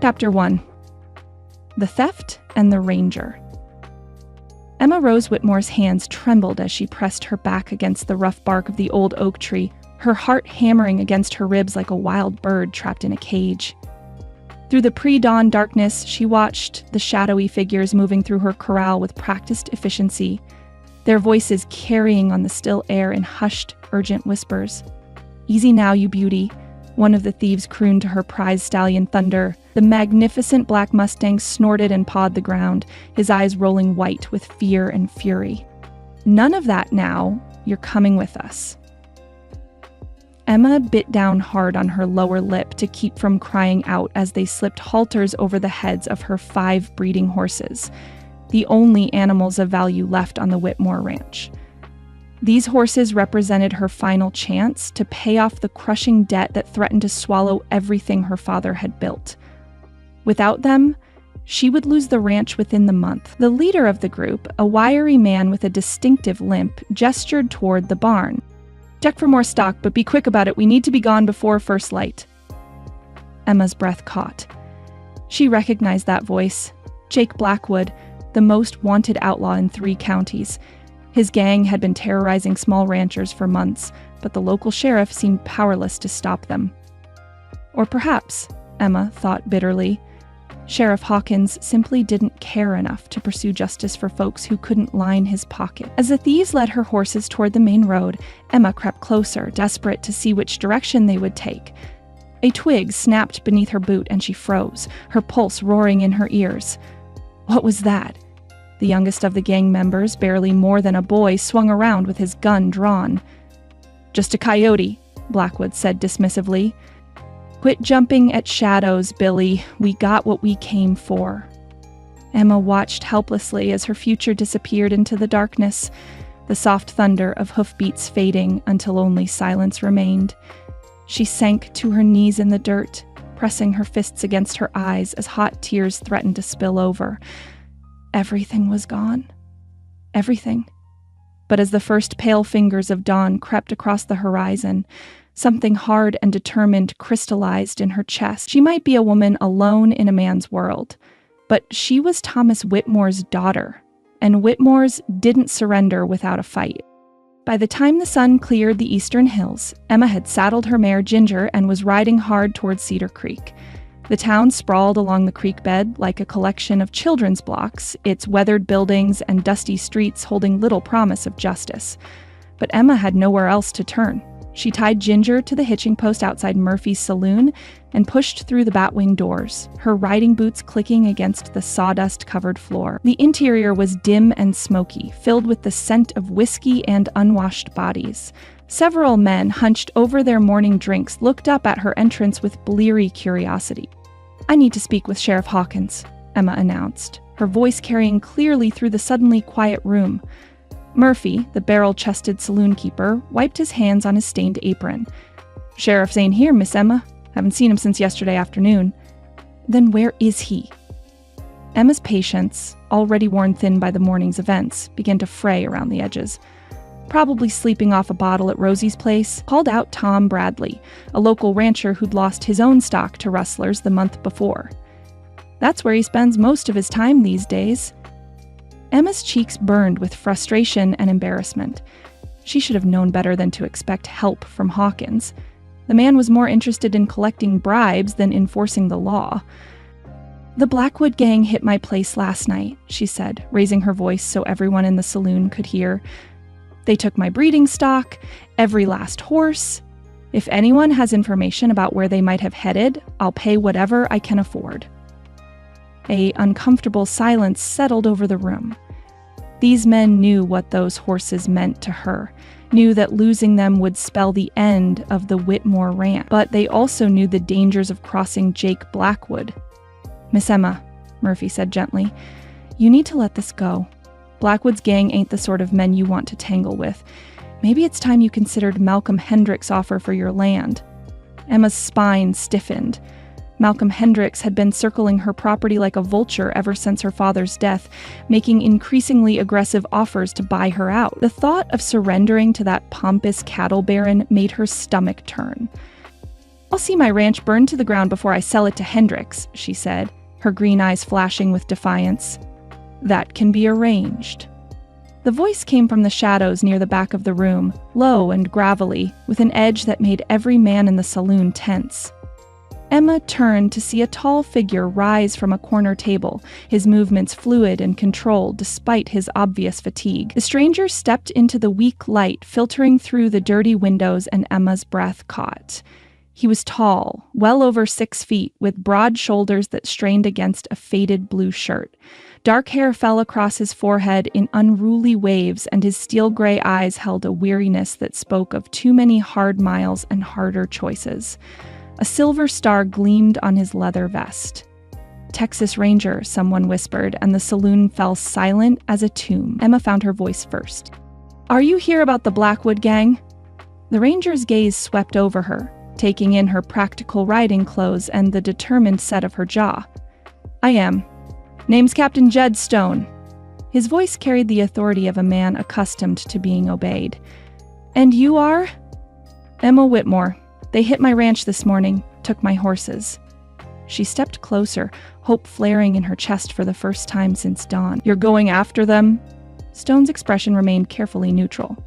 Chapter 1. The Theft and the Ranger. Emma Rose Whitmore's hands trembled as she pressed her back against the rough bark of the old oak tree, her heart hammering against her ribs like a wild bird trapped in a cage. Through the pre-dawn darkness, she watched the shadowy figures moving through her corral with practiced efficiency, their voices carrying on the still air in hushed, urgent whispers. "Easy now, you beauty," one of the thieves crooned to her prize stallion Thunder. The magnificent black Mustang snorted and pawed the ground, his eyes rolling white with fear and fury. "None of that now. You're coming with us." Emma bit down hard on her lower lip to keep from crying out as they slipped halters over the heads of her 5 breeding horses, the only animals of value left on the Whitmore ranch. These horses represented her final chance to pay off the crushing debt that threatened to swallow everything her father had built. Without them, she would lose the ranch within the month. The leader of the group, a wiry man with a distinctive limp, gestured toward the barn. "Check for more stock, but be quick about it. We need to be gone before first light." Emma's breath caught. She recognized that voice. Jake Blackwood, the most wanted outlaw in 3 counties. His gang had been terrorizing small ranchers for months, but the local sheriff seemed powerless to stop them. Or perhaps, Emma thought bitterly, Sheriff Hawkins simply didn't care enough to pursue justice for folks who couldn't line his pocket. As the thieves led her horses toward the main road, Emma crept closer, desperate to see which direction they would take. A twig snapped beneath her boot and she froze, her pulse roaring in her ears. What was that? The youngest of the gang members, barely more than a boy, swung around with his gun drawn. "Just a coyote," Blackwood said dismissively. "Quit jumping at shadows, Billy. We got what we came for." Emma watched helplessly as her future disappeared into the darkness, the soft thunder of hoofbeats fading until only silence remained. She sank to her knees in the dirt, pressing her fists against her eyes as hot tears threatened to spill over. Everything was gone. Everything. But as the first pale fingers of dawn crept across the horizon, something hard and determined crystallized in her chest. She might be a woman alone in a man's world, but she was Thomas Whitmore's daughter, and Whitmores didn't surrender without a fight. By the time the sun cleared the eastern hills, Emma had saddled her mare Ginger and was riding hard toward Cedar Creek. The town sprawled along the creek bed like a collection of children's blocks, its weathered buildings and dusty streets holding little promise of justice. But Emma had nowhere else to turn. She tied Ginger to the hitching post outside Murphy's saloon and pushed through the batwing doors, her riding boots clicking against the sawdust-covered floor. The interior was dim and smoky, filled with the scent of whiskey and unwashed bodies. Several men, hunched over their morning drinks, looked up at her entrance with bleary curiosity. "I need to speak with Sheriff Hawkins," Emma announced, her voice carrying clearly through the suddenly quiet room. Murphy, the barrel-chested saloon keeper, wiped his hands on his stained apron. "Sheriff's ain't here, Miss Emma. Haven't seen him since yesterday afternoon." "Then where is he?" Emma's patience, already worn thin by the morning's events, began to fray around the edges. Probably sleeping off a bottle at Rosie's place, called out Tom Bradley, a local rancher who'd lost his own stock to rustlers the month before. That's where he spends most of his time these days. Emma's cheeks burned with frustration and embarrassment. She should have known better than to expect help from Hawkins. The man was more interested in collecting bribes than enforcing the law. "The Blackwood gang hit my place last night," she said, raising her voice so everyone in the saloon could hear. "They took my breeding stock, every last horse. If anyone has information about where they might have headed, I'll pay whatever I can afford." A uncomfortable silence settled over the room. These men knew what those horses meant to her, knew that losing them would spell the end of the Whitmore ranch, but they also knew the dangers of crossing Jake Blackwood. "Miss Emma," Murphy said gently, "you need to let this go. Blackwood's gang ain't the sort of men you want to tangle with. Maybe it's time you considered Malcolm Hendricks' offer for your land." Emma's spine stiffened. Malcolm Hendricks had been circling her property like a vulture ever since her father's death, making increasingly aggressive offers to buy her out. The thought of surrendering to that pompous cattle baron made her stomach turn. "I'll see my ranch burned to the ground before I sell it to Hendricks," she said, her green eyes flashing with defiance. "That can be arranged." The voice came from the shadows near the back of the room, low and gravelly, with an edge that made every man in the saloon tense. Emma turned to see a tall figure rise from a corner table, his movements fluid and controlled despite his obvious fatigue. The stranger stepped into the weak light filtering through the dirty windows, and Emma's breath caught. He was tall, well over 6 feet, with broad shoulders that strained against a faded blue shirt. Dark hair fell across his forehead in unruly waves, and his steel-gray eyes held a weariness that spoke of too many hard miles and harder choices. A silver star gleamed on his leather vest. "Texas Ranger," someone whispered, and the saloon fell silent as a tomb. Emma found her voice first. "Are you here about the Blackwood gang?" The ranger's gaze swept over her, taking in her practical riding clothes and the determined set of her jaw. "I am. Name's Captain Jed Stone." His voice carried the authority of a man accustomed to being obeyed. "And you are?" "Emma Whitmore. They hit my ranch this morning, took my horses." She stepped closer, hope flaring in her chest for the first time since dawn. "You're going after them?" Stone's expression remained carefully neutral.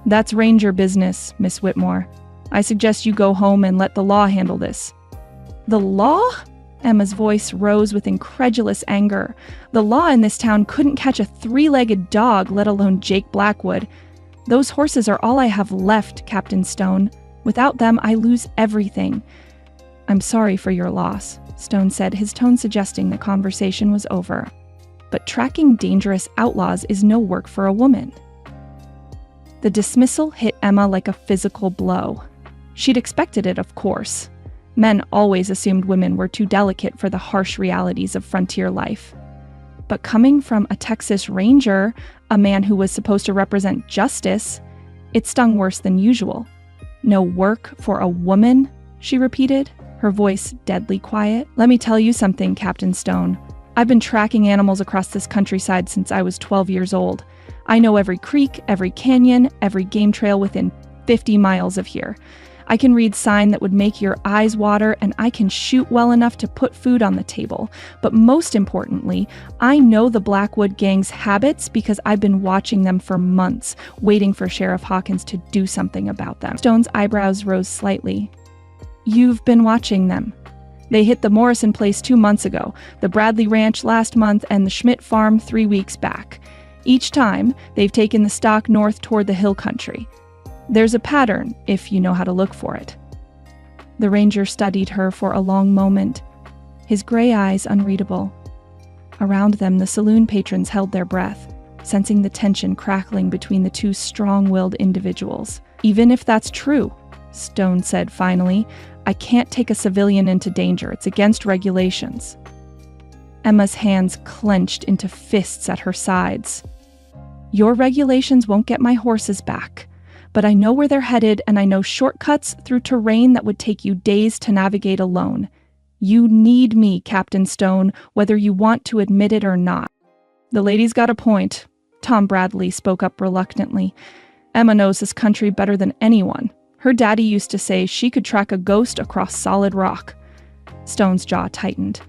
"That's ranger business, Miss Whitmore. I suggest you go home and let the law handle this." "The law?" Emma's voice rose with incredulous anger. "The law in this town couldn't catch a 3-legged dog, let alone Jake Blackwood. Those horses are all I have left, Captain Stone. Without them, I lose everything." "I'm sorry for your loss," Stone said, his tone suggesting the conversation was over. "But tracking dangerous outlaws is no work for a woman." The dismissal hit Emma like a physical blow. She'd expected it, of course. Men always assumed women were too delicate for the harsh realities of frontier life. But coming from a Texas Ranger, a man who was supposed to represent justice, it stung worse than usual. "No work for a woman?" she repeated, her voice deadly quiet. "Let me tell you something, Captain Stone. I've been tracking animals across this countryside since I was 12 years old. I know every creek, every canyon, every game trail within 50 miles of here. I can read sign that would make your eyes water, and I can shoot well enough to put food on the table. But most importantly, I know the Blackwood gang's habits because I've been watching them for months, waiting for Sheriff Hawkins to do something about them." Stone's eyebrows rose slightly. "You've been watching them. They hit the Morrison place 2 months ago, the Bradley Ranch last month, and the Schmidt Farm 3 weeks back. Each time, they've taken the stock north toward the hill country. There's a pattern, if you know how to look for it." The ranger studied her for a long moment, his gray eyes unreadable. Around them, the saloon patrons held their breath, sensing the tension crackling between the two strong-willed individuals. "Even if that's true," Stone said finally, "I can't take a civilian into danger. It's against regulations." Emma's hands clenched into fists at her sides. "Your regulations won't get my horses back. But I know where they're headed, and I know shortcuts through terrain that would take you days to navigate alone. You need me, Captain Stone, whether you want to admit it or not." "The lady's got a point," Tom Bradley spoke up reluctantly. "Emma knows this country better than anyone. Her daddy used to say she could track a ghost across solid rock." Stone's jaw tightened.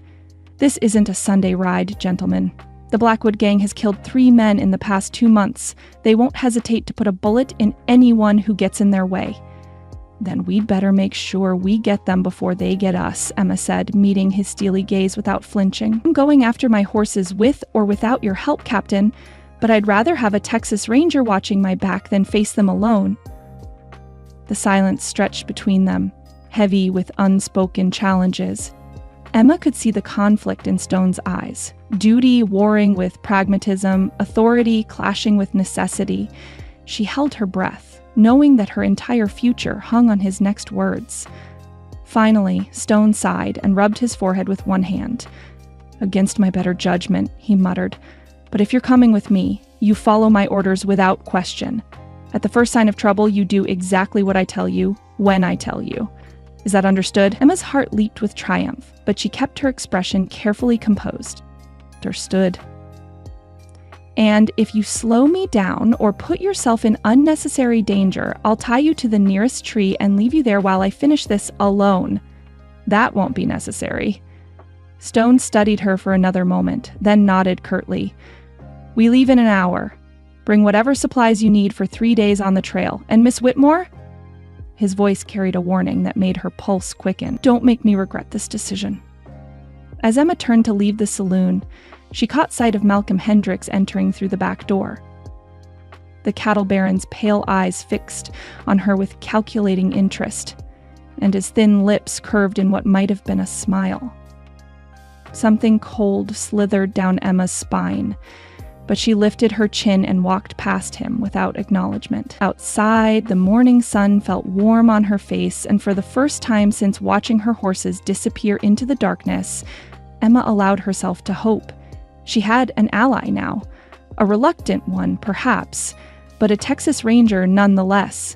"This isn't a Sunday ride, gentlemen. The Blackwood gang has killed 3 men in the past 2 months. They won't hesitate to put a bullet in anyone who gets in their way." "Then we'd better make sure we get them before they get us," Emma said, meeting his steely gaze without flinching. "I'm going after my horses with or without your help, Captain, but I'd rather have a Texas Ranger watching my back than face them alone." The silence stretched between them, heavy with unspoken challenges. Emma could see the conflict in Stone's eyes. Duty warring with pragmatism, authority clashing with necessity. She held her breath, knowing that her entire future hung on his next words. Finally, Stone sighed and rubbed his forehead with one hand. "Against my better judgment," he muttered. "But if you're coming with me, you follow my orders without question. At the first sign of trouble, you do exactly what I tell you, when I tell you. Is that understood?" Emma's heart leaped with triumph, but she kept her expression carefully composed. "Understood." And if you slow me down or put yourself in unnecessary danger, I'll tie you to the nearest tree and leave you there while I finish this alone. That won't be necessary." Stone studied her for another moment, then nodded curtly. "We leave in an hour. Bring whatever supplies you need for 3 days on the trail. And Miss Whitmore?" His voice carried a warning that made her pulse quicken. "Don't make me regret this decision." As Emma turned to leave the saloon, she caught sight of Malcolm Hendricks entering through the back door. The cattle baron's pale eyes fixed on her with calculating interest, and his thin lips curved in what might have been a smile. Something cold slithered down Emma's spine, but she lifted her chin and walked past him without acknowledgement. Outside, the morning sun felt warm on her face, and for the first time since watching her horses disappear into the darkness, Emma allowed herself to hope. She had an ally now, a reluctant one, perhaps, but a Texas Ranger nonetheless.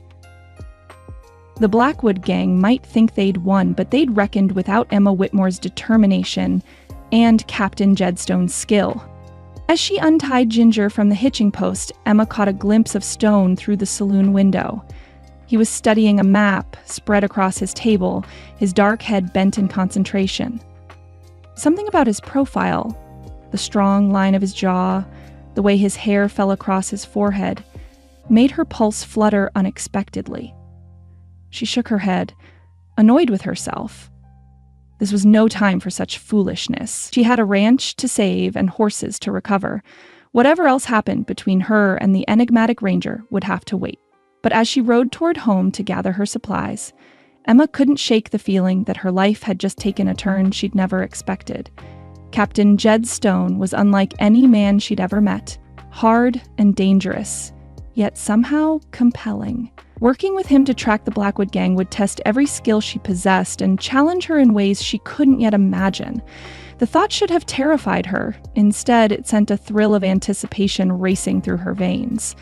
The Blackwood gang might think they'd won, but they'd reckoned without Emma Whitmore's determination and Captain Jedstone's skill. As she untied Ginger from the hitching post, Emma caught a glimpse of Stone through the saloon window. He was studying a map spread across his table, his dark head bent in concentration. Something about his profile, the strong line of his jaw, the way his hair fell across his forehead, made her pulse flutter unexpectedly. She shook her head, annoyed with herself. This was no time for such foolishness. She had a ranch to save and horses to recover. Whatever else happened between her and the enigmatic ranger would have to wait. But as she rode toward home to gather her supplies, Emma couldn't shake the feeling that her life had just taken a turn she'd never expected. Captain Jed Stone was unlike any man she'd ever met, hard and dangerous, yet somehow compelling. Working with him to track the Blackwood gang would test every skill she possessed and challenge her in ways she couldn't yet imagine. The thought should have terrified her. Instead, it sent a thrill of anticipation racing through her veins.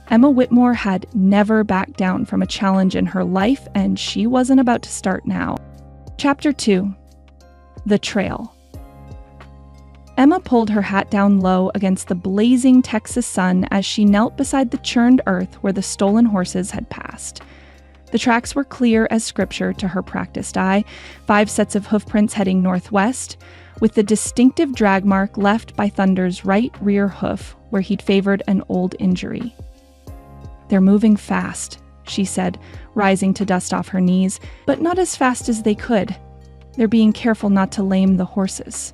Emma Whitmore had never backed down from a challenge in her life, and she wasn't about to start now. Chapter 2. The Trail. Emma pulled her hat down low against the blazing Texas sun as she knelt beside the churned earth where the stolen horses had passed. The tracks were clear as scripture to her practiced eye, 5 sets of hoofprints heading northwest, with the distinctive drag mark left by Thunder's right rear hoof where he'd favored an old injury. "They're moving fast," she said, rising to dust off her knees, "but not as fast as they could. They're being careful not to lame the horses."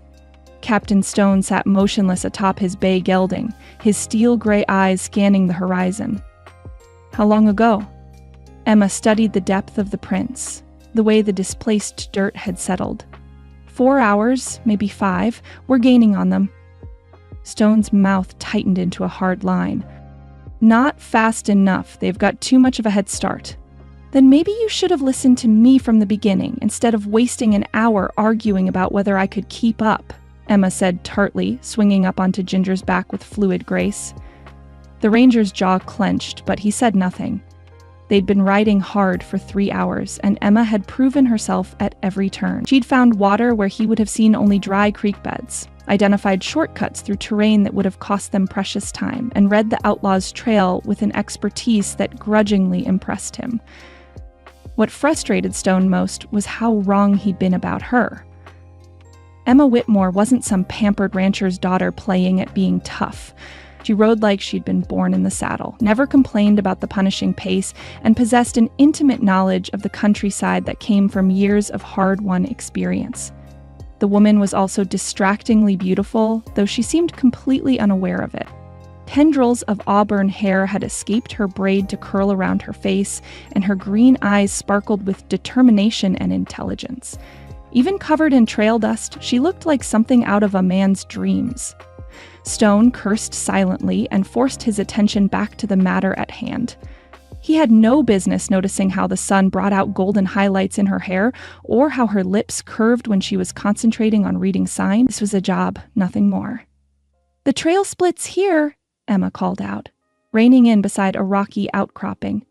Captain Stone sat motionless atop his bay gelding, his steel-gray eyes scanning the horizon. "How long ago?" Emma studied the depth of the prints, the way the displaced dirt had settled. 4 hours, maybe 5. We're gaining on them." Stone's mouth tightened into a hard line. "Not fast enough. They've got too much of a head start." "Then maybe you should have listened to me from the beginning, instead of wasting an hour arguing about whether I could keep up," Emma said tartly, swinging up onto Ginger's back with fluid grace. The ranger's jaw clenched, but he said nothing. They'd been riding hard for 3 hours, and Emma had proven herself at every turn. She'd found water where he would have seen only dry creek beds, identified shortcuts through terrain that would have cost them precious time, and read the outlaw's trail with an expertise that grudgingly impressed him. What frustrated Stone most was how wrong he'd been about her. Emma Whitmore wasn't some pampered rancher's daughter playing at being tough. She rode like she'd been born in the saddle, never complained about the punishing pace, and possessed an intimate knowledge of the countryside that came from years of hard-won experience. The woman was also distractingly beautiful, though she seemed completely unaware of it. Tendrils of auburn hair had escaped her braid to curl around her face, and her green eyes sparkled with determination and intelligence. Even covered in trail dust, she looked like something out of a man's dreams. Stone cursed silently and forced his attention back to the matter at hand. He had no business noticing how the sun brought out golden highlights in her hair, or how her lips curved when she was concentrating on reading signs. This was a job, nothing more. "The trail splits here," Emma called out, reining in beside a rocky outcropping.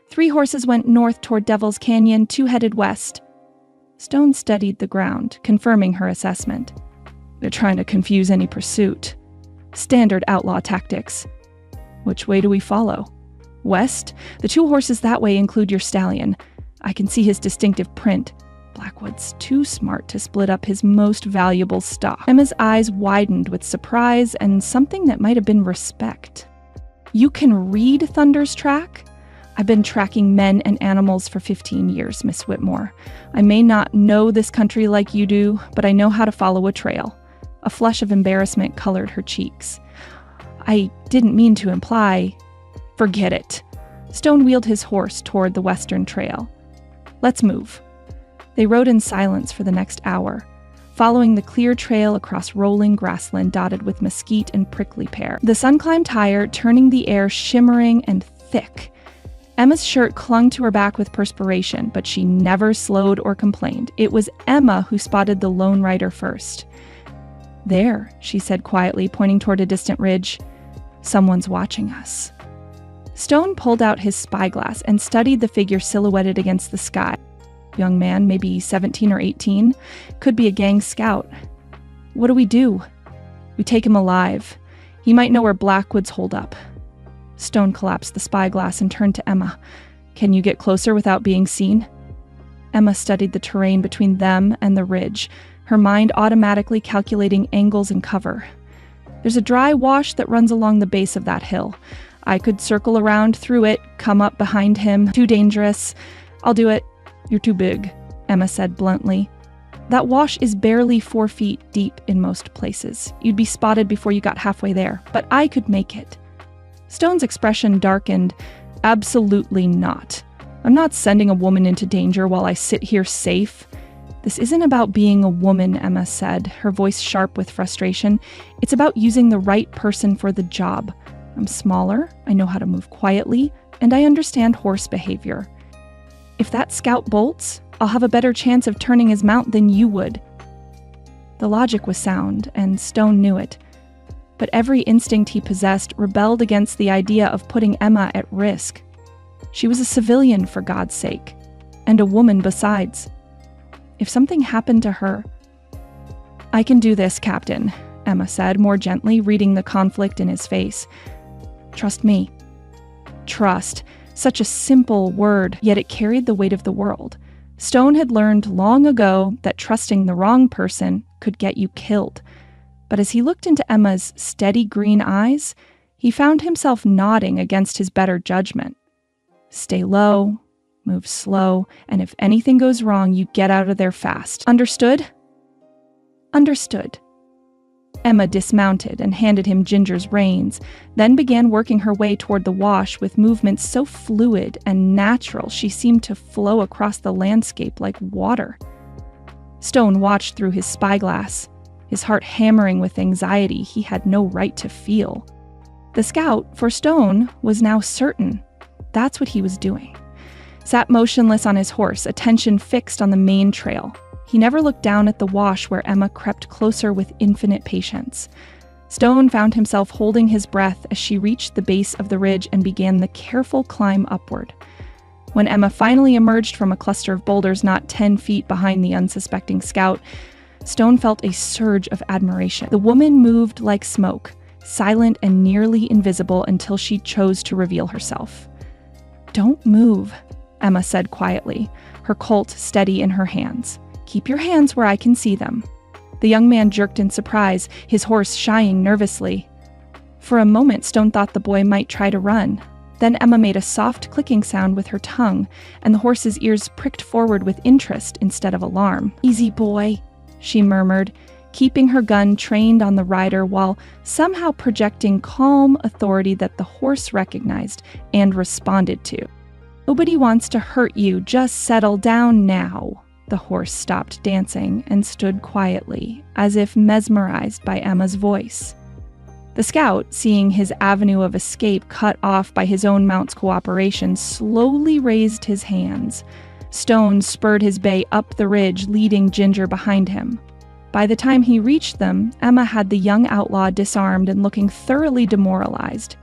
3 horses went north toward Devil's Canyon, 2 headed west. Stone studied the ground, confirming her assessment. "They're trying to confuse any pursuit." Standard outlaw tactics. Which way do we follow? West? The 2 horses that way include your stallion. I can see his distinctive print. Blackwood's too smart to split up his most valuable stock. Emma's eyes widened with surprise and something that might have been respect. You can read Thunder's track? I've been tracking men and animals for 15 years, Miss Whitmore. I may not know this country like you do, but I know how to follow a trail. A flush of embarrassment colored her cheeks. I didn't mean to imply... Forget it. Stone wheeled his horse toward the western trail. Let's move. They rode in silence for the next hour, following the clear trail across rolling grassland dotted with mesquite and prickly pear. The sun climbed higher, turning the air shimmering and thick. Emma's shirt clung to her back with perspiration, but she never slowed or complained. It was Emma who spotted the lone rider first. There, she said quietly, pointing toward a distant ridge. Someone's watching us. Stone pulled out his spyglass and studied the figure silhouetted against the sky. Young man, maybe 17 or 18, could be a gang scout. What do? We take him alive. He might know where Blackwood's holed up. Stone collapsed the spyglass and turned to Emma. Can you get closer without being seen? Emma studied the terrain between them and the ridge, her mind automatically calculating angles and cover. There's a dry wash that runs along the base of that hill. I could circle around through it, come up behind him. Too dangerous. I'll do it. You're too big, Emma said bluntly. That wash is barely 4 feet deep in most places. You'd be spotted before you got halfway there, but I could make it. Stone's expression darkened. Absolutely not. I'm not sending a woman into danger while I sit here safe. This isn't about being a woman, Emma said, her voice sharp with frustration. It's about using the right person for the job. I'm smaller, I know how to move quietly, and I understand horse behavior. If that scout bolts, I'll have a better chance of turning his mount than you would. The logic was sound, and Stone knew it. But every instinct he possessed rebelled against the idea of putting Emma at risk. She was a civilian, for God's sake, and a woman besides. If something happened to her... I can do this, Captain, Emma said, more gently, reading the conflict in his face. Trust me. Trust. Such a simple word, yet it carried the weight of the world. Stone had learned long ago that trusting the wrong person could get you killed. But as he looked into Emma's steady green eyes, he found himself nodding against his better judgment. Stay low, move slow, and if anything goes wrong, you get out of there fast. Understood? Understood. Emma dismounted and handed him Ginger's reins, then began working her way toward the wash with movements so fluid and natural she seemed to flow across the landscape like water. Stone watched through his spyglass, his heart hammering with anxiety he had no right to feel. The scout, for Stone, was now certain that's what he was doing. Sat motionless on his horse, attention fixed on the main trail. He never looked down at the wash where Emma crept closer with infinite patience. Stone found himself holding his breath as she reached the base of the ridge and began the careful climb upward. When Emma finally emerged from a cluster of boulders not 10 feet behind the unsuspecting scout, Stone felt a surge of admiration. The woman moved like smoke, silent and nearly invisible until she chose to reveal herself. "Don't move," Emma said quietly, her Colt steady in her hands. "Keep your hands where I can see them." The young man jerked in surprise, his horse shying nervously. For a moment, Stone thought the boy might try to run. Then Emma made a soft clicking sound with her tongue, and the horse's ears pricked forward with interest instead of alarm. "Easy, boy," she murmured, keeping her gun trained on the rider while somehow projecting calm authority that the horse recognized and responded to. "Nobody wants to hurt you, just settle down now." The horse stopped dancing and stood quietly, as if mesmerized by Emma's voice. The scout, seeing his avenue of escape cut off by his own mount's cooperation, slowly raised his hands. Stone spurred his bay up the ridge, leading Ginger behind him. By the time he reached them, Emma had the young outlaw disarmed and looking thoroughly demoralized.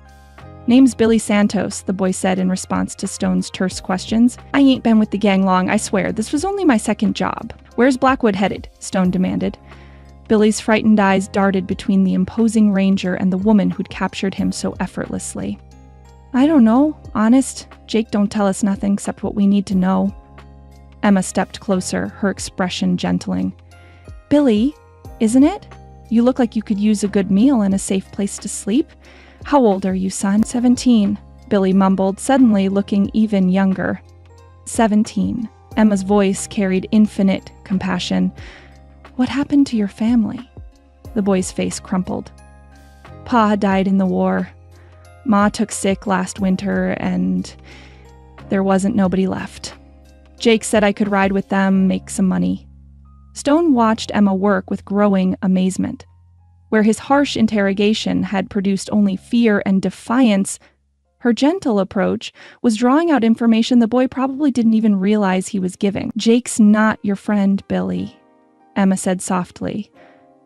"Name's Billy Santos," the boy said in response to Stone's terse questions. "I ain't been with the gang long, I swear. This was only my second job." "Where's Blackwood headed?" Stone demanded. Billy's frightened eyes darted between the imposing ranger and the woman who'd captured him so effortlessly. I don't know. Honest, Jake don't tell us nothing except what we need to know. Emma stepped closer, her expression gentling. Billy, isn't it? You look like you could use a good meal and a safe place to sleep. How old are you, son? 17, Billy mumbled, suddenly looking even younger. 17. Emma's voice carried infinite compassion. What happened to your family? The boy's face crumpled. Pa died in the war. Ma took sick last winter, and there wasn't nobody left. Jake said I could ride with them, make some money. Stone watched Emma work with growing amazement. Where his harsh interrogation had produced only fear and defiance, her gentle approach was drawing out information the boy probably didn't even realize he was giving. Jake's not your friend, Billy, Emma said softly.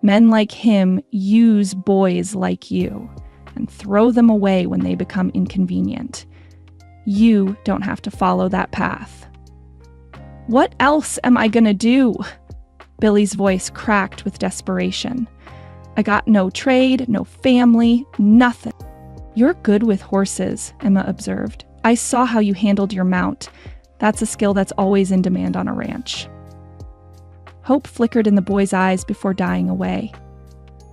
Men like him use boys like you and throw them away when they become inconvenient. You don't have to follow that path. What else am I gonna do? Billy's voice cracked with desperation. I got no trade, no family, nothing. You're good with horses, Emma observed. I saw how you handled your mount. That's a skill that's always in demand on a ranch. Hope flickered in the boy's eyes before dying away.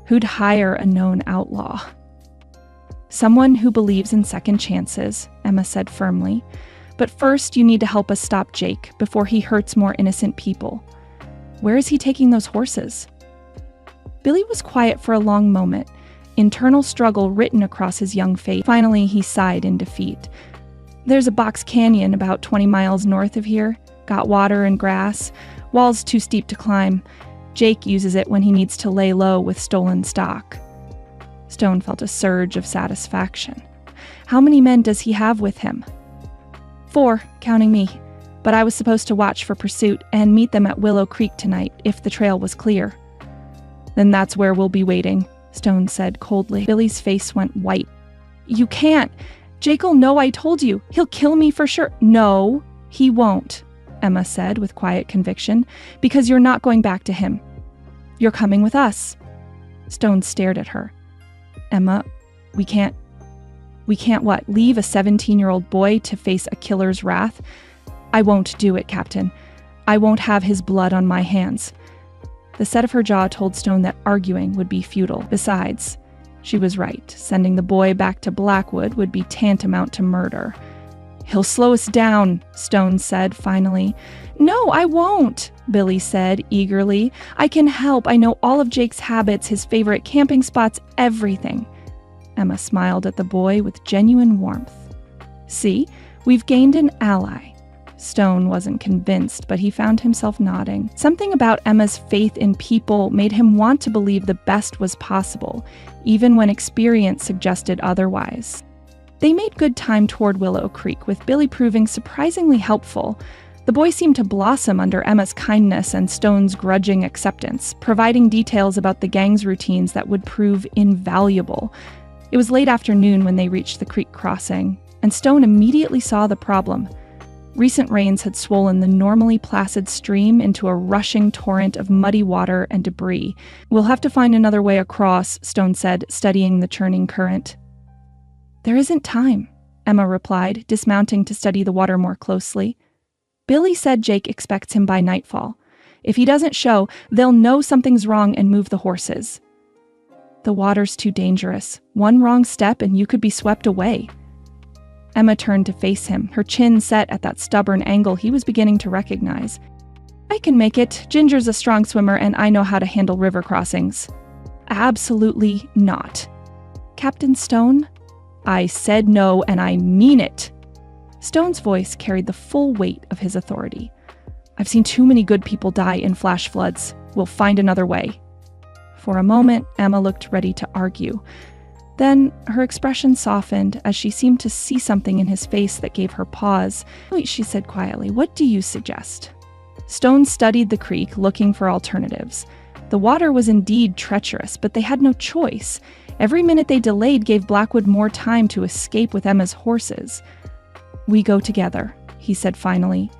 Who'd hire a known outlaw? Someone who believes in second chances, Emma said firmly. But first, you need to help us stop Jake before he hurts more innocent people. Where is he taking those horses? Billy was quiet for a long moment, internal struggle written across his young face. Finally, he sighed in defeat. There's a box canyon about 20 miles north of here. Got water and grass. Wall's too steep to climb. Jake uses it when he needs to lay low with stolen stock. Stone felt a surge of satisfaction. How many men does he have with him? 4, counting me. But I was supposed to watch for pursuit and meet them at Willow Creek tonight if the trail was clear. Then that's where we'll be waiting, Stone said coldly. Billy's face went white. You can't. Jake'll know I told you. He'll kill me for sure. No, he won't, Emma said with quiet conviction, because you're not going back to him. You're coming with us. Stone stared at her. Emma, we can't what? Leave a 17-year-old boy to face a killer's wrath? I won't do it, Captain. I won't have his blood on my hands. The set of her jaw told Stone that arguing would be futile. Besides, she was right. Sending the boy back to Blackwood would be tantamount to murder. He'll slow us down, Stone said finally. No, I won't, Billy said eagerly. I can help. I know all of Jake's habits, his favorite camping spots, everything. Emma smiled at the boy with genuine warmth. See, we've gained an ally. Stone wasn't convinced, but he found himself nodding. Something about Emma's faith in people made him want to believe the best was possible, even when experience suggested otherwise. They made good time toward Willow Creek, with Billy proving surprisingly helpful. The boy seemed to blossom under Emma's kindness and Stone's grudging acceptance, providing details about the gang's routines that would prove invaluable. It was late afternoon when they reached the creek crossing, and Stone immediately saw the problem. Recent rains had swollen the normally placid stream into a rushing torrent of muddy water and debris. We'll have to find another way across, Stone said, studying the churning current. There isn't time, Emma replied, dismounting to study the water more closely. Billy said Jake expects him by nightfall. If he doesn't show, they'll know something's wrong and move the horses. The water's too dangerous. One wrong step and you could be swept away. Emma turned to face him, her chin set at that stubborn angle he was beginning to recognize. I can make it. Ginger's a strong swimmer and I know how to handle river crossings. Absolutely not. Captain Stone? I said no and I mean it. Stone's voice carried the full weight of his authority. I've seen too many good people die in flash floods. We'll find another way. For a moment, Emma looked ready to argue. Then her expression softened as she seemed to see something in his face that gave her pause. Wait, she said quietly, what do you suggest? Stone studied the creek, looking for alternatives. The water was indeed treacherous, but they had no choice. Every minute they delayed gave Blackwood more time to escape with Emma's horses. We go together, he said finally.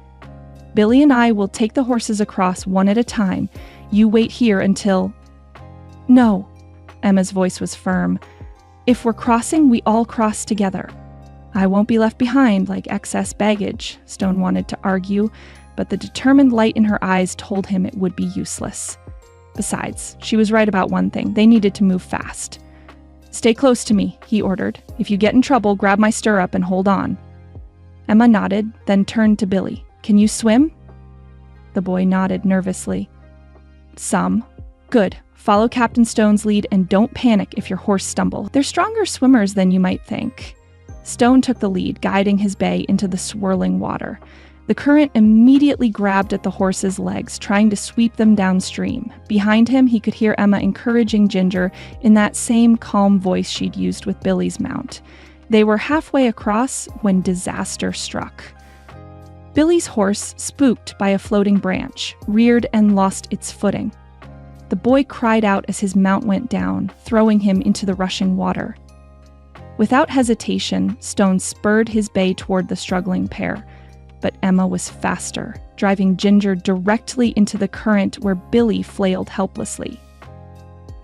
Billy and I will take the horses across one at a time. You wait here until... No. Emma's voice was firm. If we're crossing, we all cross together. I won't be left behind like excess baggage, Stone wanted to argue, but the determined light in her eyes told him it would be useless. Besides, she was right about one thing. They needed to move fast. Stay close to me, he ordered. If you get in trouble, grab my stirrup and hold on. Emma nodded, then turned to Billy. Can you swim? The boy nodded nervously. Some. Good. Follow Captain Stone's lead and don't panic if your horse stumbles. They're stronger swimmers than you might think. Stone took the lead, guiding his bay into the swirling water. The current immediately grabbed at the horse's legs, trying to sweep them downstream. Behind him, he could hear Emma encouraging Ginger in that same calm voice she'd used with Billy's mount. They were halfway across when disaster struck. Billy's horse, spooked by a floating branch, reared and lost its footing. The boy cried out as his mount went down, throwing him into the rushing water. Without hesitation, Stone spurred his bay toward the struggling pair. But Emma was faster, driving Ginger directly into the current where Billy flailed helplessly.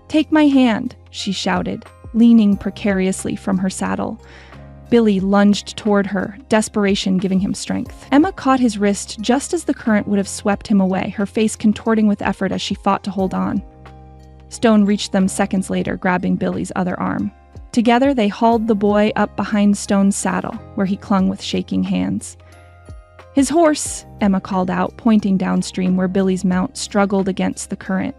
Take my hand, she shouted, leaning precariously from her saddle. Billy lunged toward her, desperation giving him strength. Emma caught his wrist just as the current would have swept him away, her face contorting with effort as she fought to hold on. Stone reached them seconds later, grabbing Billy's other arm. Together, they hauled the boy up behind Stone's saddle, where he clung with shaking hands. His horse, Emma called out, pointing downstream where Billy's mount struggled against the current.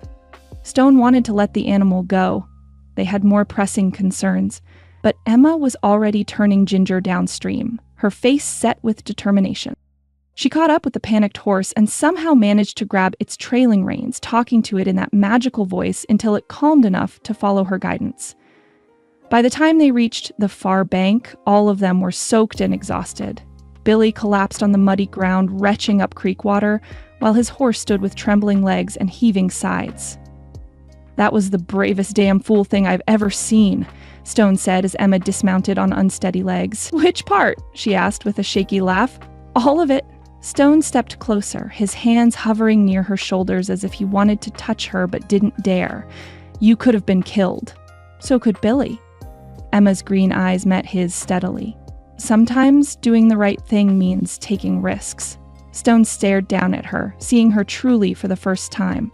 Stone wanted to let the animal go. They had more pressing concerns. But Emma was already turning Ginger downstream, her face set with determination. She caught up with the panicked horse and somehow managed to grab its trailing reins, talking to it in that magical voice until it calmed enough to follow her guidance. By the time they reached the far bank, all of them were soaked and exhausted. Billy collapsed on the muddy ground, retching up creek water, while his horse stood with trembling legs and heaving sides. That was the bravest damn fool thing I've ever seen, Stone said as Emma dismounted on unsteady legs. Which part? She asked with a shaky laugh. All of it. Stone stepped closer, his hands hovering near her shoulders as if he wanted to touch her but didn't dare. You could have been killed. So could Billy. Emma's green eyes met his steadily. Sometimes doing the right thing means taking risks. Stone stared down at her, seeing her truly for the first time.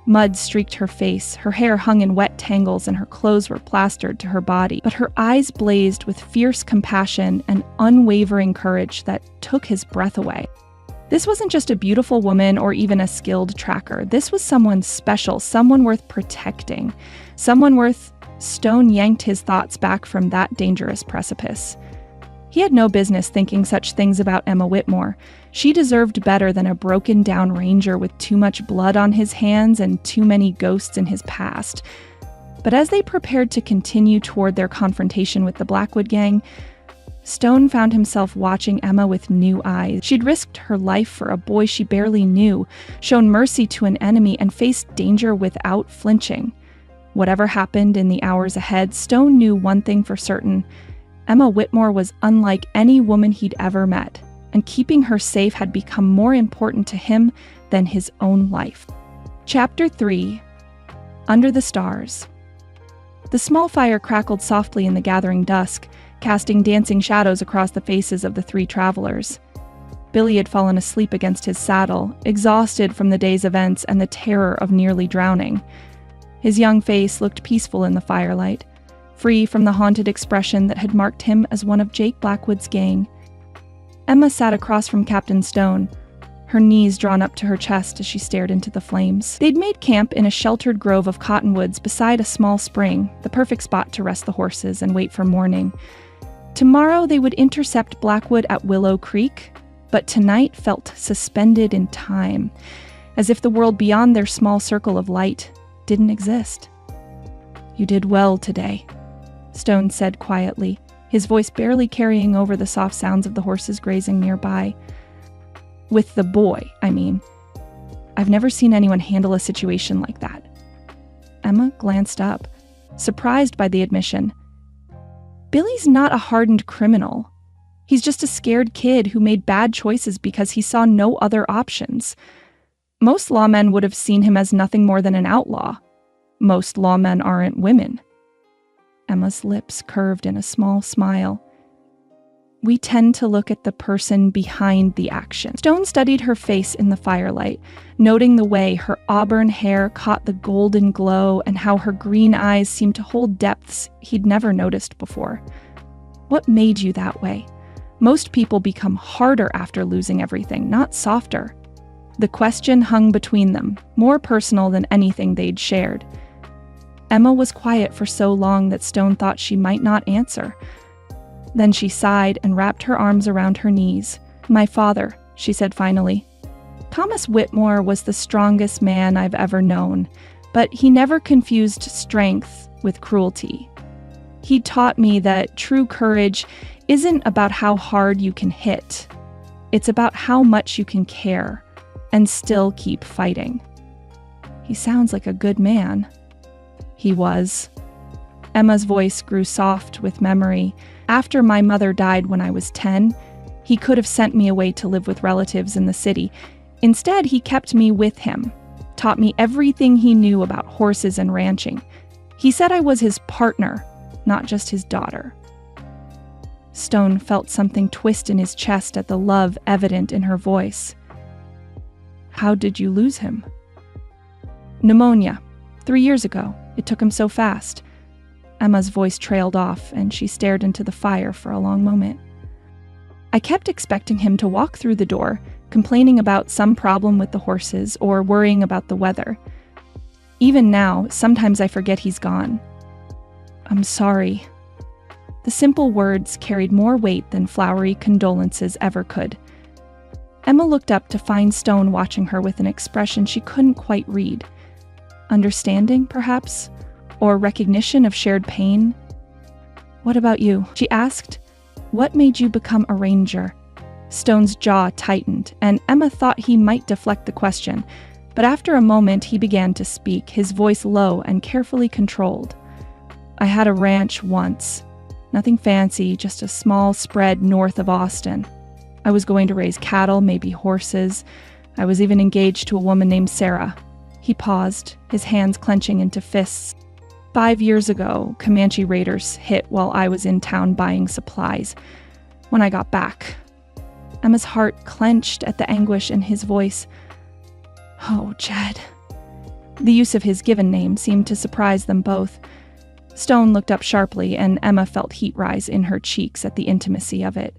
Mud streaked her face, her hair hung in wet tangles, and her clothes were plastered to her body. But her eyes blazed with fierce compassion and unwavering courage that took his breath away. This wasn't just a beautiful woman or even a skilled tracker. This was someone special, someone worth protecting, someone worth... Stone yanked his thoughts back from that dangerous precipice. He had no business thinking such things about Emma Whitmore. She deserved better than a broken-down ranger with too much blood on his hands and too many ghosts in his past. But as they prepared to continue toward their confrontation with the Blackwood gang, Stone found himself watching Emma with new eyes. She'd risked her life for a boy she barely knew, shown mercy to an enemy, and faced danger without flinching. Whatever happened in the hours ahead, Stone knew one thing for certain. Emma Whitmore was unlike any woman he'd ever met, and keeping her safe had become more important to him than his own life. Chapter 3. Under the Stars. The small fire crackled softly in the gathering dusk, casting dancing shadows across the faces of the three travelers. Billy had fallen asleep against his saddle, exhausted from the day's events and the terror of nearly drowning. His young face looked peaceful in the firelight, free from the haunted expression that had marked him as one of Jake Blackwood's gang. Emma sat across from Captain Stone, her knees drawn up to her chest as she stared into the flames. They'd made camp in a sheltered grove of cottonwoods beside a small spring, the perfect spot to rest the horses and wait for morning. Tomorrow they would intercept Blackwood at Willow Creek, but tonight felt suspended in time, as if the world beyond their small circle of light didn't exist. You did well today, Stone said quietly, his voice barely carrying over the soft sounds of the horses grazing nearby. With the boy, I mean. I've never seen anyone handle a situation like that. Emma glanced up, surprised by the admission. Billy's not a hardened criminal. He's just a scared kid who made bad choices because he saw no other options. Most lawmen would have seen him as nothing more than an outlaw. Most lawmen aren't women. Emma's lips curved in a small smile. We tend to look at the person behind the action. Stone studied her face in the firelight, noting the way her auburn hair caught the golden glow and how her green eyes seemed to hold depths he'd never noticed before. What made you that way? Most people become harder after losing everything, not softer. The question hung between them, more personal than anything they'd shared. Emma was quiet for so long that Stone thought she might not answer. Then she sighed and wrapped her arms around her knees. "My father," she said finally. "Thomas Whitmore was the strongest man I've ever known, but he never confused strength with cruelty. He taught me that true courage isn't about how hard you can hit. It's about how much you can care and still keep fighting." He sounds like a good man. He was. Emma's voice grew soft with memory. After my mother died when I was 10, he could have sent me away to live with relatives in the city. Instead, he kept me with him, taught me everything he knew about horses and ranching. He said I was his partner, not just his daughter. Stone felt something twist in his chest at the love evident in her voice. "How did you lose him?" "Pneumonia. 3 years ago. It took him so fast." Emma's voice trailed off, and she stared into the fire for a long moment. "I kept expecting him to walk through the door, complaining about some problem with the horses or worrying about the weather. Even now, sometimes I forget he's gone." "I'm sorry." The simple words carried more weight than flowery condolences ever could. Emma looked up to find Stone watching her with an expression she couldn't quite read. Understanding, perhaps? Or recognition of shared pain? "What about you?" she asked. "What made you become a ranger?" Stone's jaw tightened, and Emma thought he might deflect the question, but after a moment he began to speak, his voice low and carefully controlled. "I had a ranch once. Nothing fancy, just a small spread north of Austin. I was going to raise cattle, maybe horses. I was even engaged to a woman named Sarah." He paused, his hands clenching into fists. 5 years ago, Comanche raiders hit while I was in town buying supplies. When I got back, Emma's heart clenched at the anguish in his voice. "Oh, Jed." The use of his given name seemed to surprise them both. Stone looked up sharply, and Emma felt heat rise in her cheeks at the intimacy of it.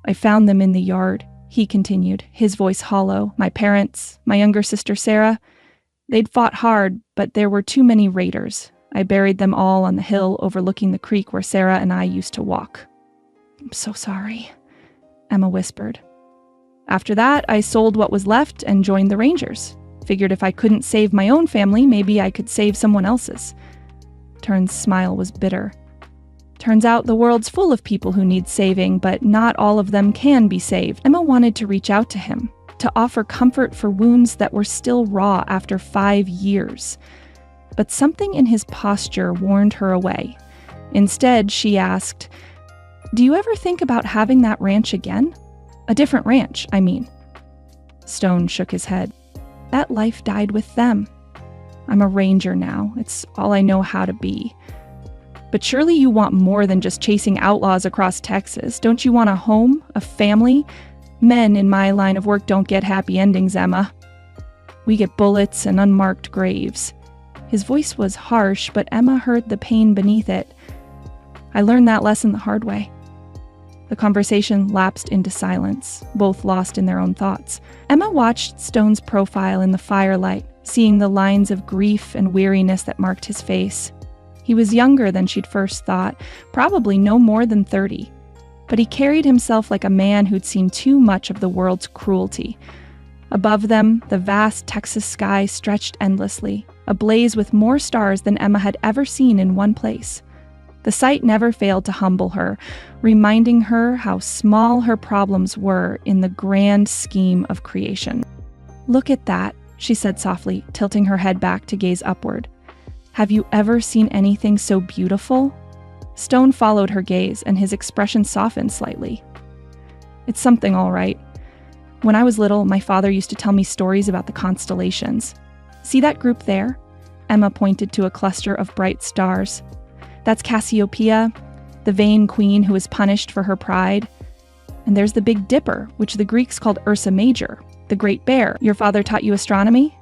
"I found them in the yard," he continued, his voice hollow. "My parents, my younger sister Sarah, they'd fought hard, but there were too many raiders. I buried them all on the hill overlooking the creek where Sarah and I used to walk." "I'm so sorry," Emma whispered. "After that, I sold what was left and joined the Rangers. Figured if I couldn't save my own family, maybe I could save someone else's." Turn's smile was bitter. "Turns out the world's full of people who need saving, but not all of them can be saved." Emma wanted to reach out to him, to offer comfort for wounds that were still raw after 5 years. But something in his posture warned her away. Instead, she asked, "Do you ever think about having that ranch again? A different ranch, I mean." Stone shook his head. "That life died with them. I'm a ranger now. It's all I know how to be." "But surely you want more than just chasing outlaws across Texas. Don't you want a home, a family? Men in my line of work don't get happy endings, Emma. We get bullets and unmarked graves." His voice was harsh, but Emma heard the pain beneath it. "I learned that lesson the hard way." The conversation lapsed into silence, both lost in their own thoughts. Emma watched Stone's profile in the firelight, seeing the lines of grief and weariness that marked his face. He was younger than she'd first thought, probably no more than 30. But he carried himself like a man who'd seen too much of the world's cruelty. Above them, the vast Texas sky stretched endlessly, ablaze with more stars than Emma had ever seen in one place. The sight never failed to humble her, reminding her how small her problems were in the grand scheme of creation. "Look at that," she said softly, tilting her head back to gaze upward. "Have you ever seen anything so beautiful?" Stone followed her gaze, and his expression softened slightly. "It's something all right. When I was little, my father used to tell me stories about the constellations. See that group there? Emma pointed to a cluster of bright stars. That's Cassiopeia, the vain queen who was punished for her pride. And there's the Big Dipper, which the Greeks called Ursa Major, the Great Bear. Your father taught you astronomy?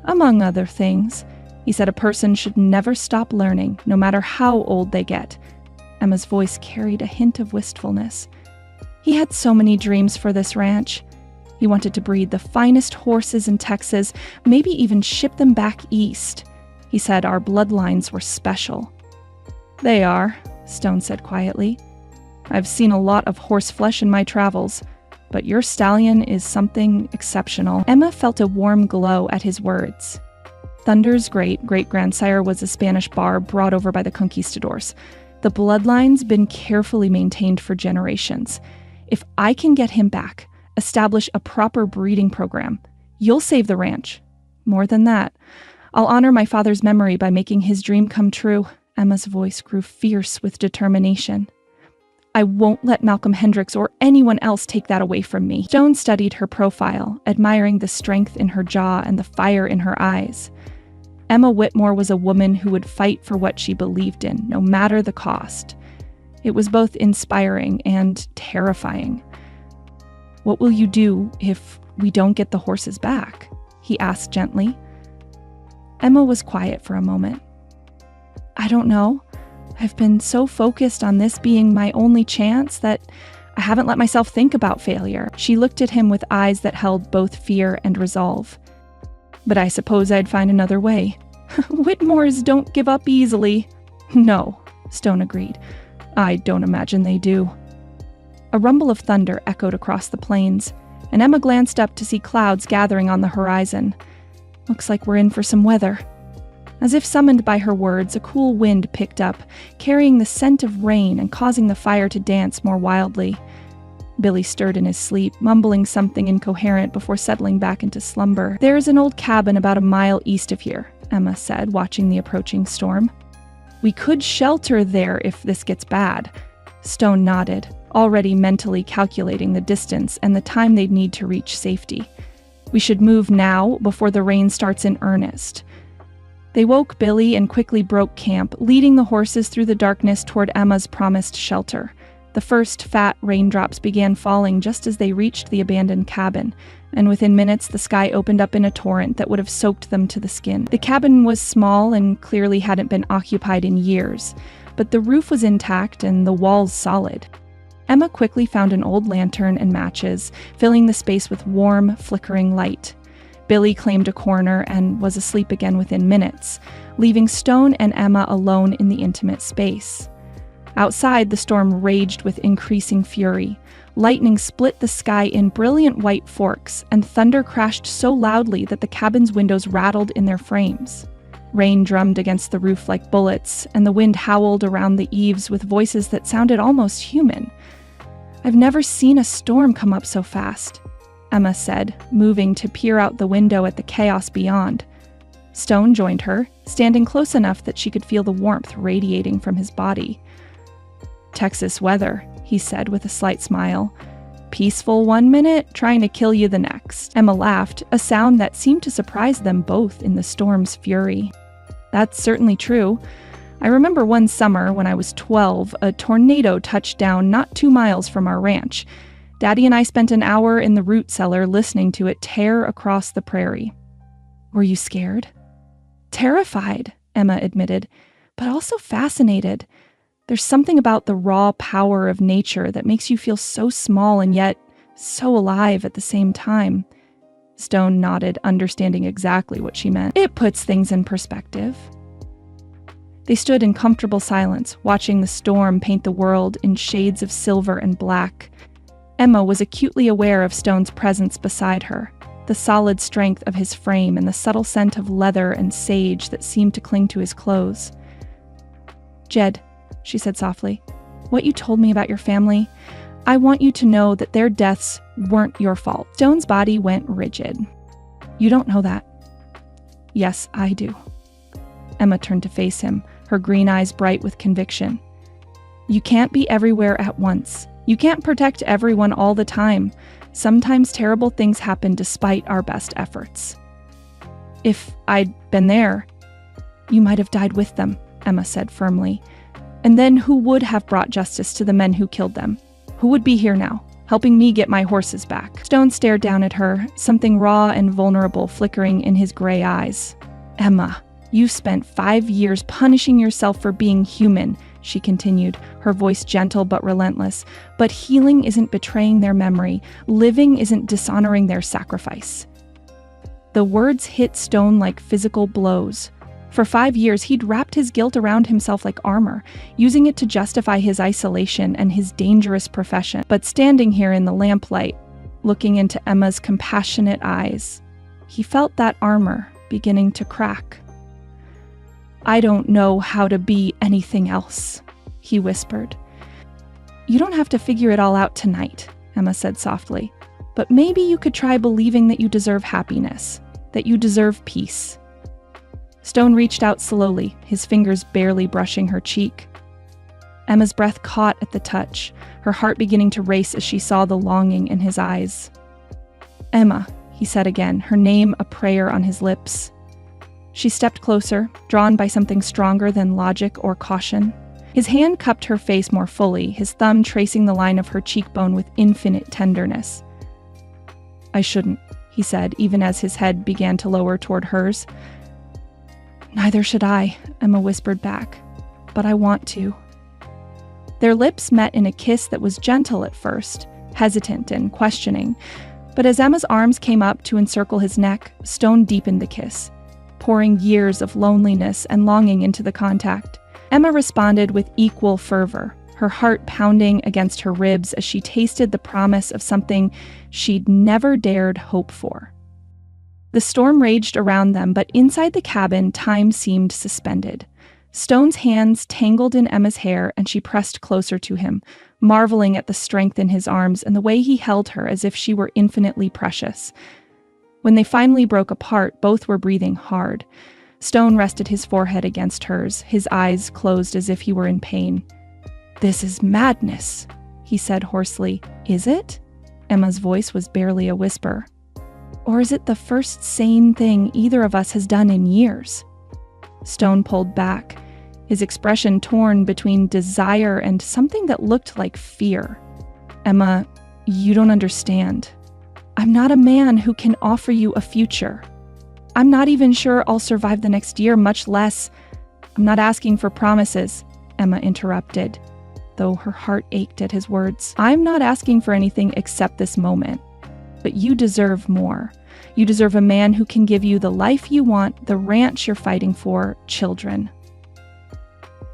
Among other things. He said a person should never stop learning, no matter how old they get. Emma's voice carried a hint of wistfulness. He had so many dreams for this ranch. He wanted to breed the finest horses in Texas, maybe even ship them back east. He said our bloodlines were special. They are, Stone said quietly. I've seen a lot of horse flesh in my travels, but your stallion is something exceptional. Emma felt a warm glow at his words. Thunder's great-great-grandsire was a Spanish bar brought over by the conquistadors. The bloodline's been carefully maintained for generations. If I can get him back, establish a proper breeding program, you'll save the ranch. More than that, I'll honor my father's memory by making his dream come true. Emma's voice grew fierce with determination. I won't let Malcolm Hendricks or anyone else take that away from me. Stone studied her profile, admiring the strength in her jaw and the fire in her eyes. Emma Whitmore was a woman who would fight for what she believed in, no matter the cost. It was both inspiring and terrifying. What will you do if we don't get the horses back? He asked gently. Emma was quiet for a moment. I don't know. I've been so focused on this being my only chance that I haven't let myself think about failure. She looked at him with eyes that held both fear and resolve. But I suppose I'd find another way. Whitmores don't give up easily. No, Stone agreed. I don't imagine they do. A rumble of thunder echoed across the plains, and Emma glanced up to see clouds gathering on the horizon. Looks like we're in for some weather. As if summoned by her words, a cool wind picked up, carrying the scent of rain and causing the fire to dance more wildly. Billy stirred in his sleep, mumbling something incoherent before settling back into slumber. There is an old cabin about a mile east of here, Emma said, watching the approaching storm. We could shelter there if this gets bad. Stone nodded, already mentally calculating the distance and the time they'd need to reach safety. We should move now before the rain starts in earnest. They woke Billy and quickly broke camp, leading the horses through the darkness toward Emma's promised shelter. The first fat raindrops began falling just as they reached the abandoned cabin, and within minutes the sky opened up in a torrent that would have soaked them to the skin. The cabin was small and clearly hadn't been occupied in years, but the roof was intact and the walls solid. Emma quickly found an old lantern and matches, filling the space with warm, flickering light. Billy claimed a corner and was asleep again within minutes, leaving Stone and Emma alone in the intimate space. Outside, the storm raged with increasing fury. Lightning split the sky in brilliant white forks, and thunder crashed so loudly that the cabin's windows rattled in their frames. Rain drummed against the roof like bullets, and the wind howled around the eaves with voices that sounded almost human. I've never seen a storm come up so fast, Emma said, moving to peer out the window at the chaos beyond. Stone joined her, standing close enough that she could feel the warmth radiating from his body. Texas weather, he said with a slight smile. Peaceful 1 minute, trying to kill you the next. Emma laughed, a sound that seemed to surprise them both in the storm's fury. That's certainly true. I remember one summer when I was 12, a tornado touched down not 2 miles from our ranch. Daddy and I spent an hour in the root cellar listening to it tear across the prairie. Were you scared? Terrified, Emma admitted, but also fascinated. There's something about the raw power of nature that makes you feel so small and yet so alive at the same time. Stone nodded, understanding exactly what she meant. It puts things in perspective. They stood in comfortable silence, watching the storm paint the world in shades of silver and black. Emma was acutely aware of Stone's presence beside her, the solid strength of his frame and the subtle scent of leather and sage that seemed to cling to his clothes. Jed, she said softly, what you told me about your family, I want you to know that their deaths weren't your fault. Stone's body went rigid. You don't know that. Yes, I do. Emma turned to face him, her green eyes bright with conviction. You can't be everywhere at once. You can't protect everyone all the time. Sometimes terrible things happen despite our best efforts. If I'd been there, You might have died with them, Emma said firmly. And then who would have brought justice to the men who killed them? Who would be here now, helping me get my horses back? Stone stared down at her, something raw and vulnerable flickering in his gray eyes. Emma, you spent 5 years punishing yourself for being human, she continued, her voice gentle but relentless. But healing isn't betraying their memory. Living isn't dishonoring their sacrifice. The words hit Stone like physical blows. For 5 years, he'd wrapped his guilt around himself like armor, using it to justify his isolation and his dangerous profession. But standing here in the lamplight, looking into Emma's compassionate eyes, he felt that armor beginning to crack. I don't know how to be anything else, he whispered. You don't have to figure it all out tonight, Emma said softly. But maybe you could try believing that you deserve happiness, that you deserve peace. Stone reached out slowly, his fingers barely brushing her cheek. Emma's breath caught at the touch, her heart beginning to race as she saw the longing in his eyes. Emma, he said again, her name a prayer on his lips. She stepped closer, drawn by something stronger than logic or caution. His hand cupped her face more fully, his thumb tracing the line of her cheekbone with infinite tenderness. I shouldn't, he said, even as his head began to lower toward hers. Neither should I, Emma whispered back, but I want to. Their lips met in a kiss that was gentle at first, hesitant and questioning, but as Emma's arms came up to encircle his neck, Stone deepened the kiss, pouring years of loneliness and longing into the contact. Emma responded with equal fervor, her heart pounding against her ribs as she tasted the promise of something she'd never dared hope for. The storm raged around them, but inside the cabin, time seemed suspended. Stone's hands tangled in Emma's hair, and she pressed closer to him, marveling at the strength in his arms and the way he held her as if she were infinitely precious. When they finally broke apart, both were breathing hard. Stone rested his forehead against hers, his eyes closed as if he were in pain. This is madness, he said hoarsely. Is it? Emma's voice was barely a whisper. Or is it the first sane thing either of us has done in years? Stone pulled back, his expression torn between desire and something that looked like fear. Emma, you don't understand. I'm not a man who can offer you a future. I'm not even sure I'll survive the next year, much less. I'm not asking for promises, Emma interrupted, though her heart ached at his words. I'm not asking for anything except this moment. But you deserve more. You deserve a man who can give you the life you want, the ranch you're fighting for, children.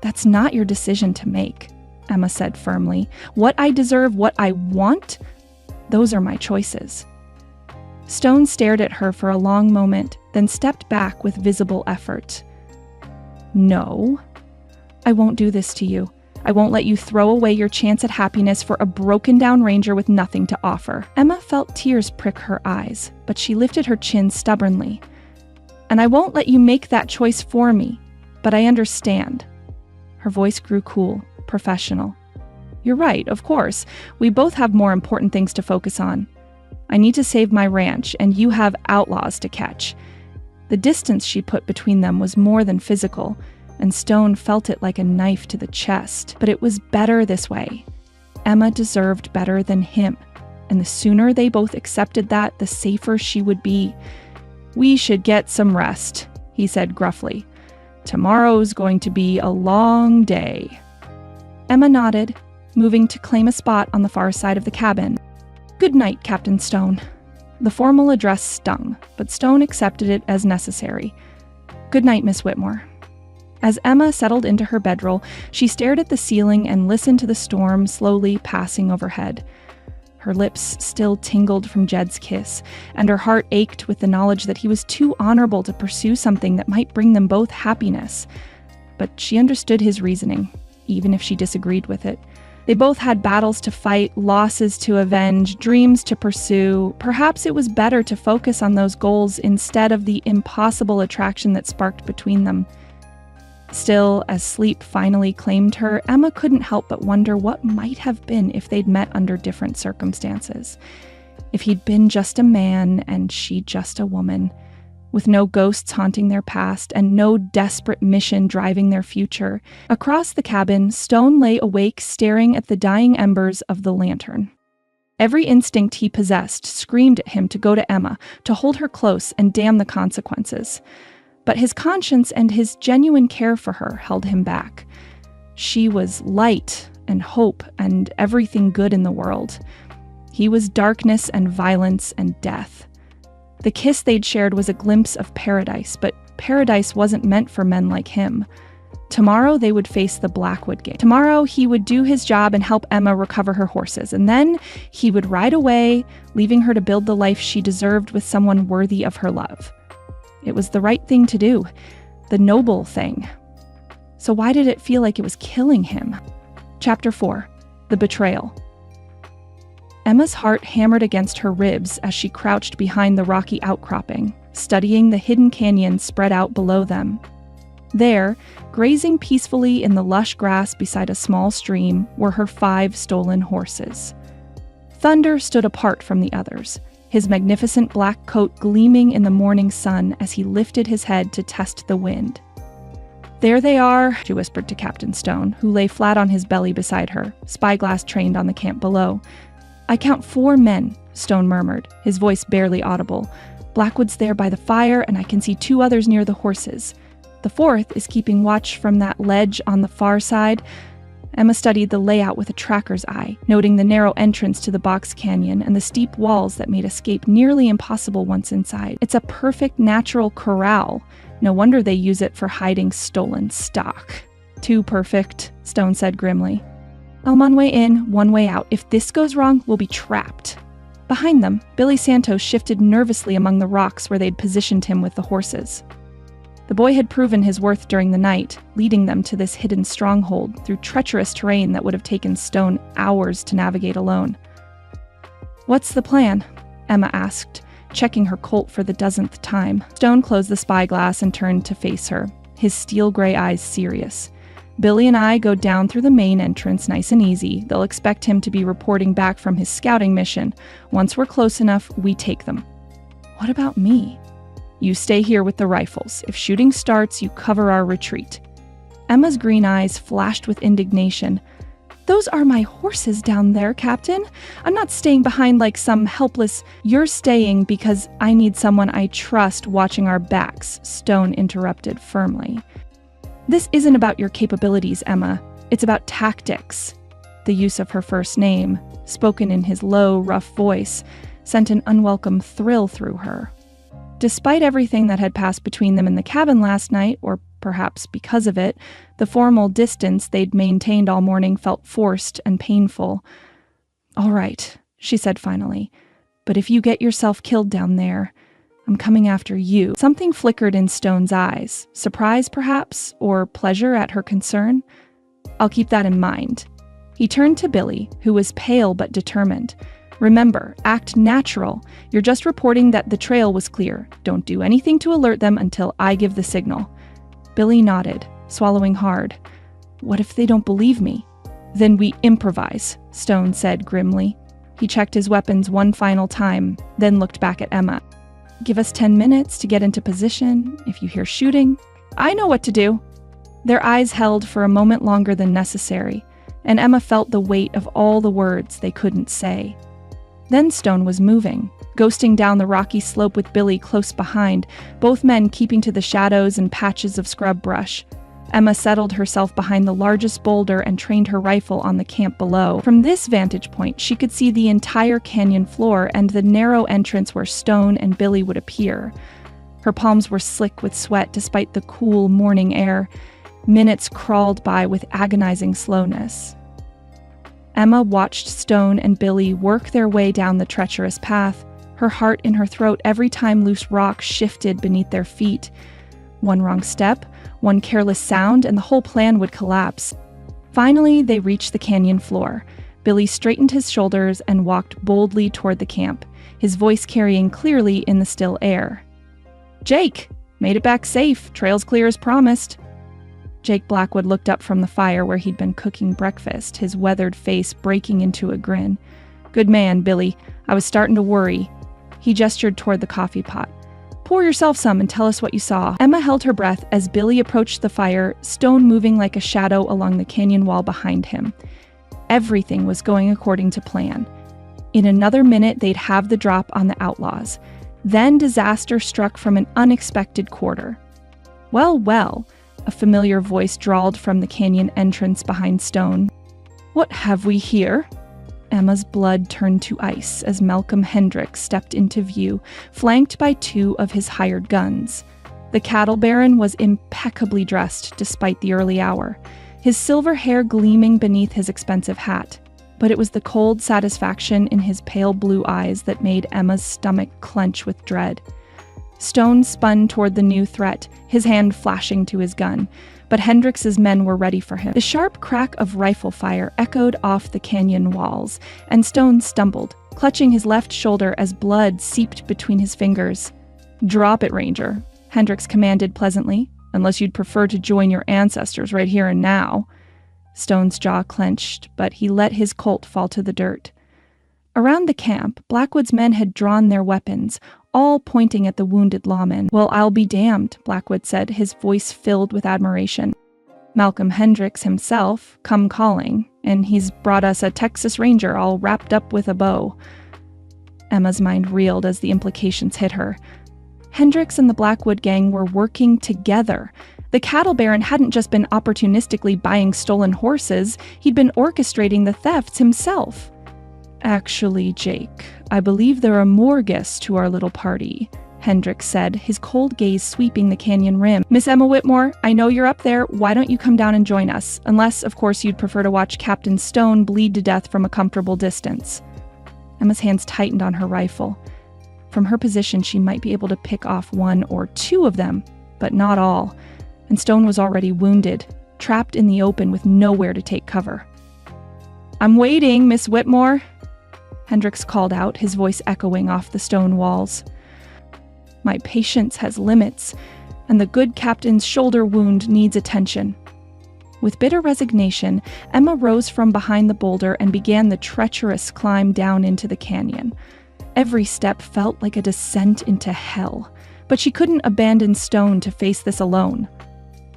That's not your decision to make, Emma said firmly. What I deserve, what I want, those are my choices. Stone stared at her for a long moment, then stepped back with visible effort. No, I won't do this to you. I won't let you throw away your chance at happiness for a broken-down ranger with nothing to offer. Emma felt tears prick her eyes, but she lifted her chin stubbornly. And I won't let you make that choice for me, but I understand. Her voice grew cool, professional. You're right, of course. We both have more important things to focus on. I need to save my ranch, and you have outlaws to catch. The distance she put between them was more than physical, and Stone felt it like a knife to the chest. But it was better this way. Emma deserved better than him, and the sooner they both accepted that, the safer she would be. We should get some rest, he said gruffly. Tomorrow's going to be a long day. Emma nodded, moving to claim a spot on the far side of the cabin. Good night, Captain Stone. The formal address stung, but Stone accepted it as necessary. Good night, Miss Whitmore. As Emma settled into her bedroll, she stared at the ceiling and listened to the storm slowly passing overhead. Her lips still tingled from Jed's kiss, and her heart ached with the knowledge that he was too honorable to pursue something that might bring them both happiness. But she understood his reasoning, even if she disagreed with it. They both had battles to fight, losses to avenge, dreams to pursue. Perhaps it was better to focus on those goals instead of the impossible attraction that sparked between them. Still, as sleep finally claimed her, Emma couldn't help but wonder what might have been if they'd met under different circumstances. If he'd been just a man and she just a woman, with no ghosts haunting their past and no desperate mission driving their future. Across the cabin, Stone lay awake staring at the dying embers of the lantern. Every instinct he possessed screamed at him to go to Emma, to hold her close and damn the consequences. But his conscience and his genuine care for her held him back. She was light and hope and everything good in the world. He was darkness and violence and death. The kiss they'd shared was a glimpse of paradise, but paradise wasn't meant for men like him. Tomorrow they would face the Blackwood Gate. Tomorrow he would do his job and help Emma recover her horses, and then he would ride away, leaving her to build the life she deserved with someone worthy of her love. It was the right thing to do, the noble thing. So why did it feel like it was killing him? Chapter 4. The Betrayal. Emma's heart hammered against her ribs as she crouched behind the rocky outcropping, studying the hidden canyon spread out below them. There, grazing peacefully in the lush grass beside a small stream, were her 5 stolen horses. Thunder stood apart from the others, his magnificent black coat gleaming in the morning sun as he lifted his head to test the wind. "There they are," she whispered to Captain Stone, who lay flat on his belly beside her, spyglass trained on the camp below. "I count 4 men," Stone murmured, his voice barely audible. "Blackwood's there by the fire, and I can see 2 others near the horses. The 4th is keeping watch from that ledge on the far side." Emma studied the layout with a tracker's eye, noting the narrow entrance to the box canyon and the steep walls that made escape nearly impossible once inside. "It's a perfect natural corral. No wonder they use it for hiding stolen stock." "Too perfect," Stone said grimly. "I'm one way in, one way out. If this goes wrong, we'll be trapped." Behind them, Billy Santos shifted nervously among the rocks where they'd positioned him with the horses. The boy had proven his worth during the night, leading them to this hidden stronghold through treacherous terrain that would have taken Stone hours to navigate alone. "What's the plan?" Emma asked, checking her colt for the 10th time. Stone closed the spyglass and turned to face her, his steel-gray eyes serious. "Billy and I go down through the main entrance nice and easy. They'll expect him to be reporting back from his scouting mission. Once we're close enough, we take them." "What about me?" "You stay here with the rifles. If shooting starts, you cover our retreat." Emma's green eyes flashed with indignation. "Those are my horses down there, Captain. I'm not staying behind like some helpless—" "You're staying because I need someone I trust watching our backs," Stone interrupted firmly. "This isn't about your capabilities, Emma. It's about tactics." The use of her first name, spoken in his low, rough voice, sent an unwelcome thrill through her. Despite everything that had passed between them in the cabin last night, or perhaps because of it, the formal distance they'd maintained all morning felt forced and painful. "All right," she said finally, "but if you get yourself killed down there, I'm coming after you." Something flickered in Stone's eyes, surprise perhaps, or pleasure at her concern. "I'll keep that in mind." He turned to Billy, who was pale but determined. "Remember, act natural. You're just reporting that the trail was clear. Don't do anything to alert them until I give the signal." Billy nodded, swallowing hard. "What if they don't believe me?" "Then we improvise," Stone said grimly. He checked his weapons one final time, then looked back at Emma. "Give us 10 minutes to get into position. If you hear shooting, I know what to do." Their eyes held for a moment longer than necessary, and Emma felt the weight of all the words they couldn't say. Then Stone was moving, ghosting down the rocky slope with Billy close behind, both men keeping to the shadows and patches of scrub brush. Emma settled herself behind the largest boulder and trained her rifle on the camp below. From this vantage point, she could see the entire canyon floor and the narrow entrance where Stone and Billy would appear. Her palms were slick with sweat despite the cool morning air. Minutes crawled by with agonizing slowness. Emma watched Stone and Billy work their way down the treacherous path, her heart in her throat every time loose rock shifted beneath their feet. One wrong step, one careless sound, and the whole plan would collapse. Finally, they reached the canyon floor. Billy straightened his shoulders and walked boldly toward the camp, his voice carrying clearly in the still air. "Jake! Made it back safe. Trail's clear as promised." Jake Blackwood looked up from the fire where he'd been cooking breakfast, his weathered face breaking into a grin. "Good man, Billy. I was starting to worry." He gestured toward the coffee pot. Pour yourself some and tell us what you saw." Emma held her breath as Billy approached the fire, Stone moving like a shadow along the canyon wall behind him. Everything was going according to plan. In another minute, they'd have the drop on the outlaws. Then disaster struck from an unexpected quarter. "Well, well," a familiar voice drawled from the canyon entrance behind Stone. "What have we here?" Emma's blood turned to ice as Malcolm Hendricks stepped into view, flanked by 2 of his hired guns. The cattle baron was impeccably dressed despite the early hour, his silver hair gleaming beneath his expensive hat. But it was the cold satisfaction in his pale blue eyes that made Emma's stomach clench with dread. Stone spun toward the new threat, his hand flashing to his gun, but Hendricks's men were ready for him. The sharp crack of rifle fire echoed off the canyon walls, and Stone stumbled, clutching his left shoulder as blood seeped between his fingers. "Drop it, Ranger," Hendricks commanded pleasantly, "unless you'd prefer to join your ancestors right here and now." Stone's jaw clenched, but he let his Colt fall to the dirt. Around the camp, Blackwood's men had drawn their weapons, all pointing at the wounded lawman. "Well, I'll be damned," Blackwood said, his voice filled with admiration. "Malcolm Hendricks himself, come calling, and he's brought us a Texas Ranger all wrapped up with a bow." Emma's mind reeled as the implications hit her. Hendricks and the Blackwood gang were working together. The cattle baron hadn't just been opportunistically buying stolen horses, he'd been orchestrating the thefts himself. "Actually, Jake, I believe there are more guests to our little party," Hendricks said, his cold gaze sweeping the canyon rim. "Miss Emma Whitmore, I know you're up there. Why don't you come down and join us? Unless, of course, you'd prefer to watch Captain Stone bleed to death from a comfortable distance." Emma's hands tightened on her rifle. From her position, she might be able to pick off 1 or 2 of them, but not all. And Stone was already wounded, trapped in the open with nowhere to take cover. "I'm waiting, Miss Whitmore," Hendricks called out, his voice echoing off the stone walls. "My patience has limits, and the good captain's shoulder wound needs attention." With bitter resignation, Emma rose from behind the boulder and began the treacherous climb down into the canyon. Every step felt like a descent into hell, but she couldn't abandon Stone to face this alone.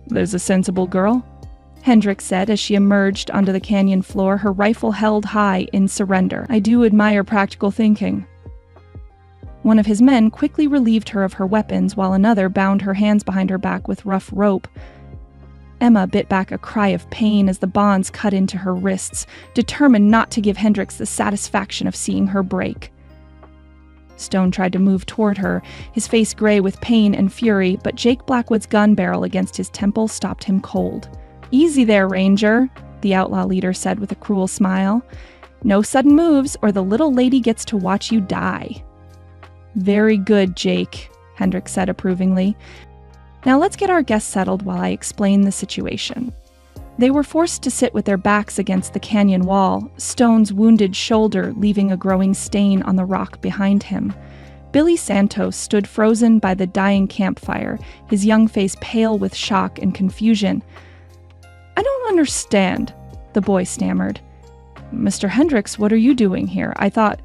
"There's a sensible girl," Hendricks said as she emerged onto the canyon floor, her rifle held high in surrender. "I do admire practical thinking." One of his men quickly relieved her of her weapons while another bound her hands behind her back with rough rope. Emma bit back a cry of pain as the bonds cut into her wrists, determined not to give Hendricks the satisfaction of seeing her break. Stone tried to move toward her, his face gray with pain and fury, but Jake Blackwood's gun barrel against his temple stopped him cold. "Easy there, Ranger," the outlaw leader said with a cruel smile. "No sudden moves, or the little lady gets to watch you die." "Very good, Jake," Hendricks said approvingly. "Now let's get our guests settled while I explain the situation." They were forced to sit with their backs against the canyon wall, Stone's wounded shoulder leaving a growing stain on the rock behind him. Billy Santos stood frozen by the dying campfire, his young face pale with shock and confusion. "I don't understand," the boy stammered. "Mr. Hendricks, what are you doing here? I thought—"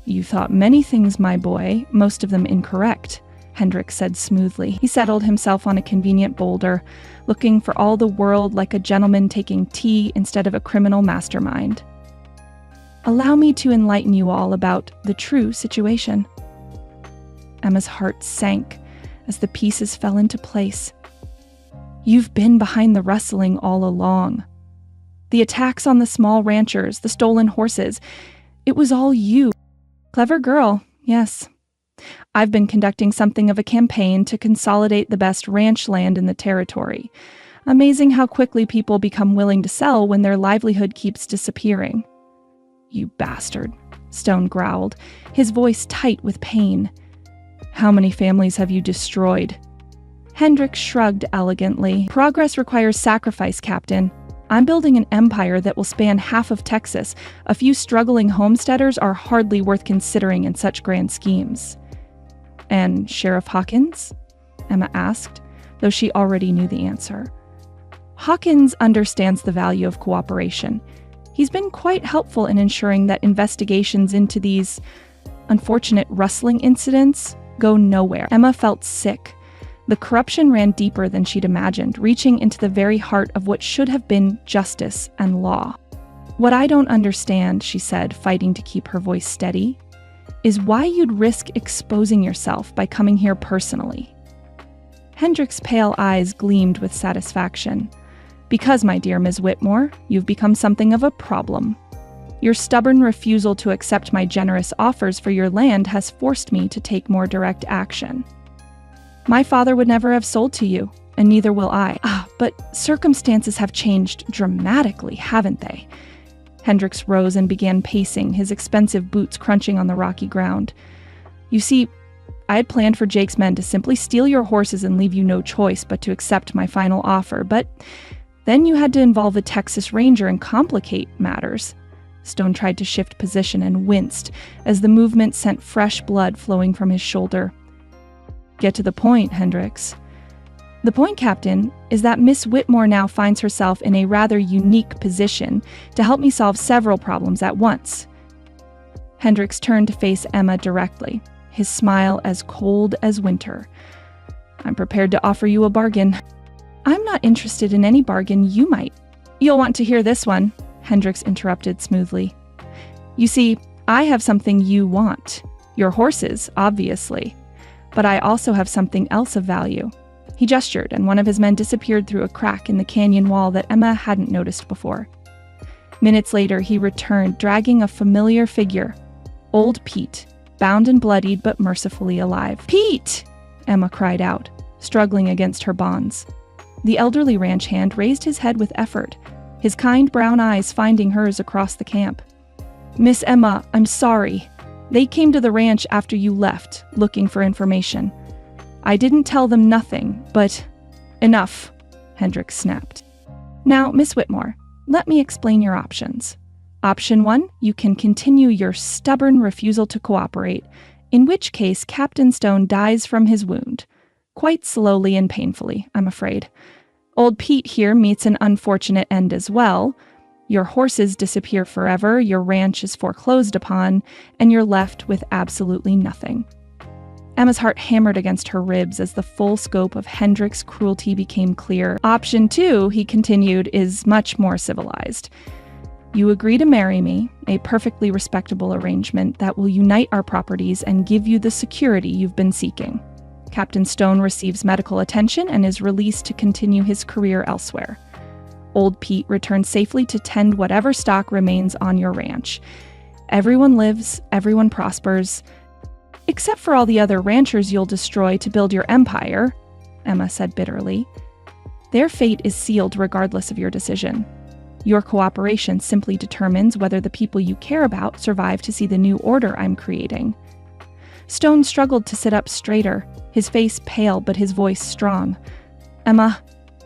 "You thought many things, my boy, most of them incorrect," Hendricks said smoothly. He settled himself on a convenient boulder, looking for all the world like a gentleman taking tea instead of a criminal mastermind. "Allow me to enlighten you all about the true situation." Emma's heart sank as the pieces fell into place. "You've been behind the rustling all along. The attacks on the small ranchers, the stolen horses, it was all you. Clever girl, yes. I've been conducting something of a campaign to consolidate the best ranch land in the territory. Amazing how quickly people become willing to sell when their livelihood keeps disappearing." "You bastard," Stone growled, his voice tight with pain. "How many families have you destroyed?" Hendricks shrugged elegantly. "Progress requires sacrifice, Captain. I'm building an empire that will span half of Texas. A few struggling homesteaders are hardly worth considering in such grand schemes." "And Sheriff Hawkins?" Emma asked, though she already knew the answer. "Hawkins understands the value of cooperation. He's been quite helpful in ensuring that investigations into these unfortunate rustling incidents go nowhere. Emma felt sick. The corruption ran deeper than she'd imagined, reaching into the very heart of what should have been justice and law. "What I don't understand," she said, fighting to keep her voice steady, "is why you'd risk exposing yourself by coming here personally." Hendrick's pale eyes gleamed with satisfaction. "Because, my dear Ms. Whitmore, you've become something of a problem. Your stubborn refusal to accept my generous offers for your land has forced me to take more direct action. My father would never have sold to you, and neither will I. But circumstances have changed dramatically, haven't they?" Hendricks rose and began pacing, his expensive boots crunching on the rocky ground. "You see, I had planned for Jake's men to simply steal your horses and leave you no choice but to accept my final offer, but then you had to involve a Texas Ranger and complicate matters." Stone tried to shift position and winced as the movement sent fresh blood flowing from his shoulder. "Get to the point, Hendricks." "The point, Captain, is that Miss Whitmore now finds herself in a rather unique position to help me solve several problems at once." Hendricks turned to face Emma directly, his smile as cold as winter. "I'm prepared to offer you a bargain." "I'm not interested in any bargain you might." "You'll want to hear this one," Hendricks interrupted smoothly. "You see, I have something you want. Your horses, obviously. But I also have something else of value." He gestured, and one of his men disappeared through a crack in the canyon wall that Emma hadn't noticed before. Minutes later, he returned, dragging a familiar figure, Old Pete, bound and bloodied but mercifully alive. "Pete!" Emma cried out, struggling against her bonds. The elderly ranch hand raised his head with effort, his kind brown eyes finding hers across the camp. "Miss Emma, I'm sorry. They came to the ranch after you left, looking for information. I didn't tell them nothing, but—" "Enough," Hendricks snapped. "Now, Miss Whitmore, let me explain your options. Option 1, you can continue your stubborn refusal to cooperate, in which case Captain Stone dies from his wound. Quite slowly and painfully, I'm afraid. Old Pete here meets an unfortunate end as well. Your horses disappear forever, your ranch is foreclosed upon, and you're left with absolutely nothing." Emma's heart hammered against her ribs as the full scope of Hendrick's cruelty became clear. "Option 2, he continued, is much more civilized. You agree to marry me, a perfectly respectable arrangement that will unite our properties and give you the security you've been seeking. Captain Stone receives medical attention and is released to continue his career elsewhere. Old Pete returns safely to tend whatever stock remains on your ranch. Everyone lives, everyone prospers, except for all the other ranchers you'll destroy to build your empire," Emma said bitterly. "Their fate is sealed regardless of your decision. Your cooperation simply determines whether the people you care about survive to see the new order I'm creating." Stone struggled to sit up straighter, his face pale but his voice strong. "Emma,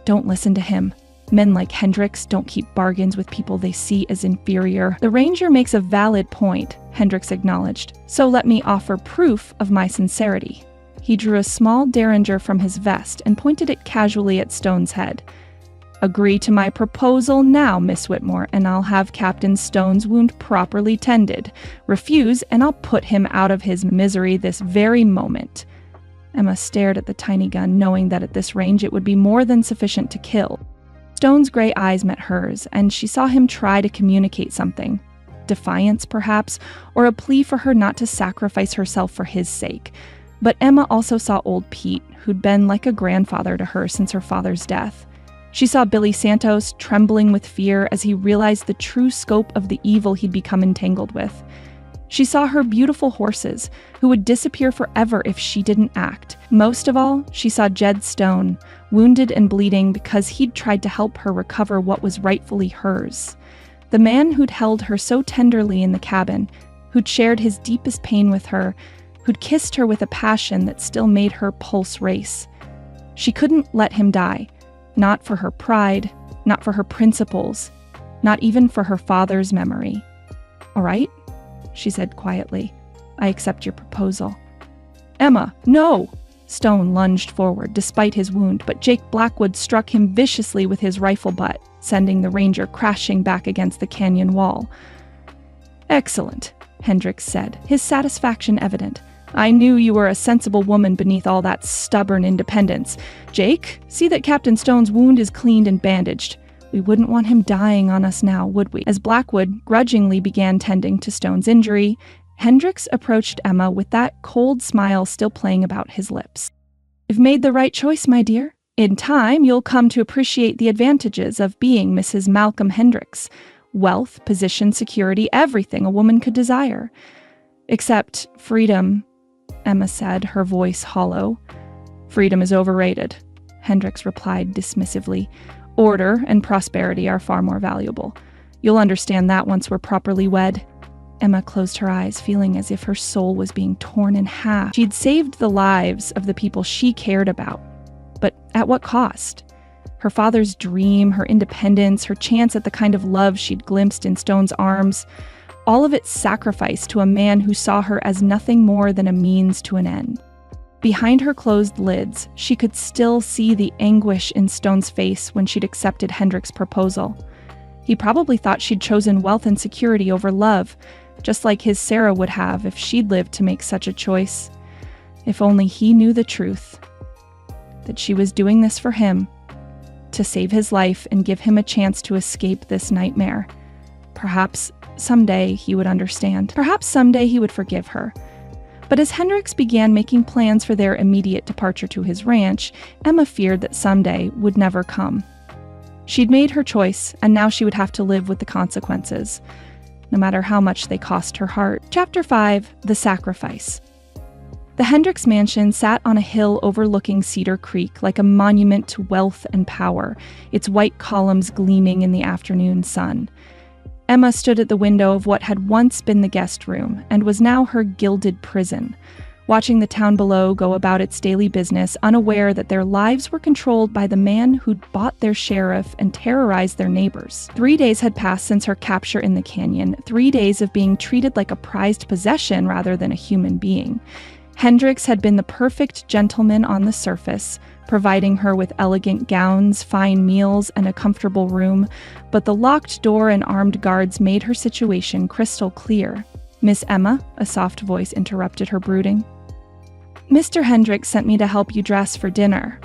don't listen to him. Men like Hendricks don't keep bargains with people they see as inferior." "The Ranger makes a valid point," Hendricks acknowledged, "so let me offer proof of my sincerity." He drew a small derringer from his vest and pointed it casually at Stone's head. "Agree to my proposal now, Miss Whitmore, and I'll have Captain Stone's wound properly tended. Refuse, and I'll put him out of his misery this very moment." Emma stared at the tiny gun, knowing that at this range it would be more than sufficient to kill. Stone's gray eyes met hers, and she saw him try to communicate something. Defiance, perhaps, or a plea for her not to sacrifice herself for his sake. But Emma also saw old Pete, who'd been like a grandfather to her since her father's death. She saw Billy Santos trembling with fear as he realized the true scope of the evil he'd become entangled with. She saw her beautiful horses, who would disappear forever if she didn't act. Most of all, she saw Jed Stone, wounded and bleeding because he'd tried to help her recover what was rightfully hers. The man who'd held her so tenderly in the cabin, who'd shared his deepest pain with her, who'd kissed her with a passion that still made her pulse race. She couldn't let him die, not for her pride, not for her principles, not even for her father's memory. "All right," she said quietly. "I accept your proposal." "Emma, no!" Stone lunged forward despite his wound, but Jake Blackwood struck him viciously with his rifle butt, sending the Ranger crashing back against the canyon wall. "Excellent," Hendricks said, his satisfaction evident. I knew you were a sensible woman beneath all that stubborn independence. Jake, see that Captain Stone's wound is cleaned and bandaged. We wouldn't want him dying on us now, would we?" As Blackwood grudgingly began tending to Stone's injury, Hendricks approached Emma with that cold smile still playing about his lips. "You've made the right choice, my dear. In time, you'll come to appreciate the advantages of being Mrs. Malcolm Hendricks. Wealth, position, security, everything a woman could desire. Except freedom," Emma said, her voice hollow. "Freedom is overrated," Hendricks replied dismissively. "Order and prosperity are far more valuable. You'll understand that once we're properly wed." Emma closed her eyes, feeling as if her soul was being torn in half. She'd saved the lives of the people she cared about. But at what cost? Her father's dream, her independence, her chance at the kind of love she'd glimpsed in Stone's arms, all of it sacrificed to a man who saw her as nothing more than a means to an end. Behind her closed lids, she could still see the anguish in Stone's face when she'd accepted Hendricks' proposal. He probably thought she'd chosen wealth and security over love, just like his Sarah would have if she'd lived to make such a choice. If only he knew the truth. That she was doing this for him, to save his life and give him a chance to escape this nightmare. Perhaps someday he would understand. Perhaps someday he would forgive her. But as Hendricks began making plans for their immediate departure to his ranch, Emma feared that someday would never come. She'd made her choice, and now she would have to live with the consequences, no matter how much they cost her heart. Chapter 5: The Sacrifice. The Hendricks mansion sat on a hill overlooking Cedar Creek like a monument to wealth and power, its white columns gleaming in the afternoon sun. Emma stood at the window of what had once been the guest room and was now her gilded prison, watching the town below go about its daily business, unaware that their lives were controlled by the man who'd bought their sheriff and terrorized their neighbors. 3 days had passed since her capture in the canyon, 3 days of being treated like a prized possession rather than a human being. Hendricks had been the perfect gentleman on the surface, providing her with elegant gowns, fine meals, and a comfortable room, but the locked door and armed guards made her situation crystal clear. "Miss Emma," a soft voice interrupted her brooding. "Mr. Hendricks sent me to help you dress for dinner."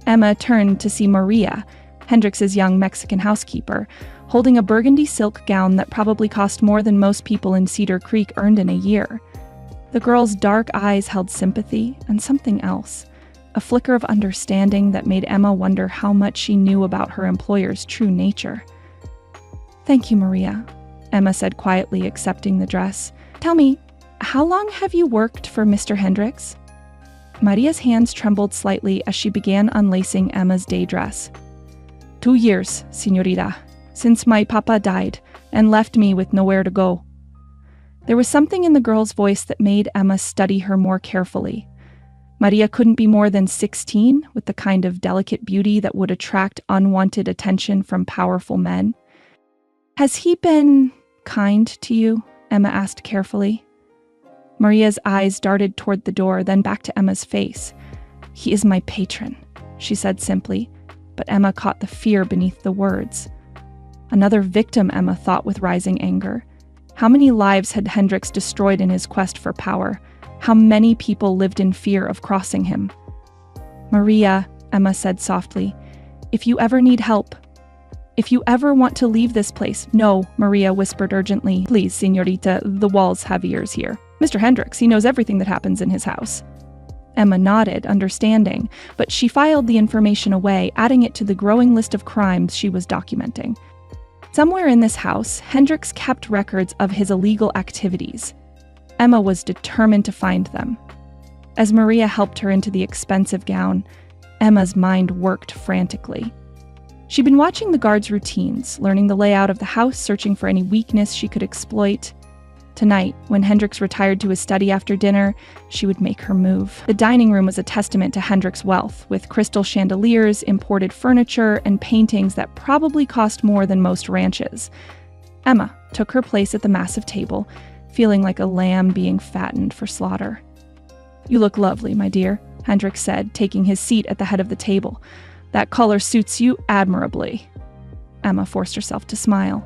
Emma turned to see Maria, Hendricks's young Mexican housekeeper, holding a burgundy silk gown that probably cost more than most people in Cedar Creek earned in a year. The girl's dark eyes held sympathy and something else, a flicker of understanding that made Emma wonder how much she knew about her employer's true nature. "Thank you, Maria," Emma said quietly, accepting the dress. "Tell me, how long have you worked for Mr. Hendricks?" Maria's hands trembled slightly as she began unlacing Emma's day dress. 2 years, señorita, since my papa died and left me with nowhere to go." There was something in the girl's voice that made Emma study her more carefully. Maria couldn't be more than 16, with the kind of delicate beauty that would attract unwanted attention from powerful men. "Has he been kind to you?" Emma asked carefully. Maria's eyes darted toward the door, then back to Emma's face. "He is my patron," she said simply, but Emma caught the fear beneath the words. Another victim, Emma thought with rising anger. How many lives had Hendricks destroyed in his quest for power? How many people lived in fear of crossing him? "Maria," Emma said softly, "if you ever need help, if you ever want to leave this place—" "No," Maria whispered urgently. "Please, señorita, the walls have ears here. Mr. Hendricks, he knows everything that happens in his house." Emma nodded, understanding, but she filed the information away, adding it to the growing list of crimes she was documenting. Somewhere in this house, Hendricks kept records of his illegal activities. Emma was determined to find them. As Maria helped her into the expensive gown, Emma's mind worked frantically. She'd been watching the guards' routines, learning the layout of the house, searching for any weakness she could exploit. Tonight, when Hendricks retired to his study after dinner, she would make her move. The dining room was a testament to Hendricks' wealth, with crystal chandeliers, imported furniture, and paintings that probably cost more than most ranches. Emma took her place at the massive table, feeling like a lamb being fattened for slaughter. "You look lovely, my dear," Hendricks said, taking his seat at the head of the table. "That color suits you admirably." Emma forced herself to smile.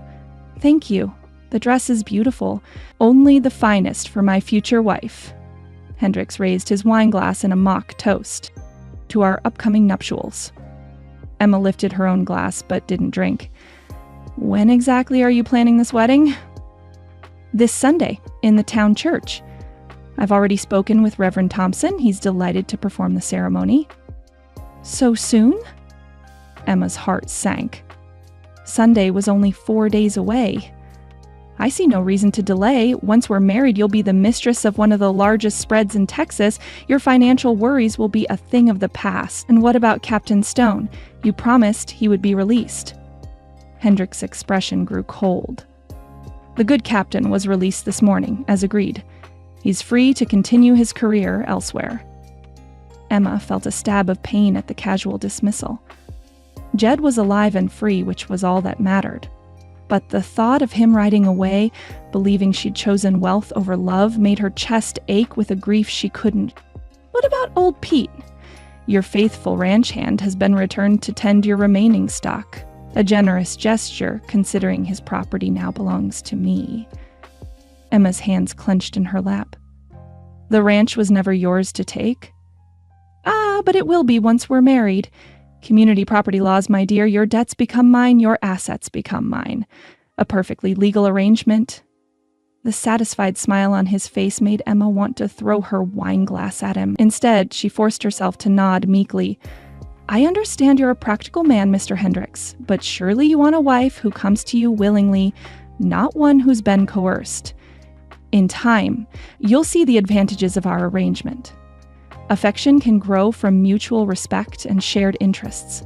"Thank you. The dress is beautiful. Only the finest for my future wife." Hendricks raised his wine glass in a mock toast. "To our upcoming nuptials." Emma lifted her own glass but didn't drink. "When exactly are you planning this wedding?" "This Sunday, in the town church. I've already spoken with Reverend Thompson. He's delighted to perform the ceremony." "So soon?" Emma's heart sank. Sunday was only 4 days away. "I see no reason to delay. Once we're married, you'll be the mistress of one of the largest spreads in Texas. Your financial worries will be a thing of the past. And what about Captain Stone? You promised he would be released." Hendricks' expression grew cold. "The good captain was released this morning, as agreed. He's free to continue his career elsewhere." Emma felt a stab of pain at the casual dismissal. Jed was alive and free, which was all that mattered. But the thought of him riding away, believing she'd chosen wealth over love, made her chest ache with a grief she couldn't. "What about old Pete? Your faithful ranch hand has been returned to tend your remaining stock. A generous gesture, considering his property now belongs to me." Emma's hands clenched in her lap. "The ranch was never yours to take?" "Ah, but it will be once we're married. Community property laws, my dear, your debts become mine, your assets become mine. A perfectly legal arrangement." The satisfied smile on his face made Emma want to throw her wine glass at him. Instead, she forced herself to nod meekly. "I understand you're a practical man, Mr. Hendricks, but surely you want a wife who comes to you willingly, not one who's been coerced. In time, you'll see the advantages of our arrangement. Affection can grow from mutual respect and shared interests."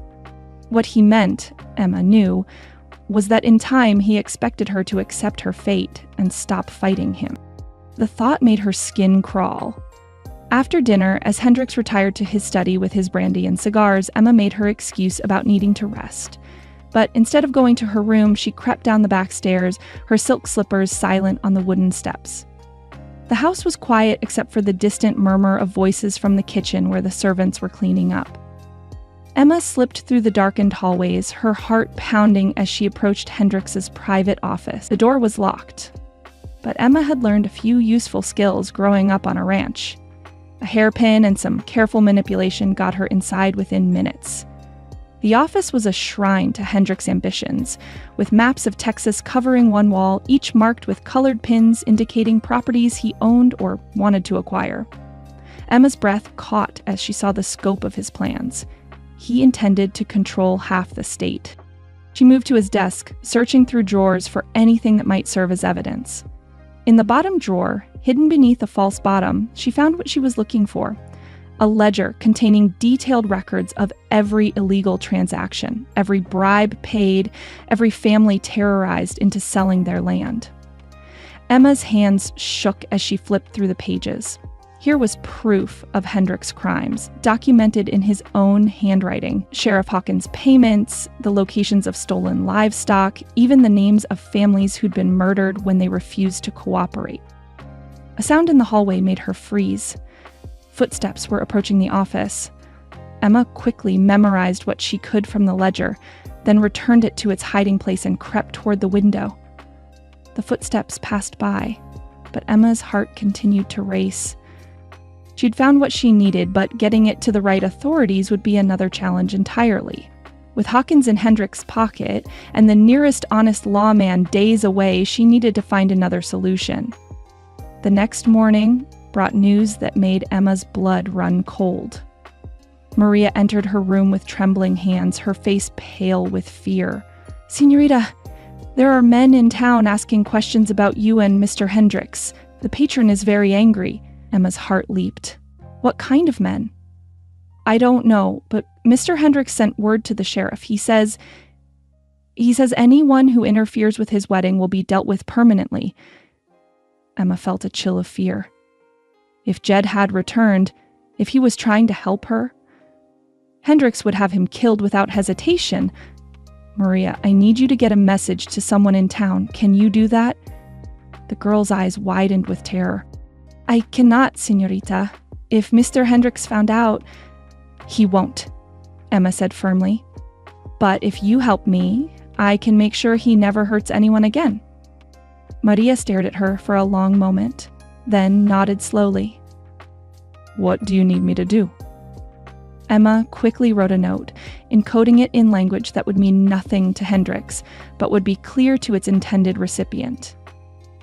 What he meant, Emma knew, was that in time he expected her to accept her fate and stop fighting him. The thought made her skin crawl. After dinner, as Hendricks retired to his study with his brandy and cigars, Emma made her excuse about needing to rest. But instead of going to her room, she crept down the back stairs, her silk slippers silent on the wooden steps. The house was quiet except for the distant murmur of voices from the kitchen where the servants were cleaning up. Emma slipped through the darkened hallways, her heart pounding as she approached Hendricks's private office. The door was locked. But Emma had learned a few useful skills growing up on a ranch. A hairpin and some careful manipulation got her inside within minutes. The office was a shrine to Hendricks' ambitions, with maps of Texas covering one wall, each marked with colored pins indicating properties he owned or wanted to acquire. Emma's breath caught as she saw the scope of his plans. He intended to control half the state. She moved to his desk, searching through drawers for anything that might serve as evidence. In the bottom drawer, hidden beneath a false bottom, she found what she was looking for. A ledger containing detailed records of every illegal transaction, every bribe paid, every family terrorized into selling their land. Emma's hands shook as she flipped through the pages. Here was proof of Hendricks' crimes, documented in his own handwriting. Sheriff Hawkins' payments, the locations of stolen livestock, even the names of families who'd been murdered when they refused to cooperate. A sound in the hallway made her freeze. Footsteps were approaching the office. Emma quickly memorized what she could from the ledger, then returned it to its hiding place and crept toward the window. The footsteps passed by, but Emma's heart continued to race. She'd found what she needed, but getting it to the right authorities would be another challenge entirely. With Hawkins in Hendricks' pocket and the nearest honest lawman days away, she needed to find another solution. The next morning brought news that made Emma's blood run cold. Maria entered her room with trembling hands, her face pale with fear. "Señorita, there are men in town asking questions about you and Mr. Hendricks. The patron is very angry." Emma's heart leaped. "What kind of men?" "I don't know, but Mr. Hendricks sent word to the sheriff. He says anyone who interferes with his wedding will be dealt with permanently." Emma felt a chill of fear. If Jed had returned, if he was trying to help her, Hendricks would have him killed without hesitation. "Maria, I need you to get a message to someone in town. Can you do that?" The girl's eyes widened with terror. "I cannot, señorita. If Mr. Hendricks found out—" "He won't," Emma said firmly. "But if you help me, I can make sure he never hurts anyone again." Maria stared at her for a long moment, then nodded slowly. What do you need me to do? Emma quickly wrote a note, encoding it in language that would mean nothing to Hendricks, but would be clear to its intended recipient.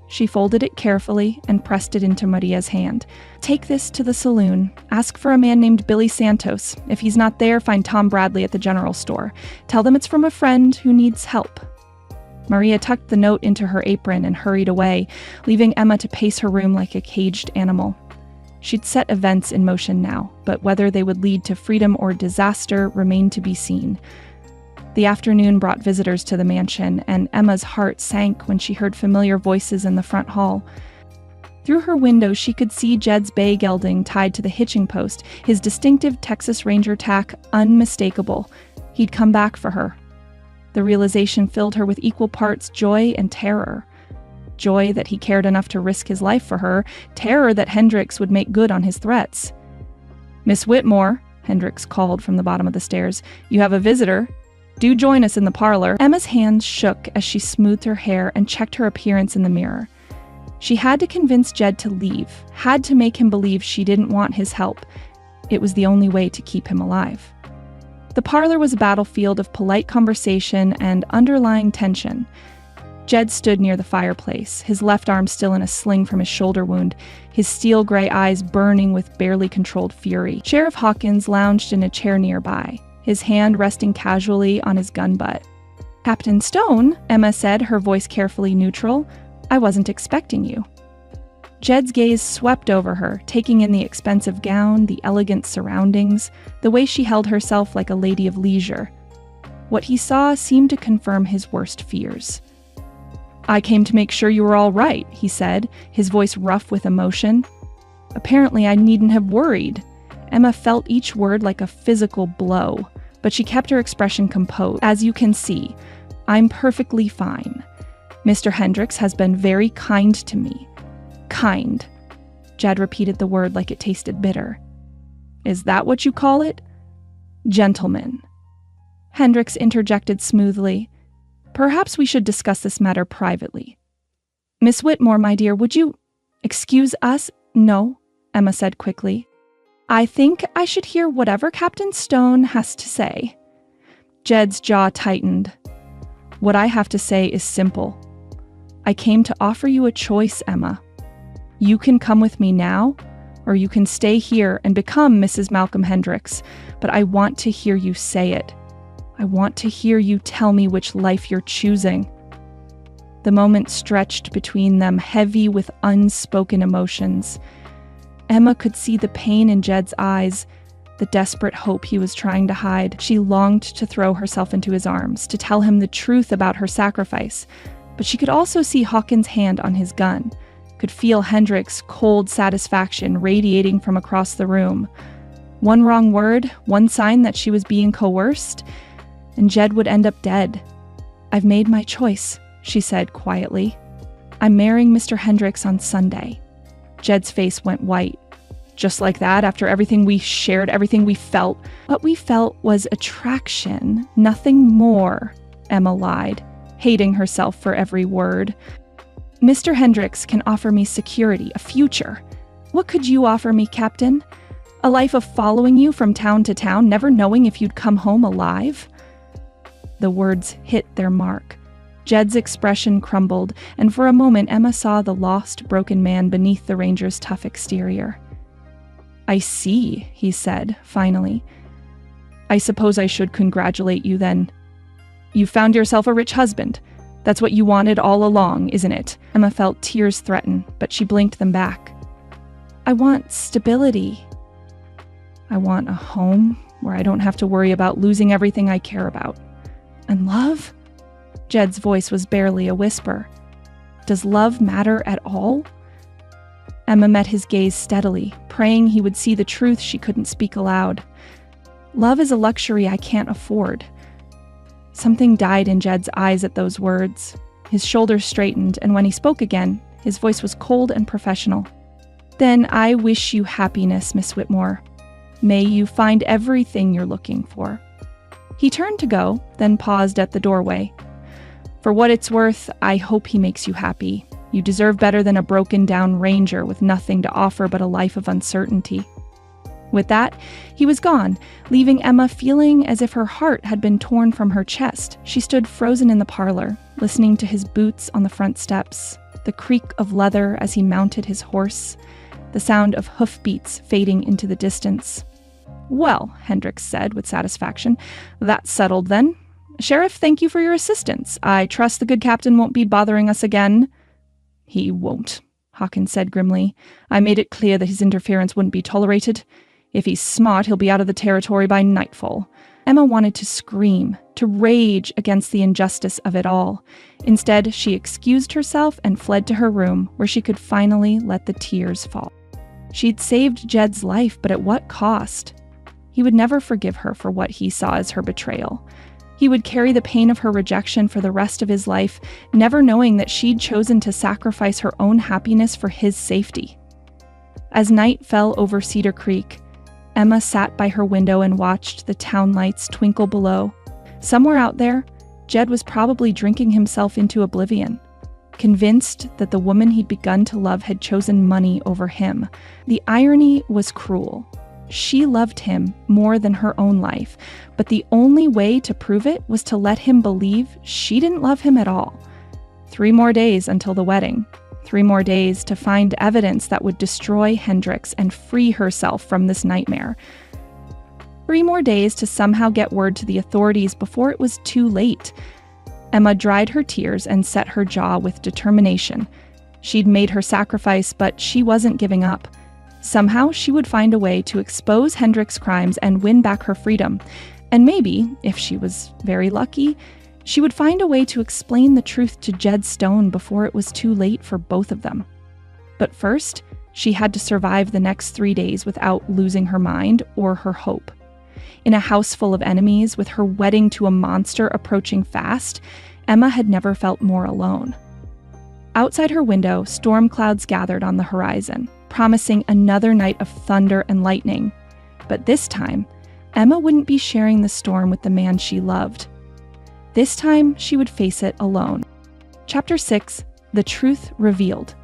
She folded it carefully and pressed it into Maria's hand. Take this to the saloon. Ask for a man named Billy Santos. If he's not there, find Tom Bradley at the general store. Tell them it's from a friend who needs help. Maria tucked the note into her apron and hurried away, leaving Emma to pace her room like a caged animal. She'd set events in motion now, but whether they would lead to freedom or disaster remained to be seen. The afternoon brought visitors to the mansion, and Emma's heart sank when she heard familiar voices in the front hall. Through her window, she could see Jed's bay gelding tied to the hitching post, his distinctive Texas Ranger tack unmistakable. He'd come back for her. The realization filled her with equal parts joy and terror. Joy that he cared enough to risk his life for her, terror that Hendricks would make good on his threats. "Miss Whitmore," Hendricks called from the bottom of the stairs, "you have a visitor. Do join us in the parlor." Emma's hands shook as she smoothed her hair and checked her appearance in the mirror. She had to convince Jed to leave, had to make him believe she didn't want his help. It was the only way to keep him alive. The parlor was a battlefield of polite conversation and underlying tension. Jed stood near the fireplace, his left arm still in a sling from his shoulder wound, his steel gray eyes burning with barely controlled fury. Sheriff Hawkins lounged in a chair nearby, his hand resting casually on his gun butt. "Captain Stone," Emma said, her voice carefully neutral, "I wasn't expecting you." Jed's gaze swept over her, taking in the expensive gown, the elegant surroundings, the way she held herself like a lady of leisure. What he saw seemed to confirm his worst fears. "I came to make sure you were all right," he said, his voice rough with emotion. Apparently, I needn't have worried. Emma felt each word like a physical blow, but she kept her expression composed. "As you can see, I'm perfectly fine. Mr. Hendricks has been very kind to me." "Kind." Jed repeated the word like it tasted bitter. "Is that what you call it?" "Gentleman." Hendricks interjected smoothly. "Perhaps we should discuss this matter privately." "Miss Whitmore, my dear, would you excuse us?" "No," Emma said quickly. "I think I should hear whatever Captain Stone has to say." Jed's jaw tightened. "What I have to say is simple. I came to offer you a choice, Emma. You can come with me now, or you can stay here and become Mrs. Malcolm Hendricks, but I want to hear you say it. I want to hear you tell me which life you're choosing." The moment stretched between them, heavy with unspoken emotions. Emma could see the pain in Jed's eyes, the desperate hope he was trying to hide. She longed to throw herself into his arms, to tell him the truth about her sacrifice, but she could also see Hawkins' hand on his gun, could feel Hendricks' cold satisfaction radiating from across the room. One wrong word, one sign that she was being coerced, and Jed would end up dead. "I've made my choice," she said quietly. "I'm marrying Mr. Hendricks on Sunday." Jed's face went white. "Just like that, after everything we shared, everything we felt?" "What we felt was attraction, nothing more," Emma lied, hating herself for every word. "Mr. Hendricks can offer me security, a future. What could you offer me, Captain? A life of following you from town to town, never knowing if you'd come home alive?" The words hit their mark. Jed's expression crumbled, and for a moment Emma saw the lost, broken man beneath the ranger's tough exterior. "I see," he said, finally. "I suppose I should congratulate you then. You found yourself a rich husband. That's what you wanted all along, isn't it?" Emma felt tears threaten, but she blinked them back. "I want stability. I want a home where I don't have to worry about losing everything I care about. And love?" Jed's voice was barely a whisper. "Does love matter at all?" Emma met his gaze steadily, praying he would see the truth she couldn't speak aloud. "Love is a luxury I can't afford." Something died in Jed's eyes at those words. His shoulders straightened, and when he spoke again, his voice was cold and professional. "Then I wish you happiness, Miss Whitmore. May you find everything you're looking for." He turned to go, then paused at the doorway. "For what it's worth, I hope he makes you happy. You deserve better than a broken-down ranger with nothing to offer but a life of uncertainty." With that, he was gone, leaving Emma feeling as if her heart had been torn from her chest. She stood frozen in the parlor, listening to his boots on the front steps, the creak of leather as he mounted his horse, the sound of hoofbeats fading into the distance. "Well," Hendricks said with satisfaction, "that's settled then. Sheriff, thank you for your assistance. I trust the good captain won't be bothering us again." "He won't," Hawkins said grimly. "I made it clear that his interference wouldn't be tolerated. If he's smart, he'll be out of the territory by nightfall." Emma wanted to scream, to rage against the injustice of it all. Instead, she excused herself and fled to her room, where she could finally let the tears fall. She'd saved Jed's life, but at what cost? He would never forgive her for what he saw as her betrayal. He would carry the pain of her rejection for the rest of his life, never knowing that she'd chosen to sacrifice her own happiness for his safety. As night fell over Cedar Creek, Emma sat by her window and watched the town lights twinkle below. Somewhere out there, Jed was probably drinking himself into oblivion, convinced that the woman he'd begun to love had chosen money over him. The irony was cruel. She loved him more than her own life, but the only way to prove it was to let him believe she didn't love him at all. 3 more days until the wedding. 3 more days to find evidence that would destroy Hendricks and free herself from this nightmare. 3 more days to somehow get word to the authorities before it was too late. Emma dried her tears and set her jaw with determination. She'd made her sacrifice, but she wasn't giving up. Somehow she would find a way to expose Hendricks' crimes and win back her freedom. And maybe, if she was very lucky, she would find a way to explain the truth to Jed Stone before it was too late for both of them. But first, she had to survive the next 3 days without losing her mind or her hope. In a house full of enemies, with her wedding to a monster approaching fast, Emma had never felt more alone. Outside her window, storm clouds gathered on the horizon, promising another night of thunder and lightning. But this time, Emma wouldn't be sharing the storm with the man she loved. This time, she would face it alone. Chapter 6, The Truth Revealed.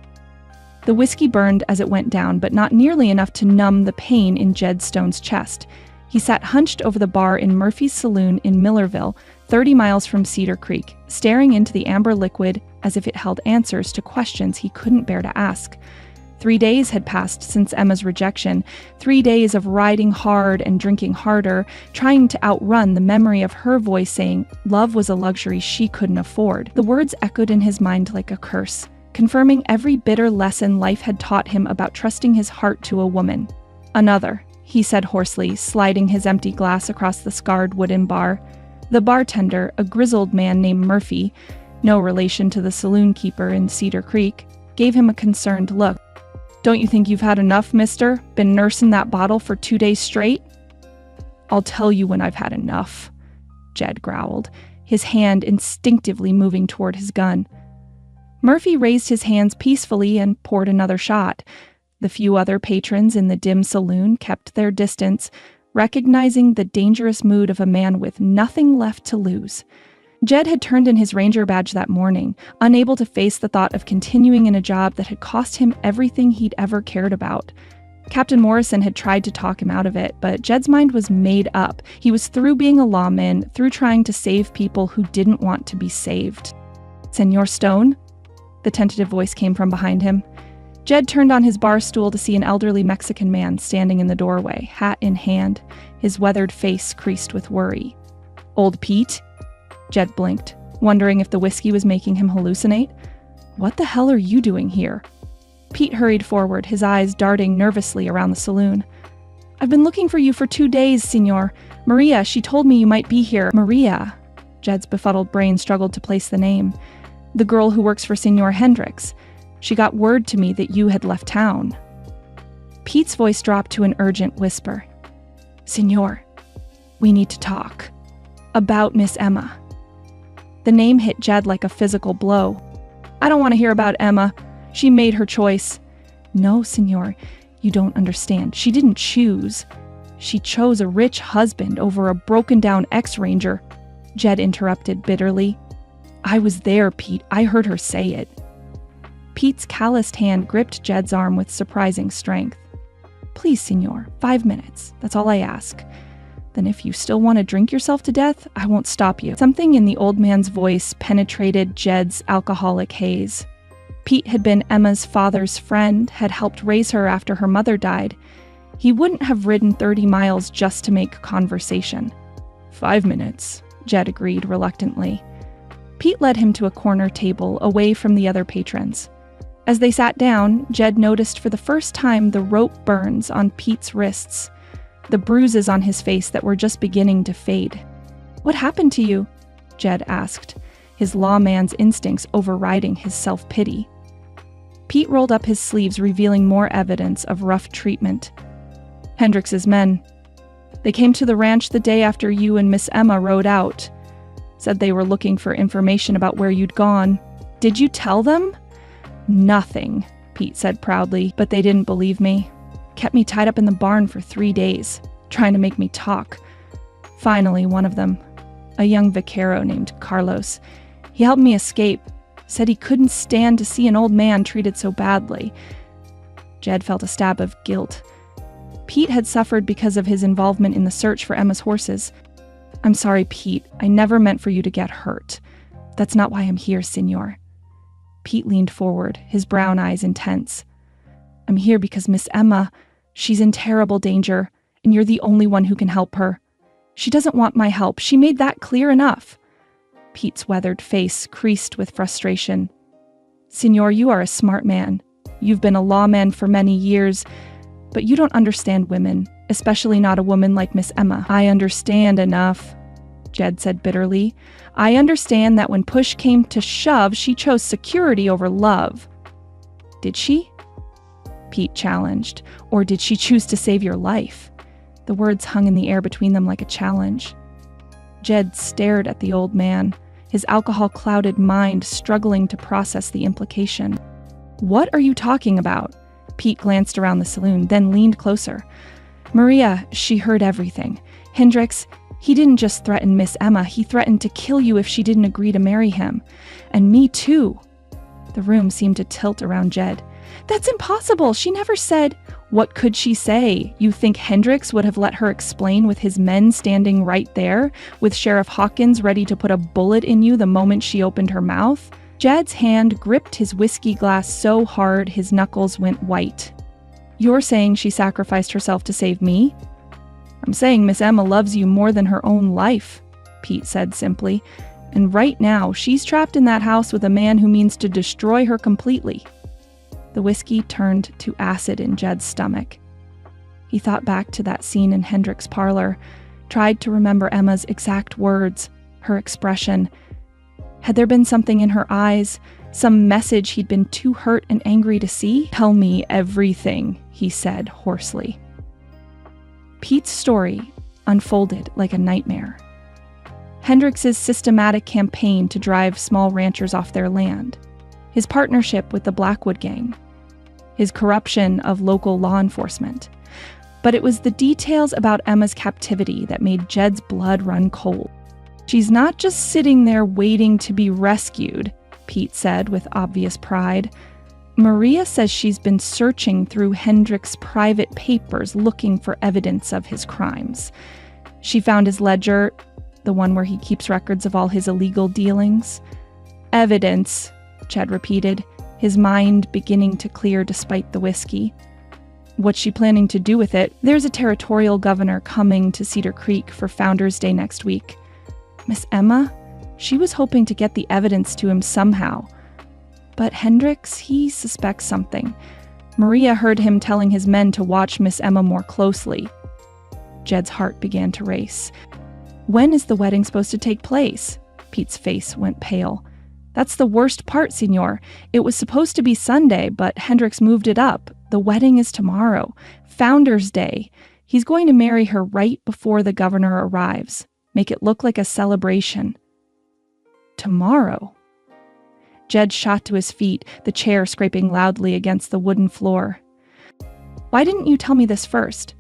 The whiskey burned as it went down, but not nearly enough to numb the pain in Jed Stone's chest. He sat hunched over the bar in Murphy's Saloon in Millerville, 30 miles from Cedar Creek, staring into the amber liquid as if it held answers to questions he couldn't bear to ask. 3 days had passed since Emma's rejection, 3 days of riding hard and drinking harder, trying to outrun the memory of her voice saying love was a luxury she couldn't afford. The words echoed in his mind like a curse, confirming every bitter lesson life had taught him about trusting his heart to a woman. "Another," he said hoarsely, sliding his empty glass across the scarred wooden bar. The bartender, a grizzled man named Murphy, no relation to the saloon keeper in Cedar Creek, gave him a concerned look. "Don't you think you've had enough, mister? Been nursing that bottle for 2 days straight?" "I'll tell you when I've had enough," Jed growled, his hand instinctively moving toward his gun. Murphy raised his hands peacefully and poured another shot. The few other patrons in the dim saloon kept their distance, recognizing the dangerous mood of a man with nothing left to lose. Jed had turned in his ranger badge that morning, unable to face the thought of continuing in a job that had cost him everything he'd ever cared about. Captain Morrison had tried to talk him out of it, but Jed's mind was made up. He was through being a lawman, through trying to save people who didn't want to be saved. "Senor Stone?" The tentative voice came from behind him. Jed turned on his bar stool to see an elderly Mexican man standing in the doorway, hat in hand, his weathered face creased with worry. "Old Pete?" Jed blinked, wondering if the whiskey was making him hallucinate. "What the hell are you doing here?" Pete hurried forward, his eyes darting nervously around the saloon. "I've been looking for you for 2 days, senor. Maria, she told me you might be here." "Maria?" Jed's befuddled brain struggled to place the name. "The girl who works for Senor Hendricks. She got word to me that you had left town." Pete's voice dropped to an urgent whisper. "Senor, we need to talk. About Miss Emma." The name hit Jed like a physical blow. "I don't want to hear about Emma. She made her choice." "No, senor, you don't understand. She didn't choose. She chose a rich husband over a broken-down ex-ranger," Jed interrupted bitterly. "I was there, Pete. I heard her say it." Pete's calloused hand gripped Jed's arm with surprising strength. Please, Signor, 5 minutes. That's all I ask. Then if you still want to drink yourself to death, I won't stop you." Something in the old man's voice penetrated Jed's alcoholic haze. Pete had been Emma's father's friend, had helped raise her after her mother died. He wouldn't have ridden 30 miles just to make conversation. 5 minutes, Jed agreed reluctantly. Pete led him to a corner table, away from the other patrons. As they sat down, Jed noticed for the first time the rope burns on Pete's wrists, the bruises on his face that were just beginning to fade. "What happened to you?" Jed asked, his lawman's instincts overriding his self-pity. Pete rolled up his sleeves, revealing more evidence of rough treatment. "Hendrix's men. They came to the ranch the day after you and Miss Emma rode out. Said they were looking for information about where you'd gone. Did you tell them?" "Nothing," Pete said proudly, "but they didn't believe me. Kept me tied up in the barn for 3 days, trying to make me talk. Finally, one of them, a young vaquero named Carlos, he helped me escape, said he couldn't stand to see an old man treated so badly." Jed felt a stab of guilt. Pete had suffered because of his involvement in the search for Emma's horses. "I'm sorry, Pete. I never meant for you to get hurt. That's not why I'm here, Signor." Pete leaned forward, his brown eyes intense. "I'm here because Miss Emma, she's in terrible danger, and you're the only one who can help her. She doesn't want my help. She made that clear enough." Pete's weathered face creased with frustration. "Signor, you are a smart man. You've been a lawman for many years, but you don't understand women, especially not a woman like Miss Emma." "I understand enough," Jed said bitterly. "I understand that when push came to shove, she chose security over love." "Did she?" Pete challenged. "Or did she choose to save your life?" The words hung in the air between them like a challenge. Jed stared at the old man, his alcohol-clouded mind struggling to process the implication. "What are you talking about?" Pete glanced around the saloon, then leaned closer. "Maria, she heard everything. Hendrix, he didn't just threaten Miss Emma, he threatened to kill you if she didn't agree to marry him. And me too." The room seemed to tilt around Jed. "That's impossible. She never said—" "What could she say? You think Hendrix would have let her explain with his men standing right there, with Sheriff Hawkins ready to put a bullet in you the moment she opened her mouth?" Jed's hand gripped his whiskey glass so hard his knuckles went white. "You're saying she sacrificed herself to save me?" "I'm saying Miss Emma loves you more than her own life," Pete said simply. "And right now, she's trapped in that house with a man who means to destroy her completely." The whiskey turned to acid in Jed's stomach. He thought back to that scene in Hendrix's parlor, tried to remember Emma's exact words, her expression. Had there been something in her eyes, some message he'd been too hurt and angry to see? "Tell me everything," he said hoarsely. Pete's story unfolded like a nightmare. Hendrix's systematic campaign to drive small ranchers off their land, his partnership with the Blackwood Gang, his corruption of local law enforcement. But it was the details about Emma's captivity that made Jed's blood run cold. "She's not just sitting there waiting to be rescued," Pete said with obvious pride. "Maria says she's been searching through Hendrix's private papers looking for evidence of his crimes. She found his ledger, the one where he keeps records of all his illegal dealings." "Evidence," Jed repeated, his mind beginning to clear despite the whiskey. "What's she planning to do with it?" "There's a territorial governor coming to Cedar Creek for Founders Day next week. Miss Emma, she was hoping to get the evidence to him somehow. But Hendrix, he suspects something. Maria heard him telling his men to watch Miss Emma more closely." Jed's heart began to race. "When is the wedding supposed to take place?" Pete's face went pale. "That's the worst part, Signor. It was supposed to be Sunday, but Hendrix moved it up. The wedding is tomorrow, Founders Day. He's going to marry her right before the governor arrives. Make it look like a celebration." "Tomorrow?" Jed shot to his feet, the chair scraping loudly against the wooden floor. "Why didn't you tell me this first?"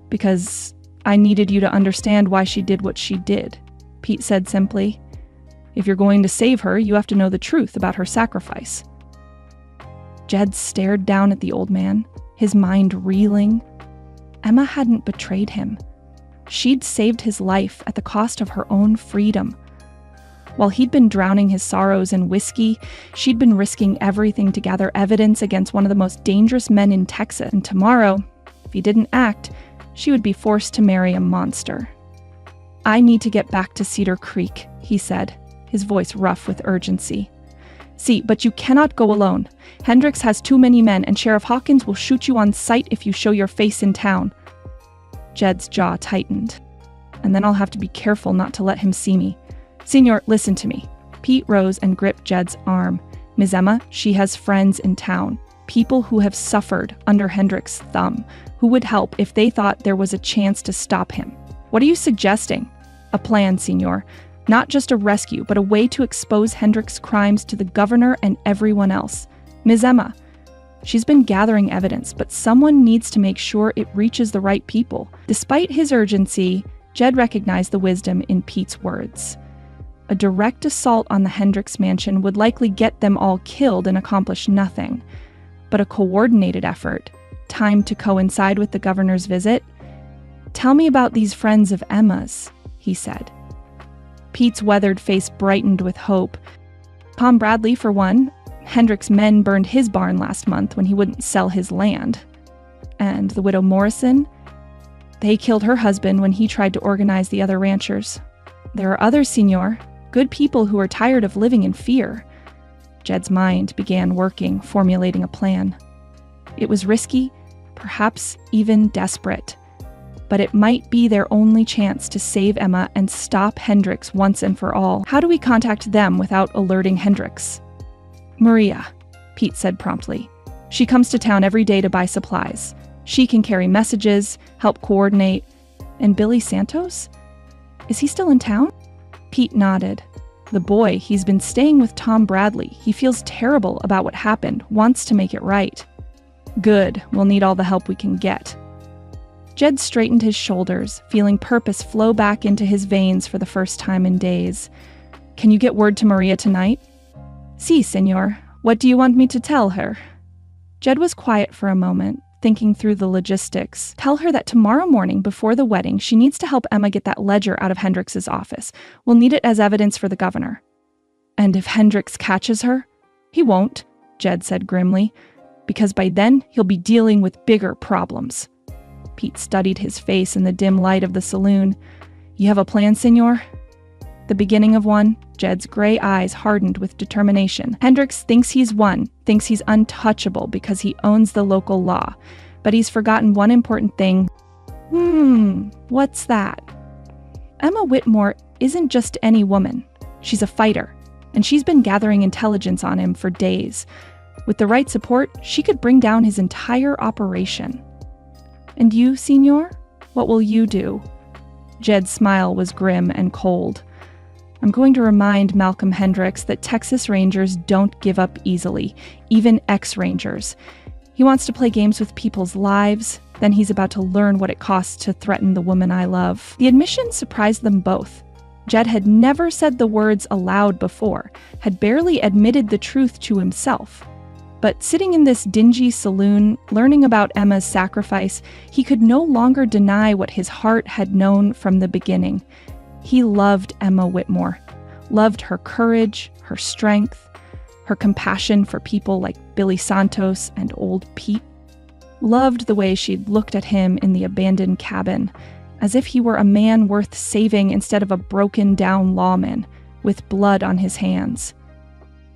"Because I needed you to understand why she did what she did," Pete said simply. "If you're going to save her, you have to know the truth about her sacrifice." Jed stared down at the old man, his mind reeling. Emma hadn't betrayed him. She'd saved his life at the cost of her own freedom. While he'd been drowning his sorrows in whiskey, she'd been risking everything to gather evidence against one of the most dangerous men in Texas. And tomorrow, if he didn't act, she would be forced to marry a monster. "I need to get back to Cedar Creek," he said, his voice rough with urgency. "See, but you cannot go alone. Hendricks has too many men, and Sheriff Hawkins will shoot you on sight if you show your face in town." Jed's jaw tightened. "And then I'll have to be careful not to let him see me. Senor, listen to me." Pete rose and gripped Jed's arm. "Ms. Emma, she has friends in town. People who have suffered under Hendricks' thumb, who would help if they thought there was a chance to stop him. What are you suggesting?" "A plan, senor. Not just a rescue, but a way to expose Hendricks' crimes to the governor and everyone else. Ms. Emma, she's been gathering evidence, but someone needs to make sure it reaches the right people." Despite his urgency, Jed recognized the wisdom in Pete's words. A direct assault on the Hendricks mansion would likely get them all killed and accomplish nothing. But a coordinated effort, timed to coincide with the governor's visit. "Tell me about these friends of Emma's," he said. Pete's weathered face brightened with hope. "Tom Bradley, for one. Hendricks' men burned his barn last month when he wouldn't sell his land. And the widow Morrison? They killed her husband when he tried to organize the other ranchers. There are others, senor. Good people who are tired of living in fear." Jed's mind began working, formulating a plan. It was risky, perhaps even desperate. But it might be their only chance to save Emma and stop Hendricks once and for all. "How do we contact them without alerting Hendricks?" "Maria," Pete said promptly. "She comes to town every day to buy supplies. She can carry messages, help coordinate. And Billy Santos? Is he still in town?" Pete nodded. "The boy, he's been staying with Tom Bradley. He feels terrible about what happened, wants to make it right." "Good. We'll need all the help we can get." Jed straightened his shoulders, feeling purpose flow back into his veins for the first time in days. "Can you get word to Maria tonight?" "Si, senor. What do you want me to tell her?" Jed was quiet for a moment, thinking through the logistics. "Tell her that tomorrow morning before the wedding, she needs to help Emma get that ledger out of Hendricks' office. We'll need it as evidence for the governor." "And if Hendricks catches her?" "He won't," Jed said grimly, "because by then he'll be dealing with bigger problems." Pete studied his face in the dim light of the saloon. "You have a plan, senor?" "The beginning of one." Jed's gray eyes hardened with determination. "Hendricks thinks he's won, thinks he's untouchable because he owns the local law. But he's forgotten one important thing." What's that?" "Emma Whitmore isn't just any woman. She's a fighter, and she's been gathering intelligence on him for days. With the right support, she could bring down his entire operation." "And you, senor? What will you do?" Jed's smile was grim and cold. "I'm going to remind Malcolm Hendricks that Texas Rangers don't give up easily, even ex-Rangers. He wants to play games with people's lives, then he's about to learn what it costs to threaten the woman I love." The admission surprised them both. Jed had never said the words aloud before, had barely admitted the truth to himself. But sitting in this dingy saloon, learning about Emma's sacrifice, he could no longer deny what his heart had known from the beginning. He loved Emma Whitmore, loved her courage, her strength, her compassion for people like Billy Santos and old Pete. Loved the way she'd looked at him in the abandoned cabin, as if he were a man worth saving instead of a broken-down lawman with blood on his hands.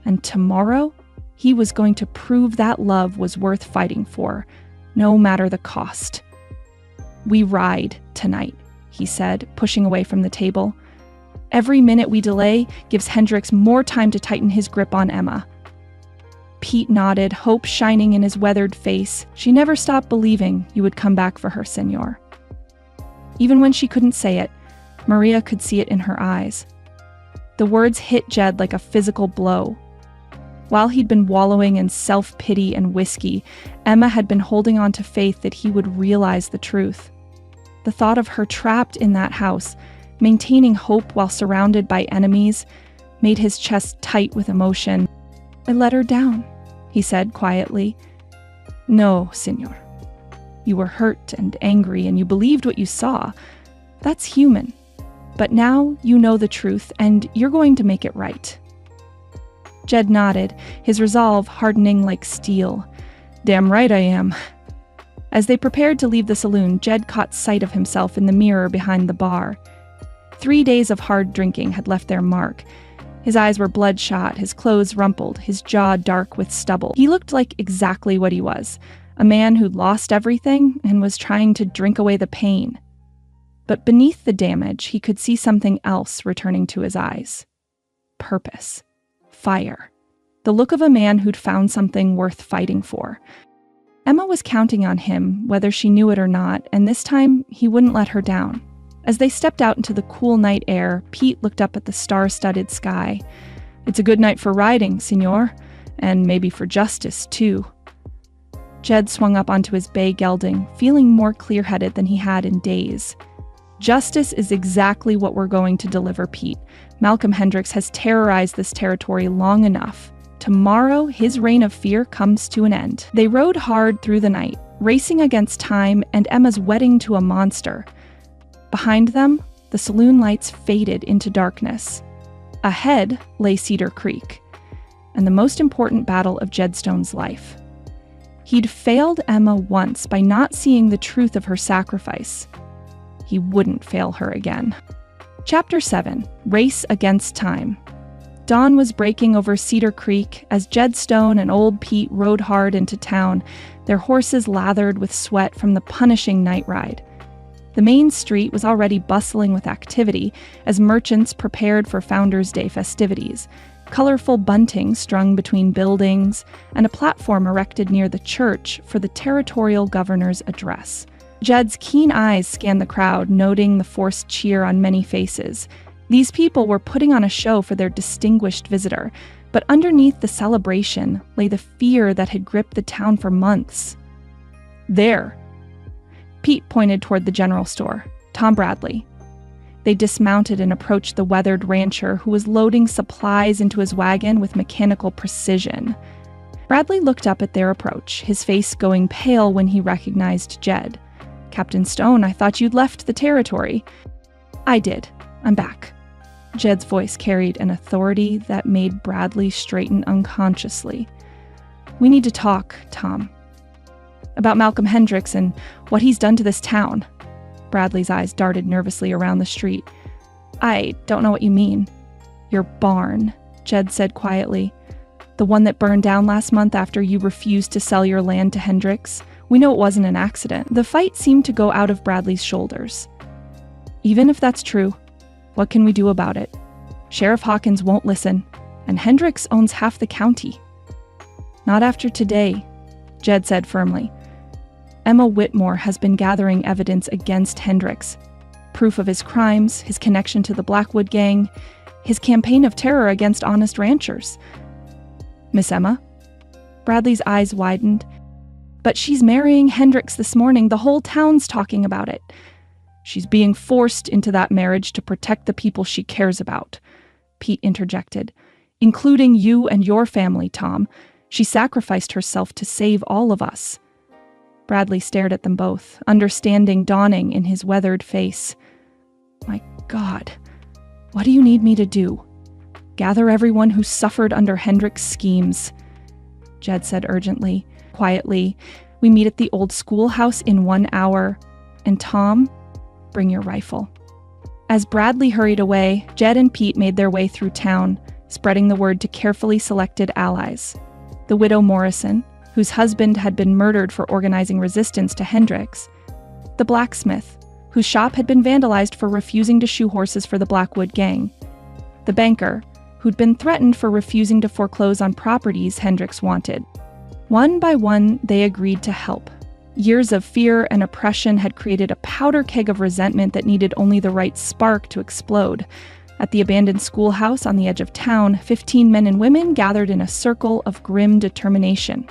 And tomorrow, he was going to prove that love was worth fighting for, no matter the cost. "We ride tonight," he said, pushing away from the table. "Every minute we delay gives Hendricks more time to tighten his grip on Emma." Pete nodded, hope shining in his weathered face. "She never stopped believing you would come back for her, senor." Even when she couldn't say it, Maria could see it in her eyes. The words hit Jed like a physical blow. While he'd been wallowing in self-pity and whiskey, Emma had been holding on to faith that he would realize the truth. The thought of her trapped in that house, maintaining hope while surrounded by enemies, made his chest tight with emotion. "I let her down," he said quietly. "No, senor. You were hurt and angry, and you believed what you saw. That's human. But now you know the truth, and you're going to make it right." Jed nodded, his resolve hardening like steel. "Damn right I am." As they prepared to leave the saloon, Jed caught sight of himself in the mirror behind the bar. 3 days of hard drinking had left their mark. His eyes were bloodshot, his clothes rumpled, his jaw dark with stubble. He looked like exactly what he was, a man who'd lost everything and was trying to drink away the pain. But beneath the damage, he could see something else returning to his eyes. Purpose. Fire. The look of a man who'd found something worth fighting for. Emma was counting on him, whether she knew it or not, and this time he wouldn't let her down. As they stepped out into the cool night air, Pete looked up at the star-studded sky. "It's a good night for riding, senor, and maybe for justice, too." Jed swung up onto his bay gelding, feeling more clear-headed than he had in days. "Justice is exactly what we're going to deliver, Pete. Malcolm Hendricks has terrorized this territory long enough. Tomorrow, his reign of fear comes to an end." They rode hard through the night, racing against time and Emma's wedding to a monster. Behind them, the saloon lights faded into darkness. Ahead lay Cedar Creek, and the most important battle of Jedstone's life. He'd failed Emma once by not seeing the truth of her sacrifice. He wouldn't fail her again. Chapter 7. Race Against Time. Dawn was breaking over Cedar Creek as Jedstone and Old Pete rode hard into town, their horses lathered with sweat from the punishing night ride. The main street was already bustling with activity as merchants prepared for Founders' Day festivities, colorful bunting strung between buildings, and a platform erected near the church for the territorial governor's address. Jed's keen eyes scanned the crowd, noting the forced cheer on many faces. These people were putting on a show for their distinguished visitor, but underneath the celebration lay the fear that had gripped the town for months. "There." Pete pointed toward the general store. "Tom Bradley." They dismounted and approached the weathered rancher who was loading supplies into his wagon with mechanical precision. Bradley looked up at their approach, his face going pale when he recognized Jed. "Captain Stone, I thought you'd left the territory." "I did. I'm back." Jed's voice carried an authority that made Bradley straighten unconsciously. "We need to talk, Tom. About Malcolm Hendricks and what he's done to this town." Bradley's eyes darted nervously around the street. "I don't know what you mean." "Your barn," Jed said quietly. "The one that burned down last month after you refused to sell your land to Hendricks. We know it wasn't an accident." The fight seemed to go out of Bradley's shoulders. "Even if that's true, what can we do about it? Sheriff Hawkins won't listen, and Hendricks owns half the county." "Not after today," Jed said firmly. "Emma Whitmore has been gathering evidence against Hendricks. Proof of his crimes, his connection to the Blackwood gang, his campaign of terror against honest ranchers." "Miss Emma?" Bradley's eyes widened. "But she's marrying Hendricks this morning. The whole town's talking about it." "She's being forced into that marriage to protect the people she cares about," Pete interjected. "Including you and your family, Tom. She sacrificed herself to save all of us." Bradley stared at them both, understanding dawning in his weathered face. "My God, what do you need me to do? Gather everyone who suffered under Hendricks' schemes," Jed said urgently. Quietly, "We meet at the old schoolhouse in 1 hour. And Tom, bring your rifle." As Bradley hurried away, Jed and Pete made their way through town, spreading the word to carefully selected allies. The widow Morrison, whose husband had been murdered for organizing resistance to Hendricks. The blacksmith, whose shop had been vandalized for refusing to shoe horses for the Blackwood gang. The banker, who'd been threatened for refusing to foreclose on properties Hendricks wanted. One by one, they agreed to help. Years of fear and oppression had created a powder keg of resentment that needed only the right spark to explode. At the abandoned schoolhouse on the edge of town, 15 men and women gathered in a circle of grim determination.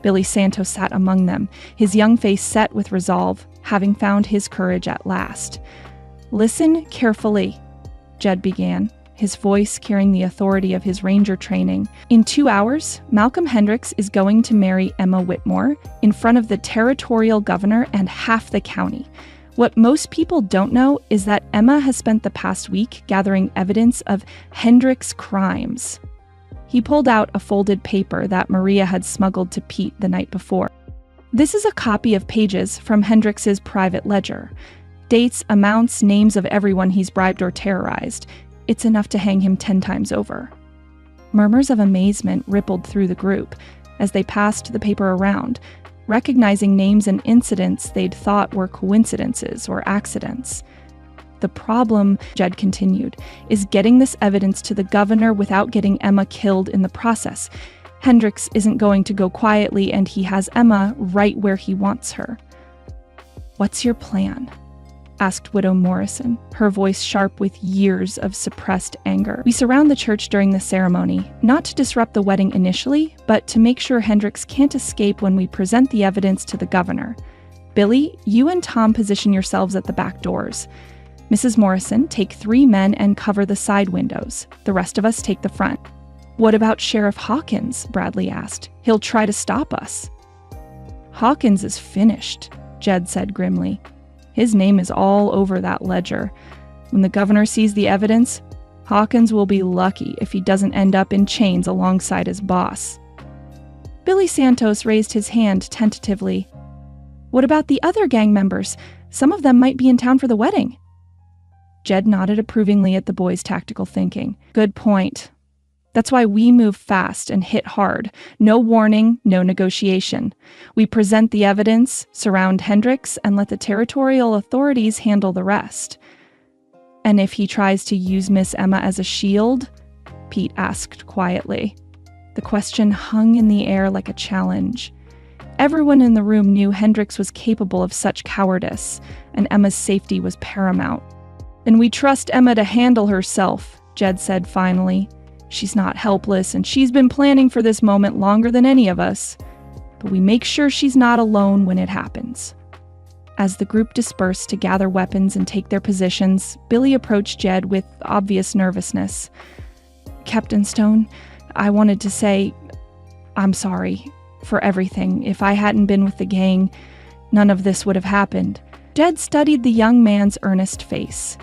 Billy Santos sat among them, his young face set with resolve, having found his courage at last. "Listen carefully," Jed began, his voice carrying the authority of his ranger training. "In 2 hours, Malcolm Hendricks is going to marry Emma Whitmore in front of the territorial governor and half the county. What most people don't know is that Emma has spent the past week gathering evidence of Hendricks' crimes." He pulled out a folded paper that Maria had smuggled to Pete the night before. "This is a copy of pages from Hendricks's private ledger. Dates, amounts, names of everyone he's bribed or terrorized. It's enough to hang him 10 times over." Murmurs of amazement rippled through the group as they passed the paper around, recognizing names and incidents they'd thought were coincidences or accidents. "The problem," Jed continued, "is getting this evidence to the governor without getting Emma killed in the process. Hendricks isn't going to go quietly, and he has Emma right where he wants her." "What's your plan?" asked Widow Morrison, her voice sharp with years of suppressed anger. "We surround the church during the ceremony, not to disrupt the wedding initially, but to make sure Hendricks can't escape when we present the evidence to the governor. Billy, you and Tom position yourselves at the back doors. Mrs. Morrison, take 3 men and cover the side windows. The rest of us take the front." "What about Sheriff Hawkins?" Bradley asked. "He'll try to stop us." "Hawkins is finished," Jed said grimly. "His name is all over that ledger. When the governor sees the evidence, Hawkins will be lucky if he doesn't end up in chains alongside his boss." Billy Santos raised his hand tentatively. "What about the other gang members? Some of them might be in town for the wedding." Jed nodded approvingly at the boy's tactical thinking. "Good point. That's why we move fast and hit hard. No warning, no negotiation. We present the evidence, surround Hendricks, and let the territorial authorities handle the rest." "And if he tries to use Miss Emma as a shield?" Pete asked quietly. The question hung in the air like a challenge. Everyone in the room knew Hendricks was capable of such cowardice, and Emma's safety was paramount. "And we trust Emma to handle herself," Jed said finally. "She's not helpless, and she's been planning for this moment longer than any of us. But we make sure she's not alone when it happens." As the group dispersed to gather weapons and take their positions, Billy approached Jed with obvious nervousness. "Captain Stone, I wanted to say, I'm sorry for everything. If I hadn't been with the gang, none of this would have happened." Jed studied the young man's earnest face.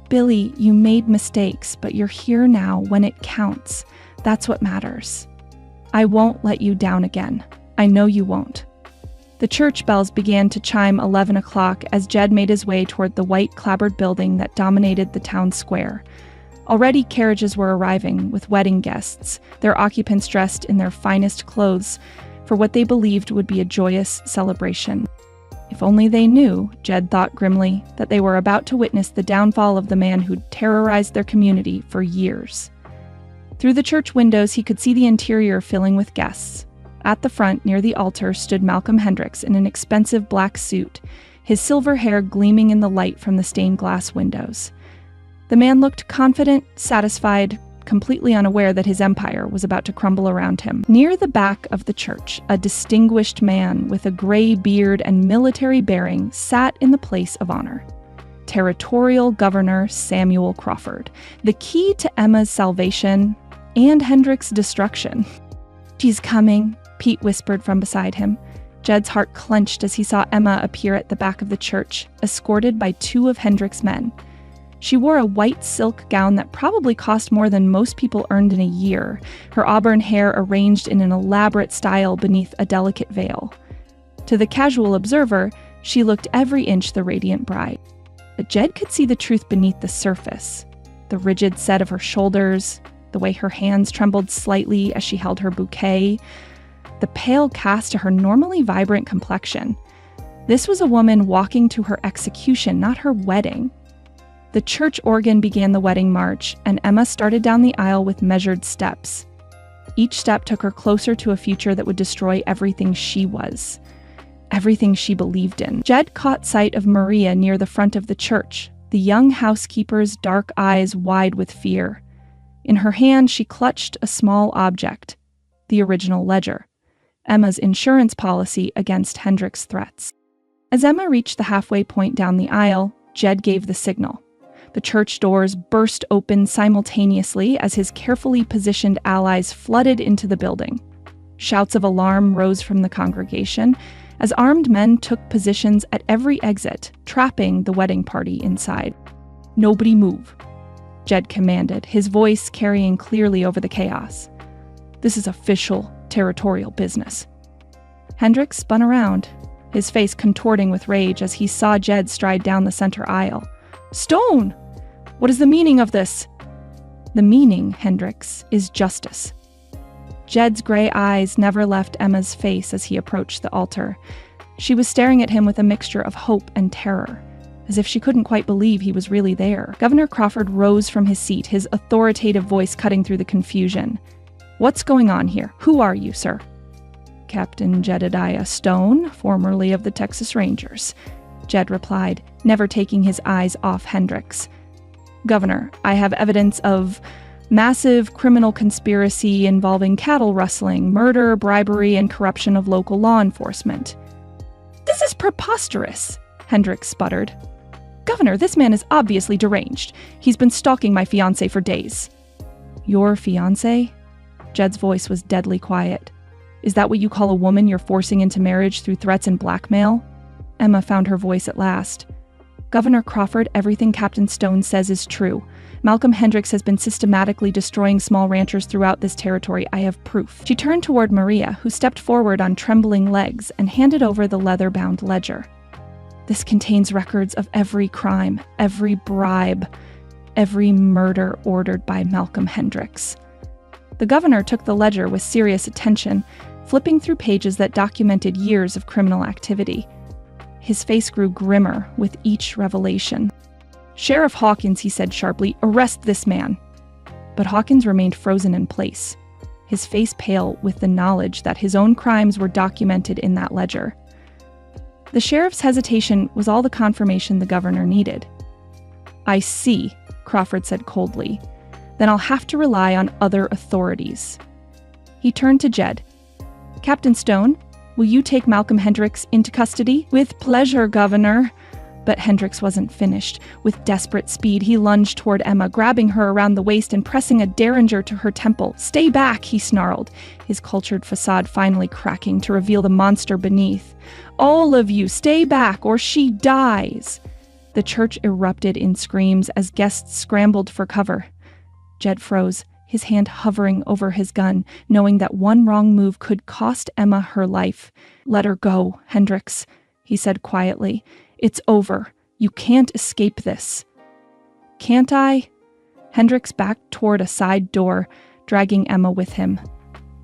"Billy, you made mistakes, but you're here now when it counts. That's what matters. I won't let you down again. I know you won't." The church bells began to chime 11 o'clock as Jed made his way toward the white clapboard building that dominated the town square. Already carriages were arriving with wedding guests, their occupants dressed in their finest clothes for what they believed would be a joyous celebration. If only they knew, Jed thought grimly, that they were about to witness the downfall of the man who'd terrorized their community for years. Through the church windows, he could see the interior filling with guests. At the front, near the altar, stood Malcolm Hendricks in an expensive black suit, his silver hair gleaming in the light from the stained glass windows. The man looked confident, satisfied, completely unaware that his empire was about to crumble around him. Near the back of the church, a distinguished man with a gray beard and military bearing sat in the place of honor. Territorial Governor Samuel Crawford, the key to Emma's salvation and Hendricks' destruction. "She's coming," Pete whispered from beside him. Jed's heart clenched as he saw Emma appear at the back of the church, escorted by 2 of Hendricks' men. She wore a white silk gown that probably cost more than most people earned in a year, her auburn hair arranged in an elaborate style beneath a delicate veil. To the casual observer, she looked every inch the radiant bride. But Jed could see the truth beneath the surface. The rigid set of her shoulders, the way her hands trembled slightly as she held her bouquet, the pale cast to her normally vibrant complexion. This was a woman walking to her execution, not her wedding. The church organ began the wedding march, and Emma started down the aisle with measured steps. Each step took her closer to a future that would destroy everything she was, everything she believed in. Jed caught sight of Maria near the front of the church, the young housekeeper's dark eyes wide with fear. In her hand, she clutched a small object, the original ledger, Emma's insurance policy against Hendricks' threats. As Emma reached the halfway point down the aisle, Jed gave the signal. The church doors burst open simultaneously as his carefully positioned allies flooded into the building. Shouts of alarm rose from the congregation as armed men took positions at every exit, trapping the wedding party inside. "Nobody move," Jed commanded, his voice carrying clearly over the chaos. "This is official, territorial business." Hendricks spun around, his face contorting with rage as he saw Jed stride down the center aisle. "Stone! What is the meaning of this?" "The meaning, Hendricks, is justice." Jed's gray eyes never left Emma's face as he approached the altar. She was staring at him with a mixture of hope and terror, as if she couldn't quite believe he was really there. Governor Crawford rose from his seat, his authoritative voice cutting through the confusion. "What's going on here? Who are you, sir?" "Captain Jedediah Stone, formerly of the Texas Rangers," Jed replied, never taking his eyes off Hendricks. "Governor, I have evidence of massive criminal conspiracy involving cattle rustling, murder, bribery, and corruption of local law enforcement." "This is preposterous," Hendricks sputtered. "Governor, this man is obviously deranged. He's been stalking my fiancé for days." "Your fiancé?" Jed's voice was deadly quiet. "Is that what you call a woman you're forcing into marriage through threats and blackmail?" Emma found her voice at last. "Governor Crawford, everything Captain Stone says is true. Malcolm Hendricks has been systematically destroying small ranchers throughout this territory. I have proof." She turned toward Maria, who stepped forward on trembling legs and handed over the leather-bound ledger. "This contains records of every crime, every bribe, every murder ordered by Malcolm Hendricks." The governor took the ledger with serious attention, flipping through pages that documented years of criminal activity. His face grew grimmer with each revelation. "Sheriff Hawkins," he said sharply, "arrest this man." But Hawkins remained frozen in place, his face pale with the knowledge that his own crimes were documented in that ledger. The sheriff's hesitation was all the confirmation the governor needed. "I see," Crawford said coldly. "Then I'll have to rely on other authorities." He turned to Jed. "Captain Stone, will you take Malcolm Hendricks into custody?" "With pleasure, Governor." But Hendricks wasn't finished. With desperate speed, he lunged toward Emma, grabbing her around the waist and pressing a derringer to her temple. "Stay back," he snarled, his cultured facade finally cracking to reveal the monster beneath. "All of you, stay back, or she dies!" The church erupted in screams as guests scrambled for cover. Jed froze, his hand hovering over his gun, knowing that one wrong move could cost Emma her life. "Let her go, Hendricks," he said quietly. "It's over. You can't escape this." "Can't I?" Hendricks backed toward a side door, dragging Emma with him.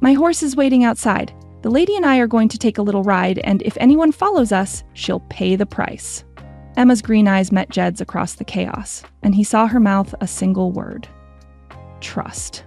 "My horse is waiting outside. The lady and I are going to take a little ride, and if anyone follows us, she'll pay the price." Emma's green eyes met Jed's across the chaos, and he saw her mouth a single word. Trust.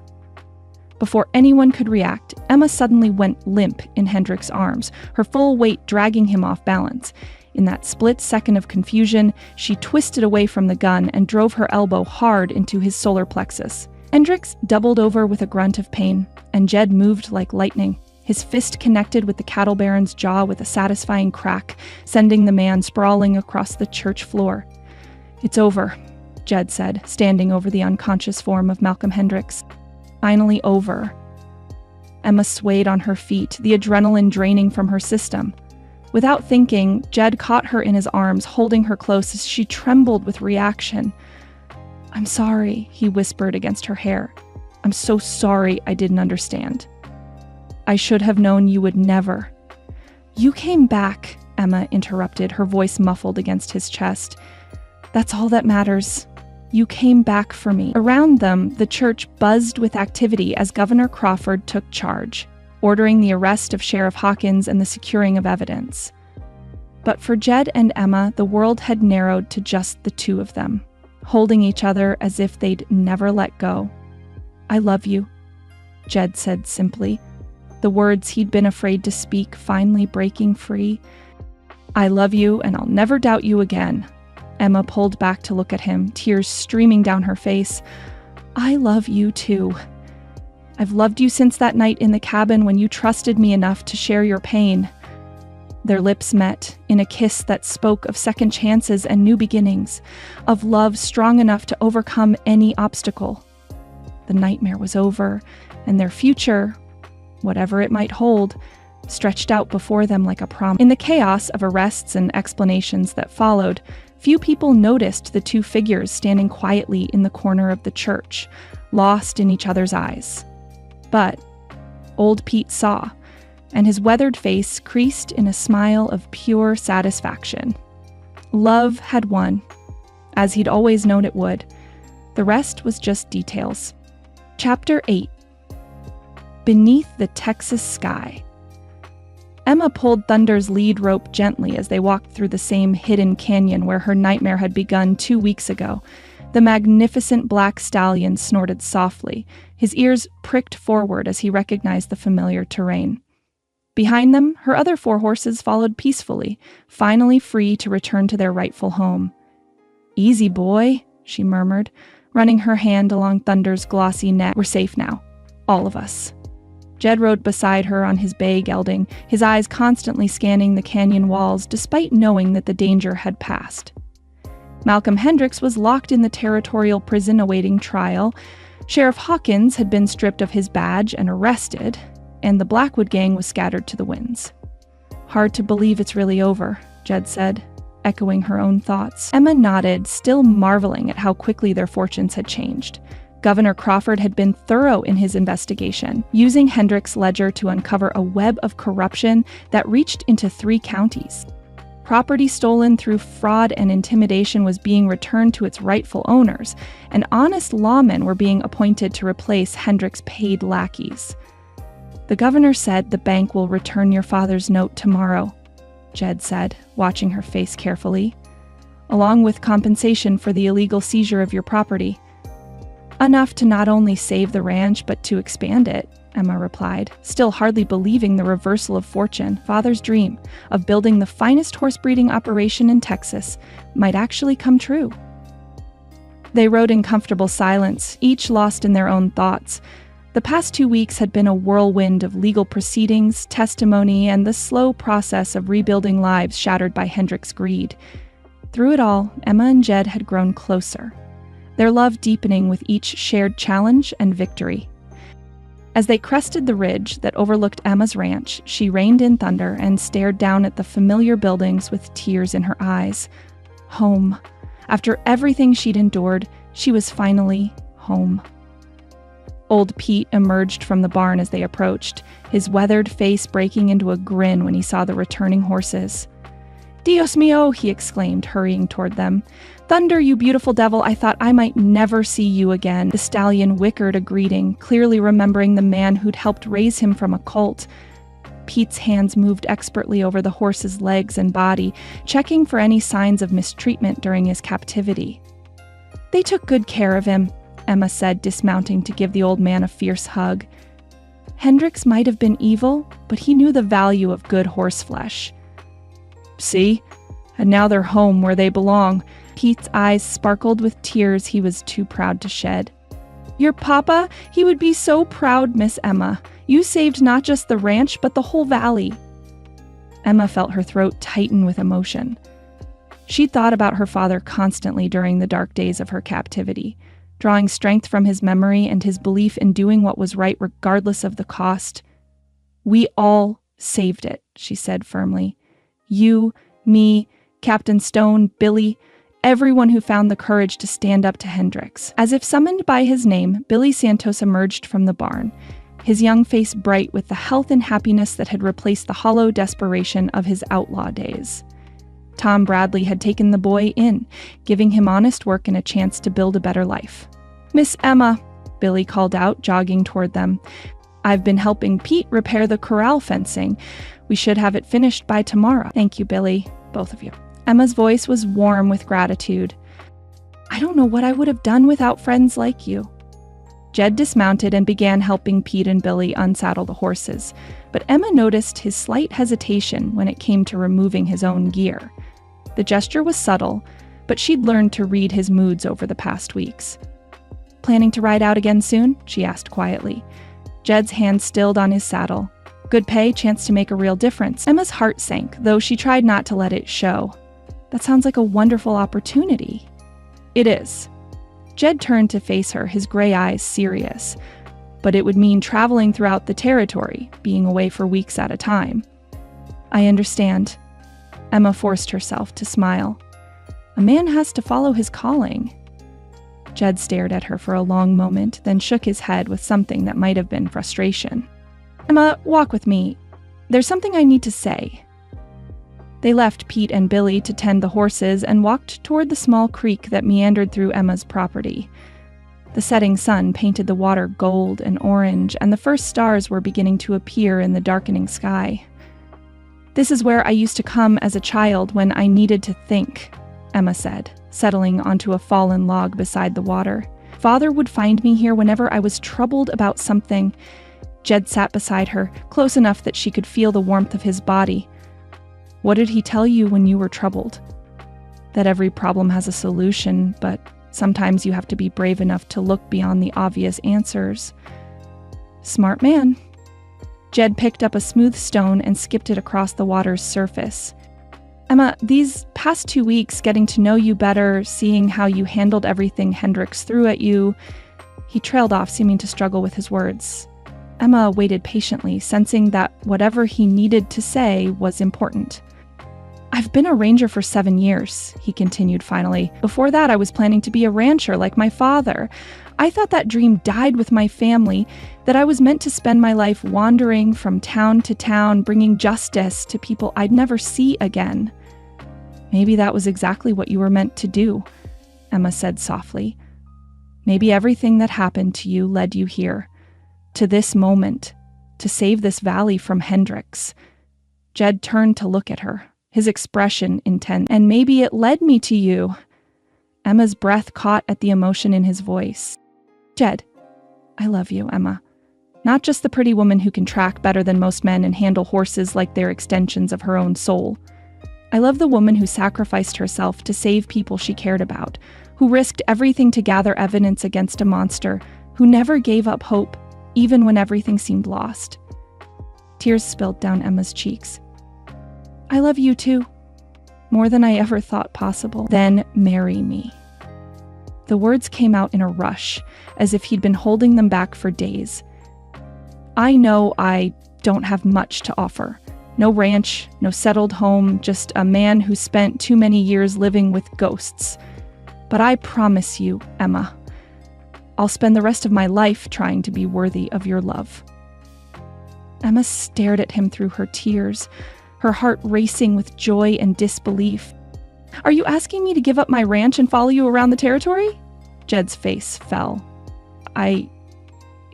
Before anyone could react, Emma suddenly went limp in Hendricks' arms, her full weight dragging him off balance. In that split second of confusion, she twisted away from the gun and drove her elbow hard into his solar plexus. Hendricks doubled over with a grunt of pain, and Jed moved like lightning. His fist connected with the cattle baron's jaw with a satisfying crack, sending the man sprawling across the church floor. "It's over," Jed said, standing over the unconscious form of Malcolm Hendricks. "Finally over." Emma swayed on her feet, the adrenaline draining from her system. Without thinking, Jed caught her in his arms, holding her close as she trembled with reaction. "I'm sorry," he whispered against her hair. "I'm so sorry I didn't understand. I should have known you would never." "You came back," Emma interrupted, her voice muffled against his chest. "That's all that matters. You came back for me." Around them, the church buzzed with activity as Governor Crawford took charge, ordering the arrest of Sheriff Hawkins and the securing of evidence. But for Jed and Emma, the world had narrowed to just the two of them, holding each other as if they'd never let go. "I love you," Jed said simply, the words he'd been afraid to speak finally breaking free. "I love you, and I'll never doubt you again." Emma pulled back to look at him, tears streaming down her face. "I love you too. I've loved you since that night in the cabin when you trusted me enough to share your pain. Their lips met in a kiss that spoke of second chances and new beginnings, of love strong enough to overcome any obstacle. The nightmare was over, and their future, whatever it might hold, stretched out before them like a promise. In the chaos of arrests and explanations that followed, few people noticed the two figures standing quietly in the corner of the church, lost in each other's eyes. But old Pete saw, and his weathered face creased in a smile of pure satisfaction. Love had won, as he'd always known it would. The rest was just details. Chapter 8. Beneath the Texas Sky. Emma pulled Thunder's lead rope gently as they walked through the same hidden canyon where her nightmare had begun 2 weeks ago. The magnificent black stallion snorted softly, his ears pricked forward as he recognized the familiar terrain. Behind them, her other 4 horses followed peacefully, finally free to return to their rightful home. "Easy, boy," she murmured, running her hand along Thunder's glossy neck. "We're safe now. All of us." Jed rode beside her on his bay gelding, his eyes constantly scanning the canyon walls despite knowing that the danger had passed. Malcolm Hendricks was locked in the territorial prison awaiting trial. Sheriff Hawkins had been stripped of his badge and arrested, and the Blackwood gang was scattered to the winds. "Hard to believe it's really over," Jed said, echoing her own thoughts. Emma nodded, still marveling at how quickly their fortunes had changed. Governor Crawford had been thorough in his investigation, using Hendricks' ledger to uncover a web of corruption that reached into 3 counties. Property stolen through fraud and intimidation was being returned to its rightful owners, and honest lawmen were being appointed to replace Hendricks' paid lackeys. "The governor said the bank will return your father's note tomorrow," Jed said, watching her face carefully, "along with compensation for the illegal seizure of your property." "Enough to not only save the ranch, but to expand it," Emma replied, still hardly believing the reversal of fortune. Father's dream of building the finest horse breeding operation in Texas might actually come true. They rode in comfortable silence, each lost in their own thoughts. The past 2 weeks had been a whirlwind of legal proceedings, testimony, and the slow process of rebuilding lives shattered by Hendricks' greed. Through it all, Emma and Jed had grown closer, their love deepening with each shared challenge and victory. As they crested the ridge that overlooked Emma's ranch, she reined in Thunder and stared down at the familiar buildings with tears in her eyes. Home. After everything she'd endured, she was finally home. Old Pete emerged from the barn as they approached, his weathered face breaking into a grin when he saw the returning horses. "Dios mío!" he exclaimed, hurrying toward them. "Thunder, you beautiful devil, I thought I might never see you again." The stallion whickered a greeting, clearly remembering the man who'd helped raise him from a colt. Pete's hands moved expertly over the horse's legs and body, checking for any signs of mistreatment during his captivity. "They took good care of him," Emma said, dismounting to give the old man a fierce hug. Hendricks might have been evil, but he knew the value of good horseflesh. "See? And now they're home where they belong." Pete's eyes sparkled with tears he was too proud to shed. "Your papa? He would be so proud, Miss Emma. You saved not just the ranch, but the whole valley." Emma felt her throat tighten with emotion. She'd thought about her father constantly during the dark days of her captivity, drawing strength from his memory and his belief in doing what was right regardless of the cost. "We all saved it," she said firmly. "You, me, Captain Stone, Billy, everyone who found the courage to stand up to Hendricks." As if summoned by his name, Billy Santos emerged from the barn, his young face bright with the health and happiness that had replaced the hollow desperation of his outlaw days. Tom Bradley had taken the boy in, giving him honest work and a chance to build a better life. "Miss Emma," Billy called out, jogging toward them. "I've been helping Pete repair the corral fencing. We should have it finished by tomorrow." "Thank you, Billy, both of you." Emma's voice was warm with gratitude. "I don't know what I would have done without friends like you." Jed dismounted and began helping Pete and Billy unsaddle the horses, but Emma noticed his slight hesitation when it came to removing his own gear. The gesture was subtle, but she'd learned to read his moods over the past weeks. "Planning to ride out again soon?" she asked quietly. Jed's hand stilled on his saddle. Good pay, chance to make a real difference. Emma's heart sank, though she tried not to let it show. That sounds like a wonderful opportunity. It is. Jed turned to face her, his gray eyes serious. But it would mean traveling throughout the territory, being away for weeks at a time. I understand. Emma forced herself to smile. A man has to follow his calling. Jed stared at her for a long moment, then shook his head with something that might have been frustration. Emma, walk with me. There's something I need to say. They left Pete and Billy to tend the horses and walked toward the small creek that meandered through Emma's property. The setting sun painted the water gold and orange, and the first stars were beginning to appear in the darkening sky. This is where I used to come as a child when I needed to think, Emma said, settling onto a fallen log beside the water. Father would find me here whenever I was troubled about something. Jed sat beside her, close enough that she could feel the warmth of his body. What did he tell you when you were troubled? That every problem has a solution, but sometimes you have to be brave enough to look beyond the obvious answers. Smart man. Jed picked up a smooth stone and skipped it across the water's surface. Emma, these past 2 weeks, getting to know you better, seeing how you handled everything Hendricks threw at you. He trailed off, seeming to struggle with his words. Emma waited patiently, sensing that whatever he needed to say was important. I've been a ranger for 7 years, he continued finally. Before that, I was planning to be a rancher like my father. I thought that dream died with my family, that I was meant to spend my life wandering from town to town, bringing justice to people I'd never see again. Maybe that was exactly what you were meant to do, Emma said softly. Maybe everything that happened to you led you here, to this moment, to save this valley from Hendricks. Jed turned to look at her, his expression intense. And maybe it led me to you. Emma's breath caught at the emotion in his voice. Jed, I love you, Emma. Not just the pretty woman who can track better than most men and handle horses like they're extensions of her own soul. I love the woman who sacrificed herself to save people she cared about, who risked everything to gather evidence against a monster, who never gave up hope, even when everything seemed lost. Tears spilled down Emma's cheeks. I love you too, more than I ever thought possible. Then marry me. The words came out in a rush, as if he'd been holding them back for days. I know I don't have much to offer. No ranch, no settled home, just a man who spent too many years living with ghosts. But I promise you, Emma, I'll spend the rest of my life trying to be worthy of your love. Emma stared at him through her tears, her heart racing with joy and disbelief. Are you asking me to give up my ranch and follow you around the territory? Jed's face fell.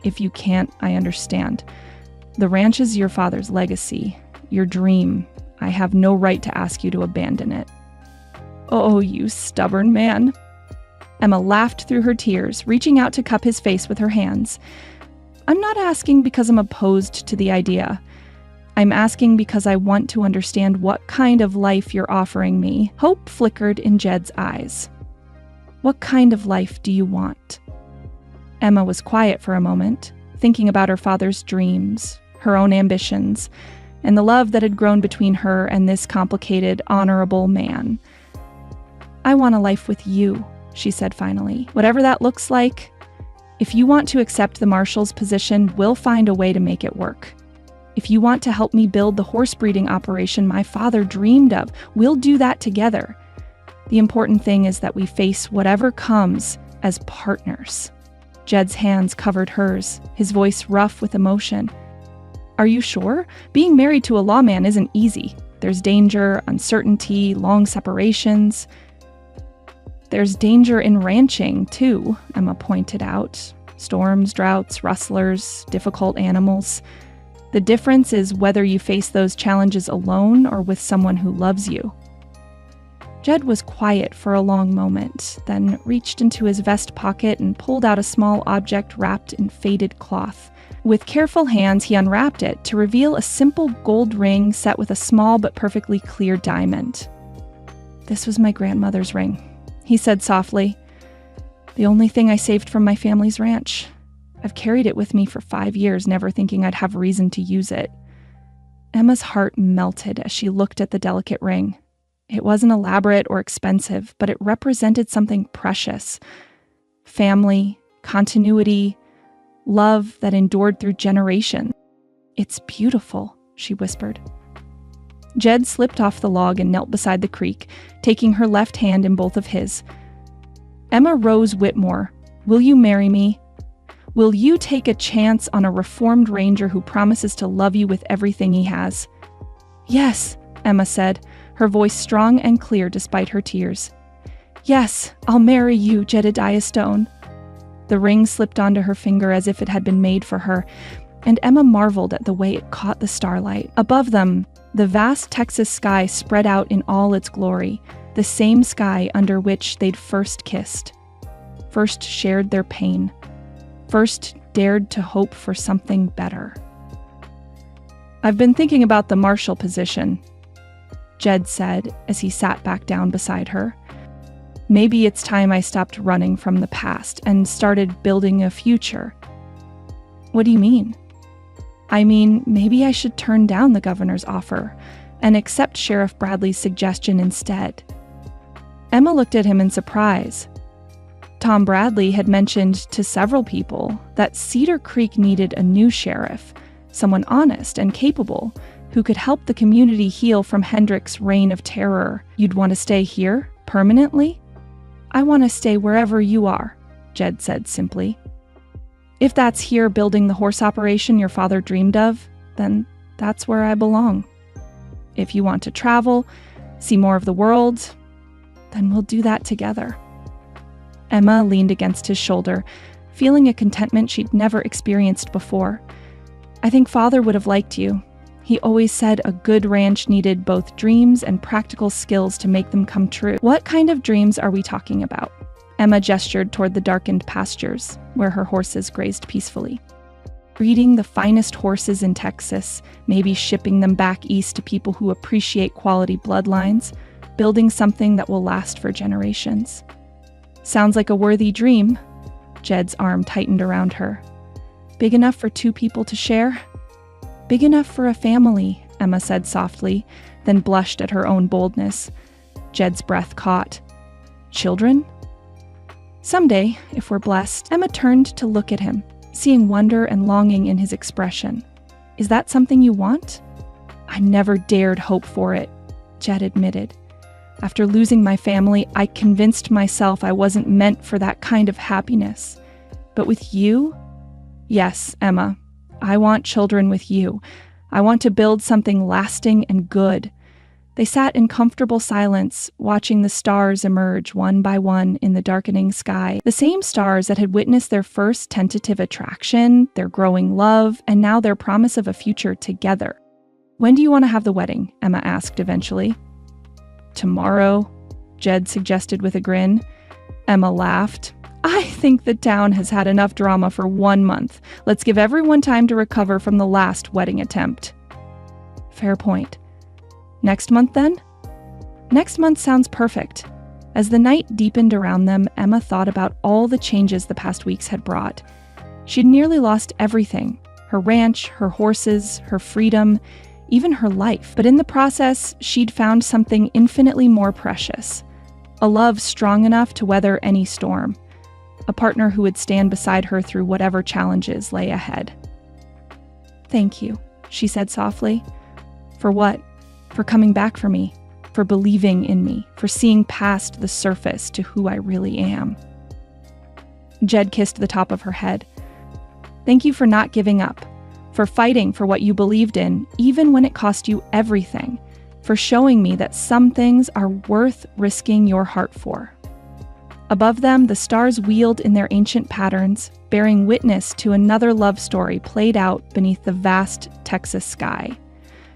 If you can't, I understand. The ranch is your father's legacy, your dream. I have no right to ask you to abandon it. Oh, you stubborn man. Emma laughed through her tears, reaching out to cup his face with her hands. I'm not asking because I'm opposed to the idea. I'm asking because I want to understand what kind of life you're offering me. Hope flickered in Jed's eyes. What kind of life do you want? Emma was quiet for a moment, thinking about her father's dreams, her own ambitions, and the love that had grown between her and this complicated, honorable man. I want a life with you, she said finally. Whatever that looks like, if you want to accept the marshal's position, we'll find a way to make it work. If you want to help me build the horse breeding operation my father dreamed of, we'll do that together. The important thing is that we face whatever comes as partners. Jed's hands covered hers, his voice rough with emotion. Are you sure? Being married to a lawman isn't easy. There's danger, uncertainty, long separations. There's danger in ranching, too, Emma pointed out. Storms, droughts, rustlers, difficult animals. The difference is whether you face those challenges alone or with someone who loves you. Jed was quiet for a long moment, then reached into his vest pocket and pulled out a small object wrapped in faded cloth. With careful hands, he unwrapped it to reveal a simple gold ring set with a small but perfectly clear diamond. This was my grandmother's ring, he said softly. The only thing I saved from my family's ranch. I've carried it with me for 5 years, never thinking I'd have reason to use it. Emma's heart melted as she looked at the delicate ring. It wasn't elaborate or expensive, but it represented something precious. Family, continuity, love that endured through generations. "It's beautiful," she whispered. Jed slipped off the log and knelt beside the creek, taking her left hand in both of his. "Emma Rose Whitmore, will you marry me? Will you take a chance on a reformed ranger who promises to love you with everything he has?" "Yes," Emma said, her voice strong and clear despite her tears. "Yes, I'll marry you, Jedediah Stone." The ring slipped onto her finger as if it had been made for her, and Emma marveled at the way it caught the starlight. Above them, the vast Texas sky spread out in all its glory, the same sky under which they'd first kissed, first shared their pain, first dared to hope for something better. "I've been thinking about the marshal position," Jed said as he sat back down beside her. "Maybe it's time I stopped running from the past and started building a future." "What do you mean?" "I mean, maybe I should turn down the governor's offer and accept Sheriff Bradley's suggestion instead." Emma looked at him in surprise. Tom Bradley had mentioned to several people that Cedar Creek needed a new sheriff, someone honest and capable, who could help the community heal from Hendrick's reign of terror. "You'd want to stay here, permanently?" "I want to stay wherever you are," Jed said simply. "If that's here building the horse operation your father dreamed of, then that's where I belong. If you want to travel, see more of the world, then we'll do that together." Emma leaned against his shoulder, feeling a contentment she'd never experienced before. "I think Father would have liked you. He always said a good ranch needed both dreams and practical skills to make them come true." "What kind of dreams are we talking about?" Emma gestured toward the darkened pastures, where her horses grazed peacefully. "Breeding the finest horses in Texas, maybe shipping them back east to people who appreciate quality bloodlines, building something that will last for generations." "Sounds like a worthy dream." Jed's arm tightened around her. "Big enough for two people to share?" "Big enough for a family," Emma said softly, then blushed at her own boldness. Jed's breath caught. "Children?" "Someday, if we're blessed." Emma turned to look at him, seeing wonder and longing in his expression. "Is that something you want?" "I never dared hope for it," Jed admitted. "After losing my family, I convinced myself I wasn't meant for that kind of happiness. But with you? Yes, Emma, I want children with you. I want to build something lasting and good." They sat in comfortable silence, watching the stars emerge one by one in the darkening sky. The same stars that had witnessed their first tentative attraction, their growing love, and now their promise of a future together. "When do you want to have the wedding?" Emma asked eventually. "Tomorrow," Jed suggested with a grin. Emma laughed. "I think the town has had enough drama for 1 month. Let's give everyone time to recover from the last wedding attempt." "Fair point. Next month, then?" "Next month sounds perfect." As the night deepened around them, Emma thought about all the changes the past weeks had brought. She'd nearly lost everything: her ranch, her horses, her freedom, even her life. But in the process, she'd found something infinitely more precious. A love strong enough to weather any storm. A partner who would stand beside her through whatever challenges lay ahead. "Thank you," she said softly. "For what? For coming back for me. For believing in me. For seeing past the surface to who I really am." Jed kissed the top of her head. "Thank you for not giving up. For fighting for what you believed in, even when it cost you everything. For showing me that some things are worth risking your heart for." Above them, the stars wheeled in their ancient patterns, bearing witness to another love story played out beneath the vast Texas sky.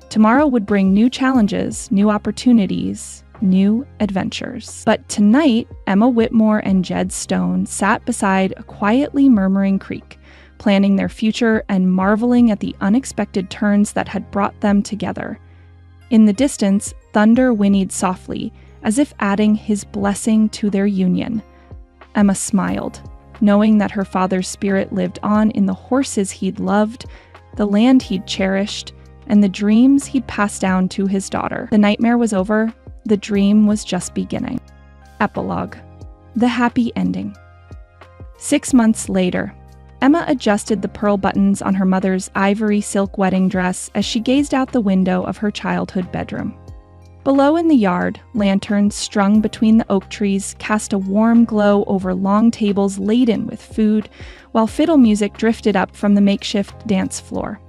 Tomorrow would bring new challenges, new opportunities, new adventures. But tonight, Emma Whitmore and Jed Stone sat beside a quietly murmuring creek, planning their future and marveling at the unexpected turns that had brought them together. In the distance, thunder whinnied softly, as if adding his blessing to their union. Emma smiled, knowing that her father's spirit lived on in the horses he'd loved, the land he'd cherished, and the dreams he'd passed down to his daughter. The nightmare was over, the dream was just beginning. Epilogue. The happy ending. 6 months later, Emma adjusted the pearl buttons on her mother's ivory silk wedding dress as she gazed out the window of her childhood bedroom. Below in the yard, lanterns strung between the oak trees cast a warm glow over long tables laden with food, while fiddle music drifted up from the makeshift dance floor.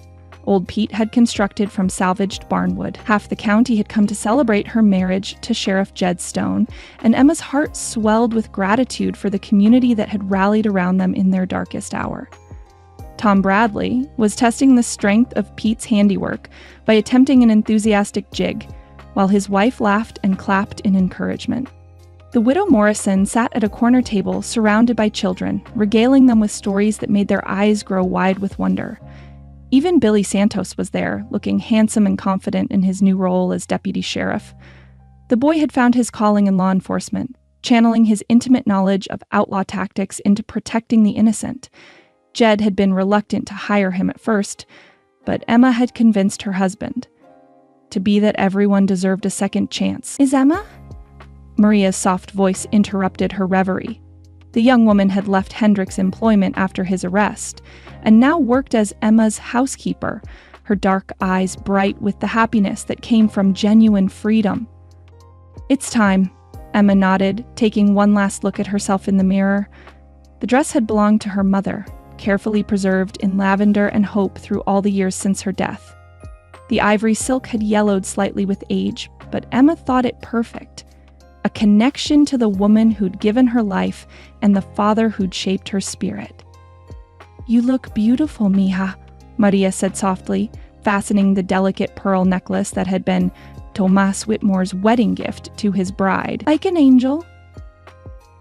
Old Pete had constructed from salvaged barnwood. Half the county had come to celebrate her marriage to Sheriff Jed Stone, and Emma's heart swelled with gratitude for the community that had rallied around them in their darkest hour. Tom Bradley was testing the strength of Pete's handiwork by attempting an enthusiastic jig, while his wife laughed and clapped in encouragement. The widow Morrison sat at a corner table surrounded by children, regaling them with stories that made their eyes grow wide with wonder. Even Billy Santos was there, looking handsome and confident in his new role as deputy sheriff. The boy had found his calling in law enforcement, channeling his intimate knowledge of outlaw tactics into protecting the innocent. Jed had been reluctant to hire him at first, but Emma had convinced her husband to be that everyone deserved a second chance. "Is Emma?" Maria's soft voice interrupted her reverie. The young woman had left Hendrick's employment after his arrest, and now worked as Emma's housekeeper, her dark eyes bright with the happiness that came from genuine freedom. "It's time," Emma nodded, taking one last look at herself in the mirror. The dress had belonged to her mother, carefully preserved in lavender and hope through all the years since her death. The ivory silk had yellowed slightly with age, but Emma thought it perfect. A connection to the woman who'd given her life and the father who'd shaped her spirit. "You look beautiful, mija," Maria said softly, fastening the delicate pearl necklace that had been Tomas Whitmore's wedding gift to his bride. "Like an angel."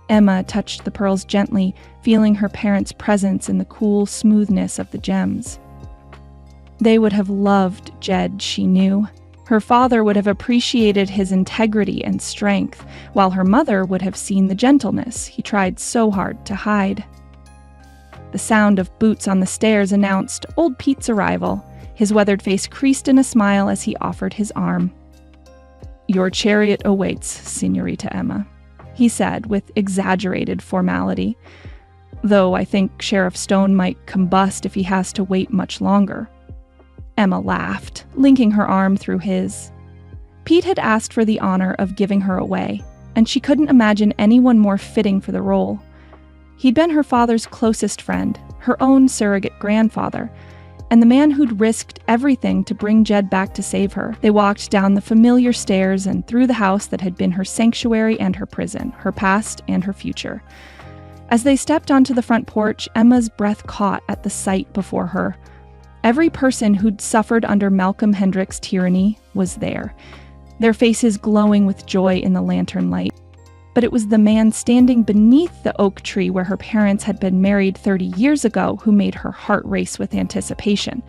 Emma touched the pearls gently, feeling her parents' presence in the cool smoothness of the gems. They would have loved Jed, she knew. Her father would have appreciated his integrity and strength, while her mother would have seen the gentleness he tried so hard to hide. The sound of boots on the stairs announced old Pete's arrival. His weathered face creased in a smile as he offered his arm. "Your chariot awaits, Señorita Emma," he said with exaggerated formality. "Though I think Sheriff Stone might combust if he has to wait much longer." Emma laughed, linking her arm through his. Pete had asked for the honor of giving her away, and she couldn't imagine anyone more fitting for the role. He'd been her father's closest friend, her own surrogate grandfather, and the man who'd risked everything to bring Jed back to save her. They walked down the familiar stairs and through the house that had been her sanctuary and her prison, her past and her future. As they stepped onto the front porch, Emma's breath caught at the sight before her. Every person who'd suffered under Malcolm Hendrick's tyranny was there, their faces glowing with joy in the lantern light. But it was the man standing beneath the oak tree where her parents had been married 30 years ago who made her heart race with anticipation.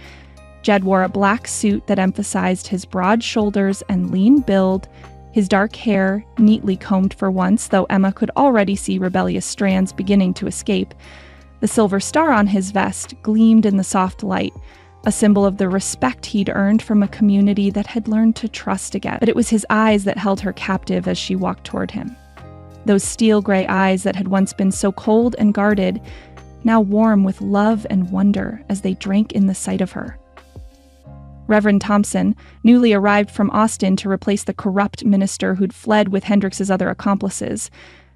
Jed wore a black suit that emphasized his broad shoulders and lean build, his dark hair neatly combed for once, though Emma could already see rebellious strands beginning to escape. The silver star on his vest gleamed in the soft light, a symbol of the respect he'd earned from a community that had learned to trust again. But it was his eyes that held her captive as she walked toward him. Those steel gray eyes that had once been so cold and guarded, now warm with love and wonder as they drank in the sight of her. Reverend Thompson, newly arrived from Austin to replace the corrupt minister who'd fled with Hendrick's other accomplices,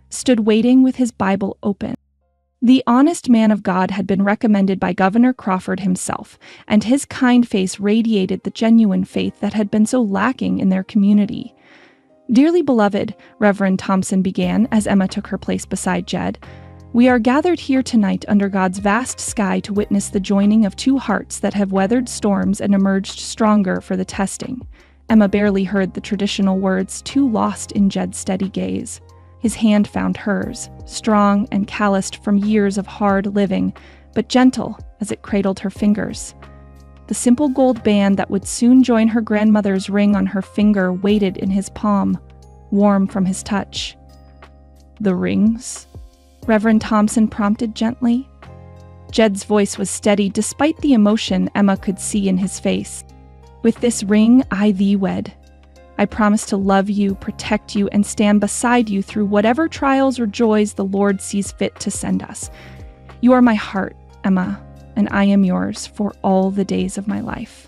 stood waiting with his Bible open. The honest man of God had been recommended by Governor Crawford himself, and his kind face radiated the genuine faith that had been so lacking in their community. "Dearly beloved," Reverend Thompson began as Emma took her place beside Jed, "we are gathered here tonight under God's vast sky to witness the joining of two hearts that have weathered storms and emerged stronger for the testing." Emma barely heard the traditional words, too lost in Jed's steady gaze. His hand found hers, strong and calloused from years of hard living, but gentle as it cradled her fingers. The simple gold band that would soon join her grandmother's ring on her finger waited in his palm, warm from his touch. "The rings?" Reverend Thompson prompted gently. Jed's voice was steady despite the emotion Emma could see in his face. With this ring I thee wed. I promise to love you, protect you, and stand beside you through whatever trials or joys the Lord sees fit to send us. You are my heart, Emma, and I am yours for all the days of my life."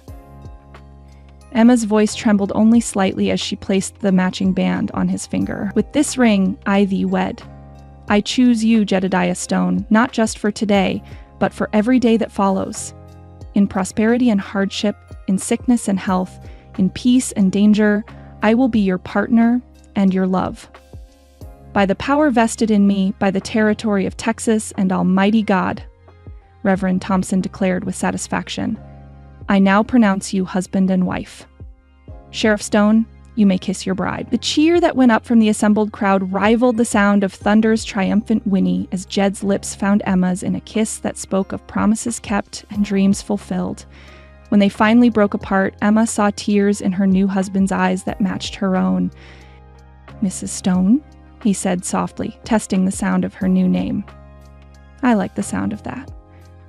Emma's voice trembled only slightly as she placed the matching band on his finger. "With this ring I thee wed. I choose you, Jedediah Stone, not just for today, but for every day that follows. In prosperity and hardship, in sickness and health, in peace and danger, I will be your partner and your love. By the power vested in me by the territory of Texas and Almighty God," Reverend Thompson declared with satisfaction, "I now pronounce you husband and wife. Sheriff Stone, you may kiss your bride." The cheer that went up from the assembled crowd rivaled the sound of Thunder's triumphant whinny as Jed's lips found Emma's in a kiss that spoke of promises kept and dreams fulfilled. When they finally broke apart, Emma saw tears in her new husband's eyes that matched her own. "Mrs. Stone?" he said softly, testing the sound of her new name. "I like the sound of that,"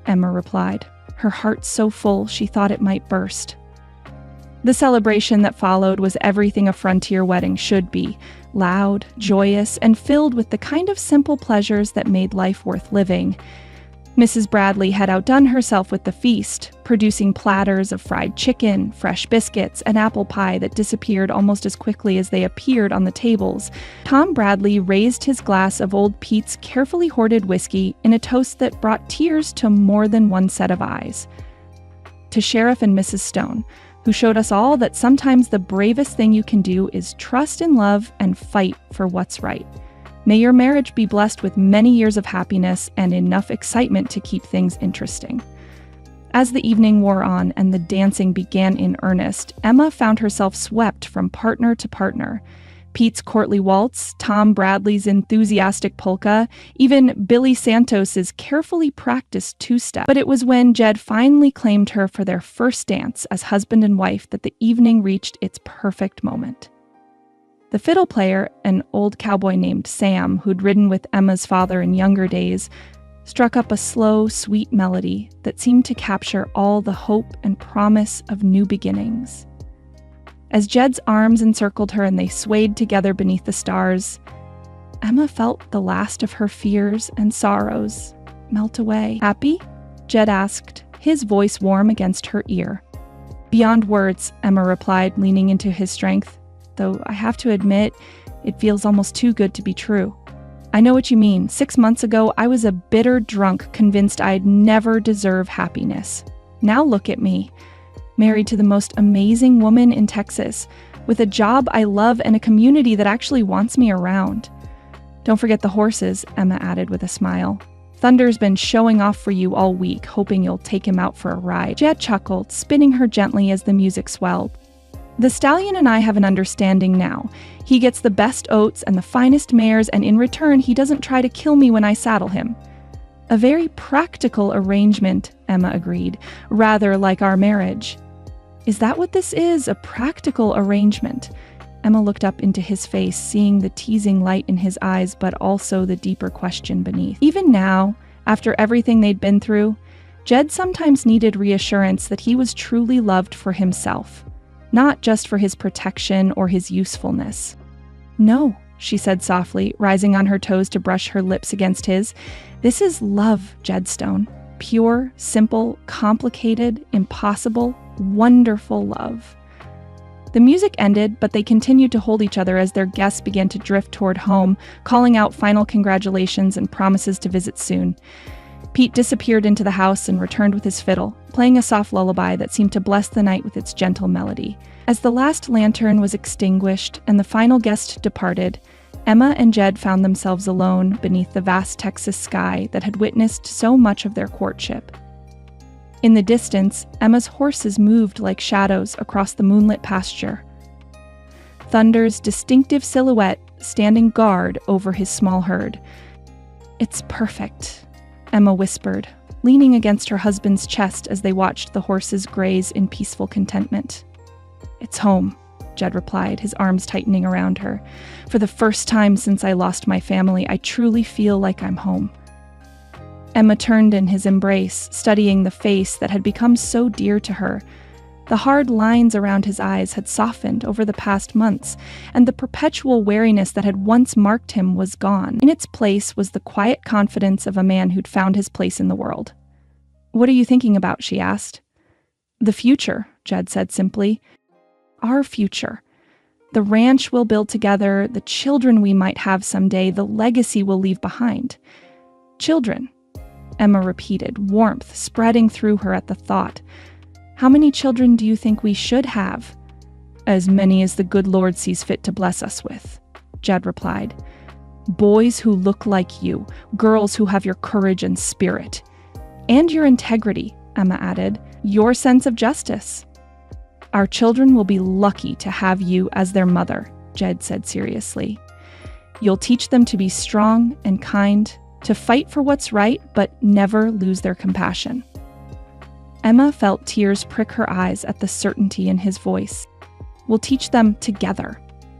Emma replied, her heart so full she thought it might burst. The celebration that followed was everything a frontier wedding should be: loud, joyous, and filled with the kind of simple pleasures that made life worth living. Mrs. Bradley had outdone herself with the feast, producing platters of fried chicken, fresh biscuits, and apple pie that disappeared almost as quickly as they appeared on the tables. Tom Bradley raised his glass of Old Pete's carefully hoarded whiskey in a toast that brought tears to more than one set of eyes. To Sheriff and Mrs. Stone, who showed us all that sometimes the bravest thing you can do is trust in love and fight for what's right. May your marriage be blessed with many years of happiness and enough excitement to keep things interesting. As the evening wore on and the dancing began in earnest, Emma found herself swept from partner to partner. Pete's courtly waltz, Tom Bradley's enthusiastic polka, even Billy Santos's carefully practiced two-step. But it was when Jed finally claimed her for their first dance as husband and wife that the evening reached its perfect moment. The fiddle player, an old cowboy named Sam, who'd ridden with Emma's father in younger days, struck up a slow, sweet melody that seemed to capture all the hope and promise of new beginnings. As Jed's arms encircled her and they swayed together beneath the stars, Emma felt the last of her fears and sorrows melt away. "Happy?" Jed asked, his voice warm against her ear. "Beyond words," Emma replied, leaning into his strength. "Though I have to admit, it feels almost too good to be true. I know what you mean. 6 months ago, I was a bitter drunk, convinced I'd never deserve happiness. Now look at me, married to the most amazing woman in Texas, with a job I love and a community that actually wants me around. Don't forget the horses," Emma added with a smile. "Thunder's been showing off for you all week, hoping you'll take him out for a ride." Jed chuckled, spinning her gently as the music swelled. "The stallion and I have an understanding now. He gets the best oats and the finest mares, and in return, he doesn't try to kill me when I saddle him." "A very practical arrangement," Emma agreed, "rather like our marriage." "Is that what this is, a practical arrangement?" Emma looked up into his face, seeing the teasing light in his eyes, but also the deeper question beneath. Even now, after everything they'd been through, Jed sometimes needed reassurance that he was truly loved for himself, not just for his protection or his usefulness. "No," she said softly, rising on her toes to brush her lips against his. "This is love, Jed Stone. Pure, simple, complicated, impossible, wonderful love." The music ended, but they continued to hold each other as their guests began to drift toward home, calling out final congratulations and promises to visit soon. Pete disappeared into the house and returned with his fiddle, playing a soft lullaby that seemed to bless the night with its gentle melody. As the last lantern was extinguished and the final guest departed, Emma and Jed found themselves alone beneath the vast Texas sky that had witnessed so much of their courtship. In the distance, Emma's horses moved like shadows across the moonlit pasture, Thunder's distinctive silhouette standing guard over his small herd. "It's perfect," Emma whispered, leaning against her husband's chest as they watched the horses graze in peaceful contentment. "It's home," Jed replied, his arms tightening around her. "For the first time since I lost my family, I truly feel like I'm home." Emma turned in his embrace, studying the face that had become so dear to her. The hard lines around his eyes had softened over the past months, and the perpetual wariness that had once marked him was gone. In its place was the quiet confidence of a man who'd found his place in the world. "What are you thinking about?" she asked. "The future," Jed said simply. "Our future. The ranch we'll build together, the children we might have someday, the legacy we'll leave behind." "Children," Emma repeated, warmth spreading through her at the thought. "How many children do you think we should have?" "As many as the good Lord sees fit to bless us with," Jed replied. "Boys who look like you, girls who have your courage and spirit." "And your integrity," Emma added, "your sense of justice." "Our children will be lucky to have you as their mother," Jed said seriously. "You'll teach them to be strong and kind, to fight for what's right, but never lose their compassion." Emma felt tears prick her eyes at the certainty in his voice. "We'll teach them together.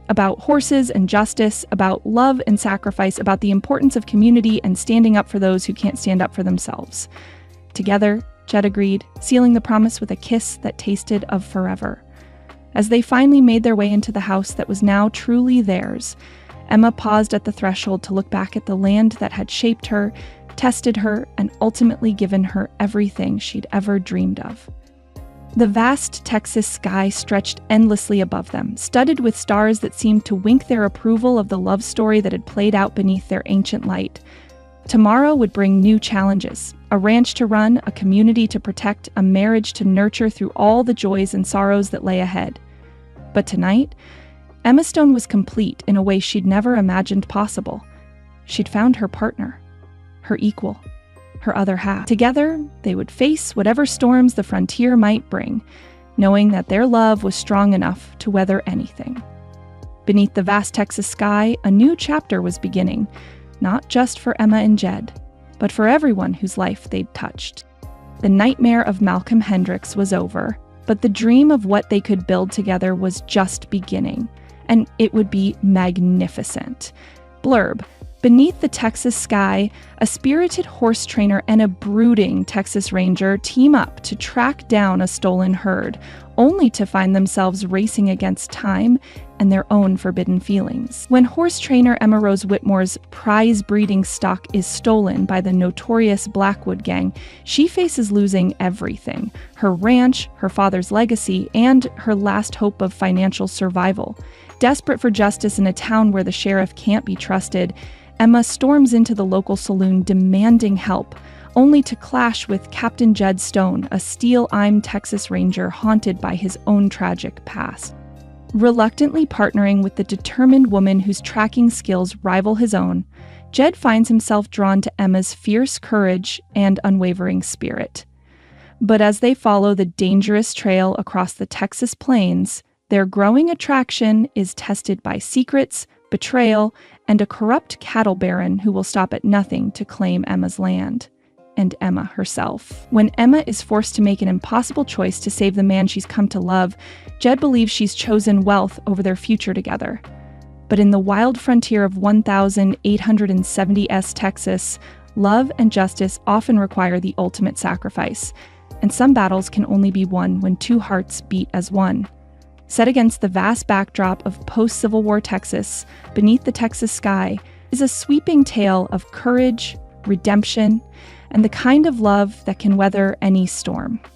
About horses and justice, about love and sacrifice, about the importance of community and standing up for those who can't stand up for themselves." "Together," Jed agreed, sealing the promise with a kiss that tasted of forever. As they finally made their way into the house that was now truly theirs, Emma paused at the threshold to look back at the land that had shaped her, tested her, and ultimately given her everything she'd ever dreamed of. The vast Texas sky stretched endlessly above them, studded with stars that seemed to wink their approval of the love story that had played out beneath their ancient light. Tomorrow would bring new challenges, a ranch to run, a community to protect, a marriage to nurture through all the joys and sorrows that lay ahead. But tonight, Emma Stone was complete in a way she'd never imagined possible. She'd found her partner, her equal, her other half. Together, they would face whatever storms the frontier might bring, knowing that their love was strong enough to weather anything. Beneath the vast Texas sky, a new chapter was beginning, not just for Emma and Jed, but for everyone whose life they'd touched. The nightmare of Malcolm Hendricks was over, but the dream of what they could build together was just beginning, and it would be magnificent. Blurb: beneath the Texas sky, a spirited horse trainer and a brooding Texas Ranger team up to track down a stolen herd, only to find themselves racing against time and their own forbidden feelings. When horse trainer Emma Rose Whitmore's prize breeding stock is stolen by the notorious Blackwood gang, she faces losing everything: her ranch, her father's legacy, and her last hope of financial survival. Desperate for justice in a town where the sheriff can't be trusted, Emma storms into the local saloon demanding help, only to clash with Captain Jed Stone, a steel-eyed Texas Ranger haunted by his own tragic past. Reluctantly partnering with the determined woman whose tracking skills rival his own, Jed finds himself drawn to Emma's fierce courage and unwavering spirit. But as they follow the dangerous trail across the Texas plains, their growing attraction is tested by secrets, betrayal, and a corrupt cattle baron who will stop at nothing to claim Emma's land. And Emma herself. When Emma is forced to make an impossible choice to save the man she's come to love, Jed believes she's chosen wealth over their future together. But in the wild frontier of 1870s Texas, love and justice often require the ultimate sacrifice, and some battles can only be won when two hearts beat as one. Set against the vast backdrop of post-Civil War Texas, beneath the Texas sky, is a sweeping tale of courage, redemption, and the kind of love that can weather any storm.